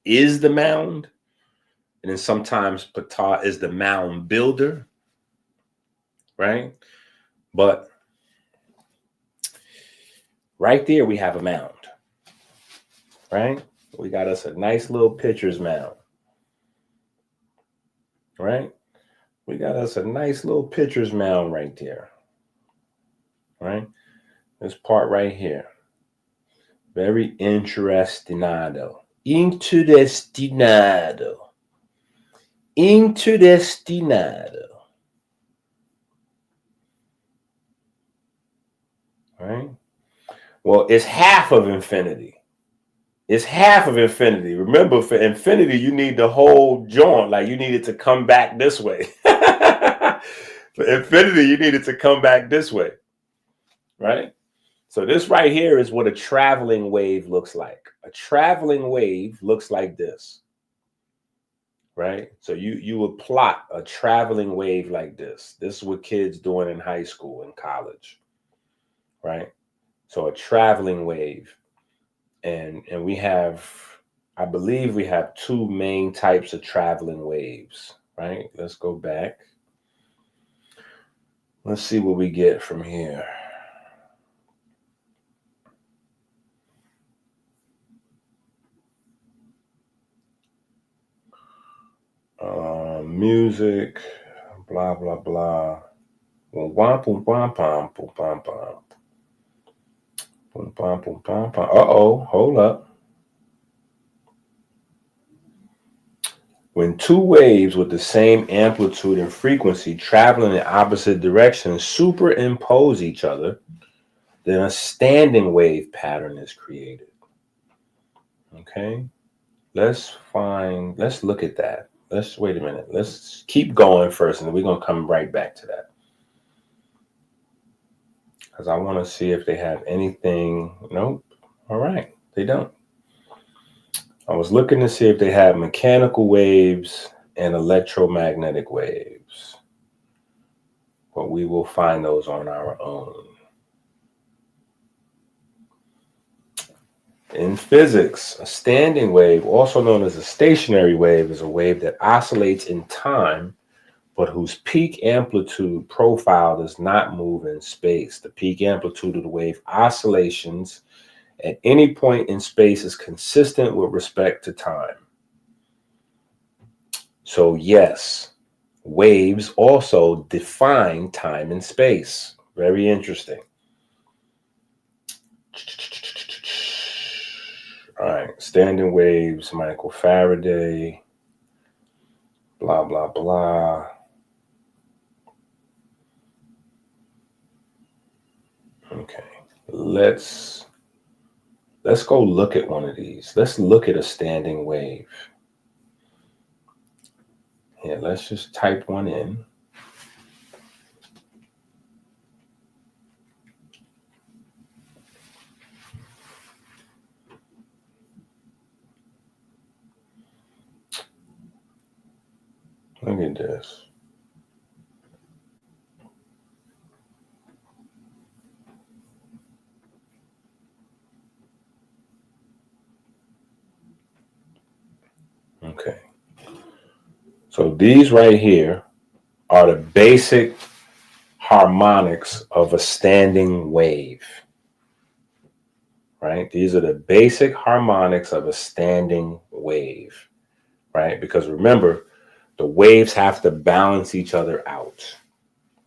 is the mound. And then sometimes Ptah is the mound builder, right? But right there, we have a mound, right? We got us a nice little pitcher's mound, right? We got us a nice little pitcher's mound right there, right? This part right here. Very interestinado. Interestinado. Interestinado. Right? Well, it's half of infinity. It's half of infinity. Remember, for infinity, you need the whole joint. Like, you need it to come back this way. For infinity, you need it to come back this way. Right? So this right here is what a traveling wave looks like. A traveling wave looks like this. Right? So you would plot a traveling wave like this. This is what kids doing in high school and college. Right? So a traveling wave. And we have, I believe we have two main types of traveling waves, right? Let's go back. Let's see what we get from here. Music, blah, blah, blah. Boom, bam, boom, bam, bam, boom, bam, bam. Boom, bam, boom, bam, bam. Uh-oh, hold up. When two waves with the same amplitude and frequency traveling in opposite directions superimpose each other, then a standing wave pattern is created. Okay, let's look at that. Wait a minute. Let's keep going first, and then we're going to come right back to that. Because I want to see if they have anything. Nope. All right, they don't. I was looking to see if they have mechanical waves and electromagnetic waves. But we will find those on our own. In physics, a standing wave, also known as a stationary wave, is a wave that oscillates in time, but whose peak amplitude profile does not move in space. The peak amplitude of the wave oscillations at any point in space is consistent with respect to time. So yes, waves also define time and space. Very interesting. All right, standing waves, Michael Faraday, blah, blah, blah. Okay, let's go look at one of these. Let's look at a standing wave. Yeah, let's just type one in. Look at this. Okay. So these right here are the basic harmonics of a standing wave. Right? These are the basic harmonics of a standing wave. Right? Because remember, the waves have to balance each other out.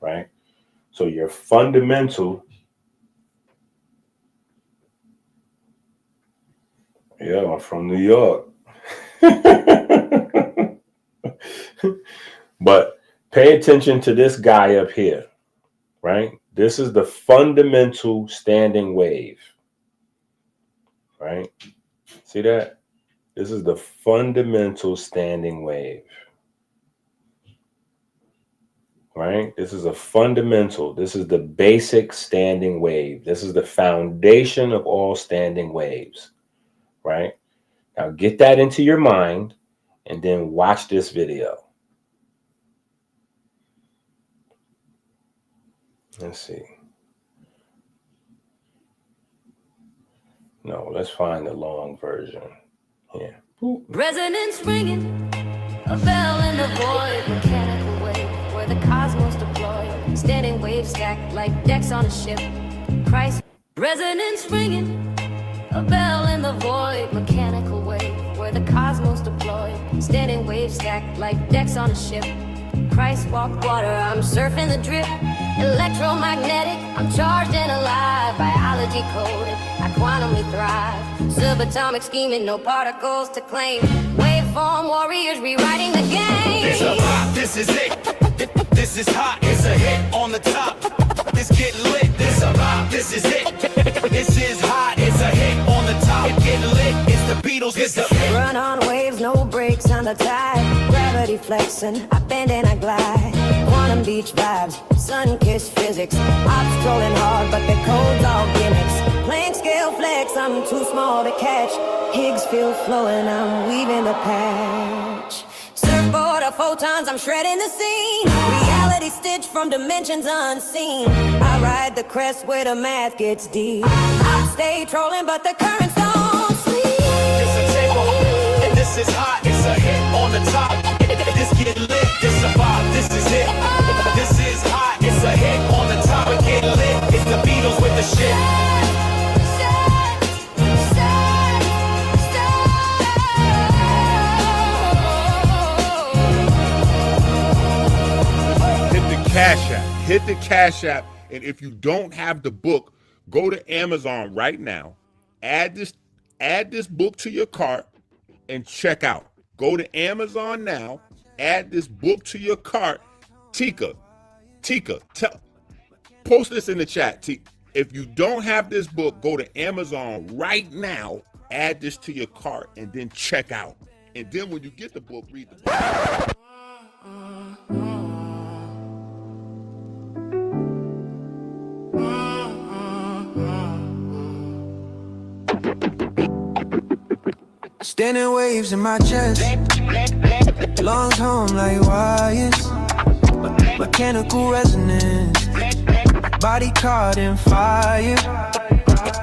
Right? So your fundamental, yeah, I'm from New York. But pay attention to this guy up here, right? This is the fundamental standing wave, right? See that? This is the fundamental standing wave, right? This is a fundamental. This is the basic standing wave. This is the foundation of all standing waves, right? Now get that into your mind and then watch this video. Let's see. No, let's find the long version. Here. Resonance ringing, a bell in the void, mechanical wave, where the cosmos deploy, standing waves stacked like decks on a ship. Christ, resonance ringing, a bell in the void, mechanical wave, where the cosmos deploy, standing waves stacked like decks on a ship. Christ walked water, I'm surfing the drip. Electromagnetic, I'm charged and alive. Biology coded, I quantumly thrive. Subatomic scheming, no particles to claim. Waveform warriors rewriting the game. It's a vibe, this is it. This is hot, it's a hit on the top. This get lit, this a vibe, this is it. This is hot, it's a hit on the top. It get lit, it's the Beatles, it's the Run on waves, no brakes on the tide. Gravity flexing, I bend and I glide. Quantum beach vibes, sun-kissed physics. Ops trolling hard, but the code's all gimmicks. Planck scale flex, I'm too small to catch. Higgs field flowing, I'm weaving the patch. Surfboard of photons, I'm shredding the scene. Reality stitched from dimensions unseen. I ride the crest where the math gets deep. I stay trolling, but the currents don't sleep. It's a table, and this is hot, it's a hit on the top. This get lit, this a vibe, this is it. This is hot, it's a hit on the top. It get lit, it's the Beatles with the shit. Hit the Cash App, and if you don't have the book, go to Amazon right now. Add this book to your cart and check out. Go to Amazon now. Add this book to your cart. Tika, post this in the chat. If you don't have this book, go to Amazon right now. Add this to your cart and then check out. And then when you get the book, read the book. Standing waves in my chest, lungs home like wires, mechanical resonance, body caught in fire.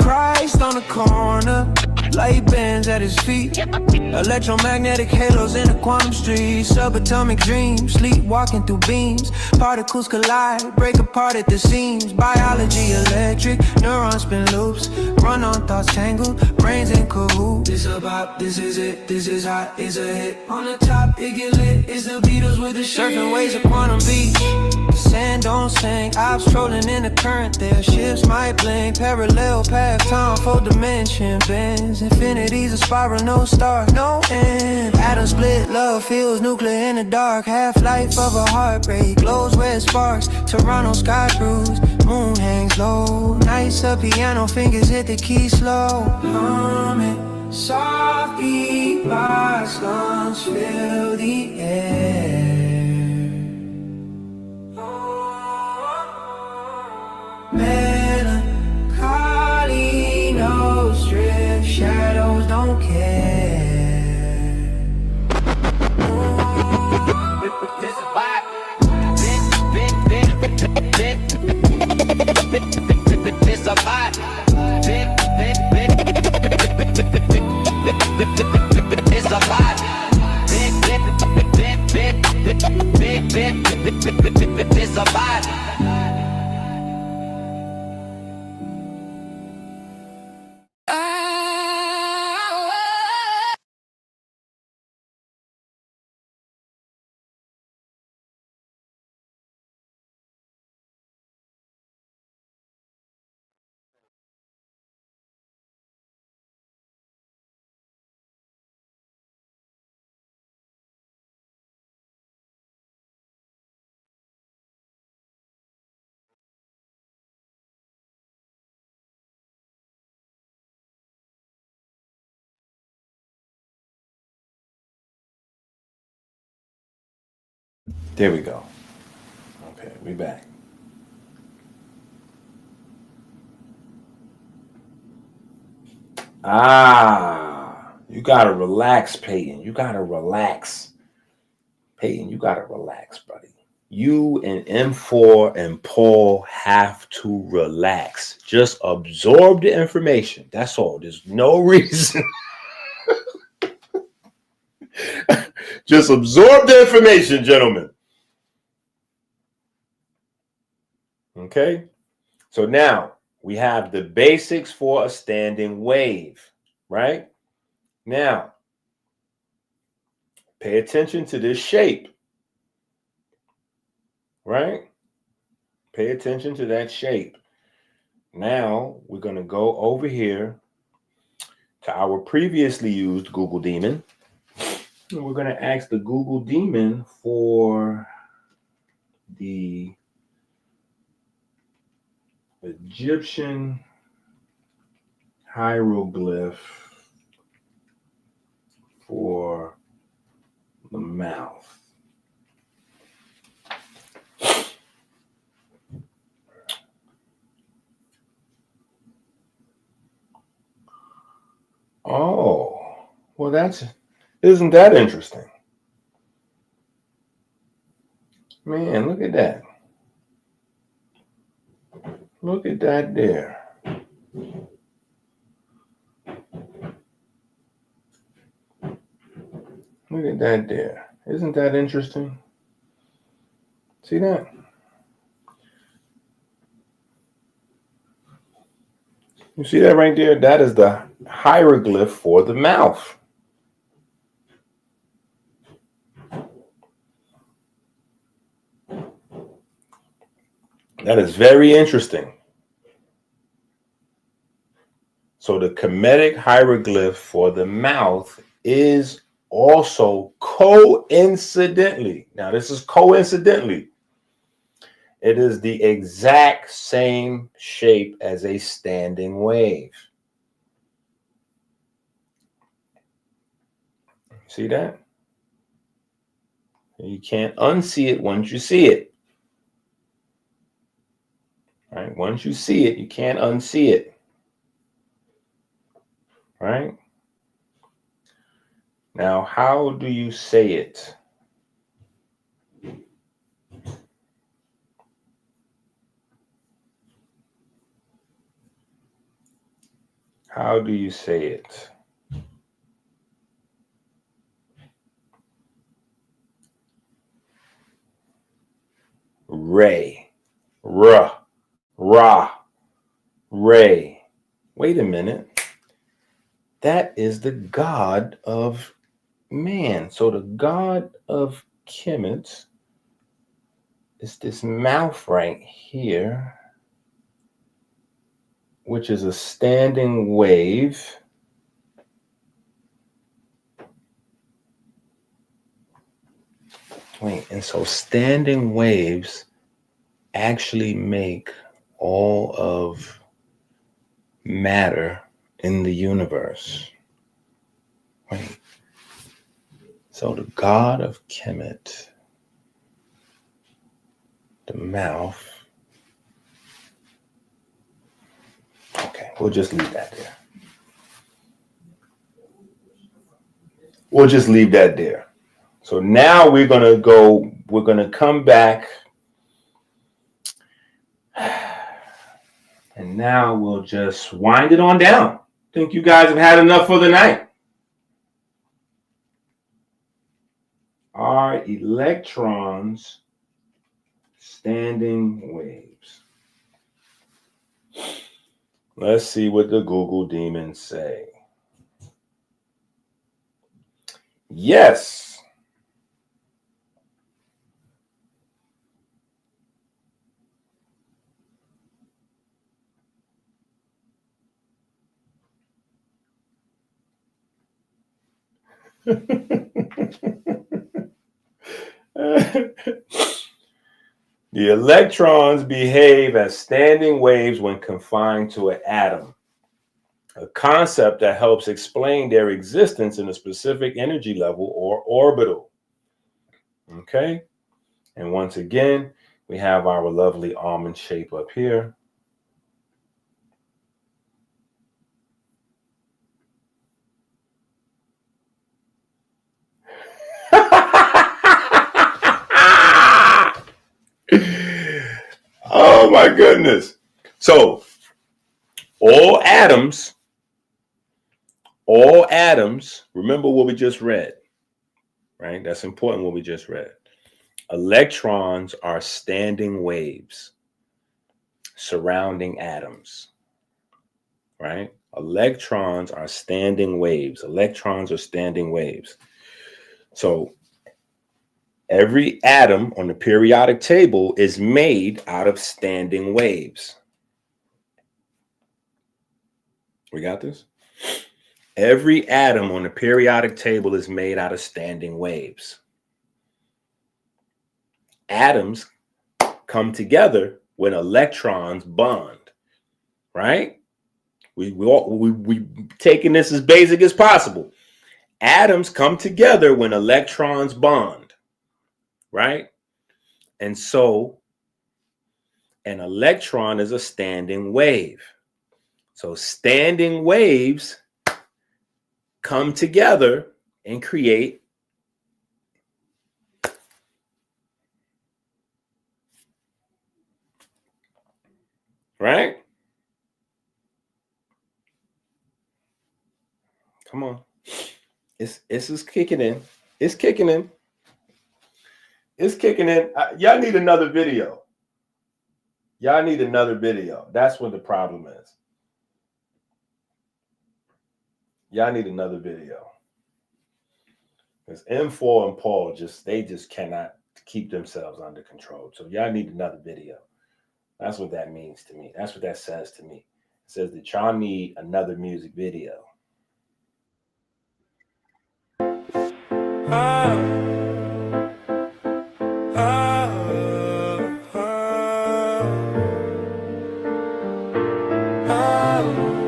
Christ on the corner, light bands at his feet, electromagnetic halos in the quantum street, subatomic dreams, sleepwalking through beams, particles collide, break apart at the seams, biology electric, neurons spin loops, run on thoughts tangled, brains in cahoots. This about, this is it, this is hot, it's a hit on the top, it get lit, it's the Beatles with the shit. Surfing waves of quantum beach, sand don't sink, ops trolling in the current, their ships might blink, parallel path, time for dimension bends, infinity's a spiral, no start, no end. Atom split, love feels nuclear in the dark. Half-life of a heartbreak, glows where it sparks. Toronto sky bruised, moon hangs low. Nice up piano, fingers hit the key slow. Humming, softly, my lungs fill the air. Melancholy, no strip, shadows don't care. This is vibe. This a vibe. It's a vibe. It's a vibe. There we go. Okay, we back. Ah, You gotta relax, Peyton. You gotta relax. Peyton, you gotta relax, buddy. You and M4 and Paul have to relax. Just absorb the information. That's all. There's no reason. Just absorb the information, gentlemen. Okay? So now we have the basics for a standing wave, right? Now, pay attention to this shape, right? Pay attention to that shape. Now, we're going to go over here to our previously used Google Demon. And we're going to ask the Google Demon for the Egyptian hieroglyph for the mouth. Oh, well, isn't that interesting? Man, look at that. Look at that there. Look at that there. Isn't that interesting? See that? You see that right there? That is the hieroglyph for the mouth. That is very interesting. So the Kemetic hieroglyph for the mouth is also coincidentally, now this is coincidentally, it is the exact same shape as a standing wave. See that? You can't unsee it once you see it. Right? Once you see it, you can't unsee it. Right? Now, how do you say it? How do you say it? Ray. Ra. Ra. Ray. Wait a minute. That is the god of man. So the god of Kemet is this mouth right here, which is a standing wave. Wait, and so standing waves actually make all of matter in the universe. Wait. So the god of Kemet, the mouth. Okay, we'll just leave that there. We'll just leave that there. So now we're going to come back. And now we'll just wind it on down. I think you guys have had enough for the night. Are electrons standing waves? Let's see what the Google demons say. Yes. The electrons behave as standing waves when confined to an atom, a concept that helps explain their existence in a specific energy level or orbital. Okay? And once again, we have our lovely almond shape up here. Oh my goodness. So all atoms, remember what we just read, right? That's important what we just read. Electrons are standing waves surrounding atoms, right? Electrons are standing waves. Electrons are standing waves. So every atom on the periodic table is made out of standing waves. We got this? Every atom on the periodic table is made out of standing waves. Atoms come together when electrons bond, right? We taking this as basic as possible. Atoms come together when electrons bond, right? And so an electron is a standing wave. So standing waves come together and create right? Come on. It's kicking in. It's kicking in. It's kicking in. Y'all need another video. Y'all need another video. That's what the problem is. Y'all need another video. Because M4 and Paul they just cannot keep themselves under control. So y'all need another video. That's what that means to me. That's what that says to me. It says that y'all need another music video.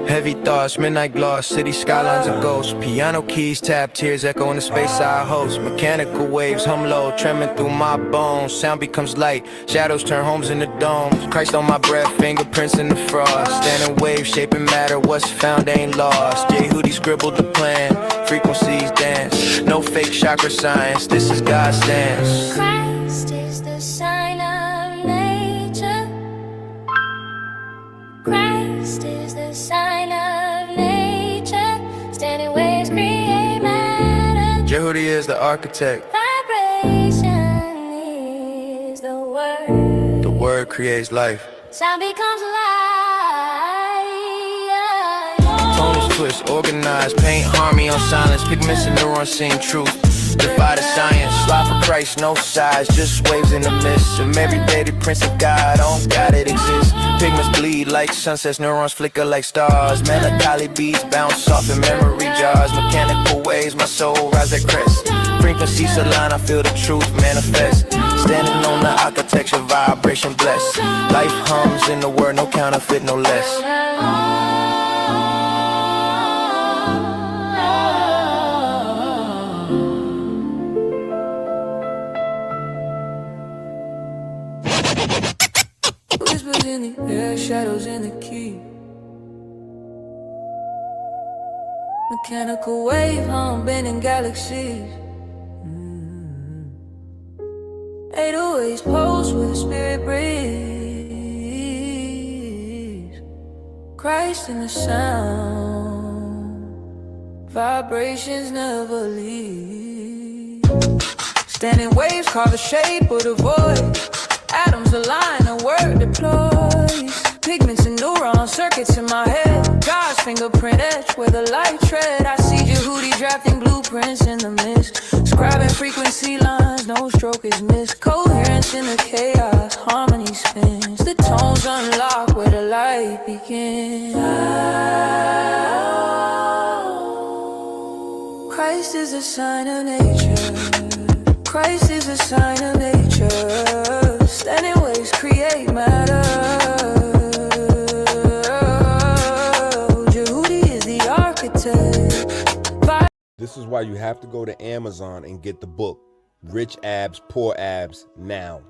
Heavy thoughts, midnight gloss, city skylines of ghosts. Piano keys, tap tears, echo in the space I host. Mechanical waves hum low, treming through my bones. Sound becomes light, shadows turn homes into domes. Christ on my breath, fingerprints in the frost. Standing waves, shaping matter, what's found ain't lost. J. Hootie scribbled the plan, frequencies dance. No fake chakra science, this is God's dance. Christ is the sign of nature. Christ is the sign of nature. Standing waves create matter. J. Hootie is the architect. Vibration is the word. The word creates life. Sound becomes alive. Tonal twist, organized, paint harmony on silence. Pigments and neurons seeing truth. Defy the science, slide for Christ, no size, just waves in the mist. Of everyday the Prince of God, on God it exists. Pigments bleed like sunsets, neurons flicker like stars. Melancholy beats bounce off in memory jars. Mechanical waves, my soul rise at crest. Frequencies align, I feel the truth manifest. Standing on the architecture, vibration blessed. Life hums in the word, no counterfeit, no less. Whispers in the air, shadows in the key. Mechanical wave hum bending galaxies. 808s pulse with the spirit breeze. Christ in the sound, vibrations never leave. Standing waves carve the shape of the void. Atoms align, a word deploys. Pigments and neurons, circuits in my head. God's fingerprint etched where the light tread. I see Jehudi drafting blueprints in the mist. Scribing frequency lines, no stroke is missed. Coherence in the chaos, harmony spins. The tones unlock where the light begins. Christ is a sign of nature. Christ is a sign of nature. Standing waves create matter. Jehudi is the architect. This is why you have to go to Amazon and get the book, Rich Abs, Poor Abs, now.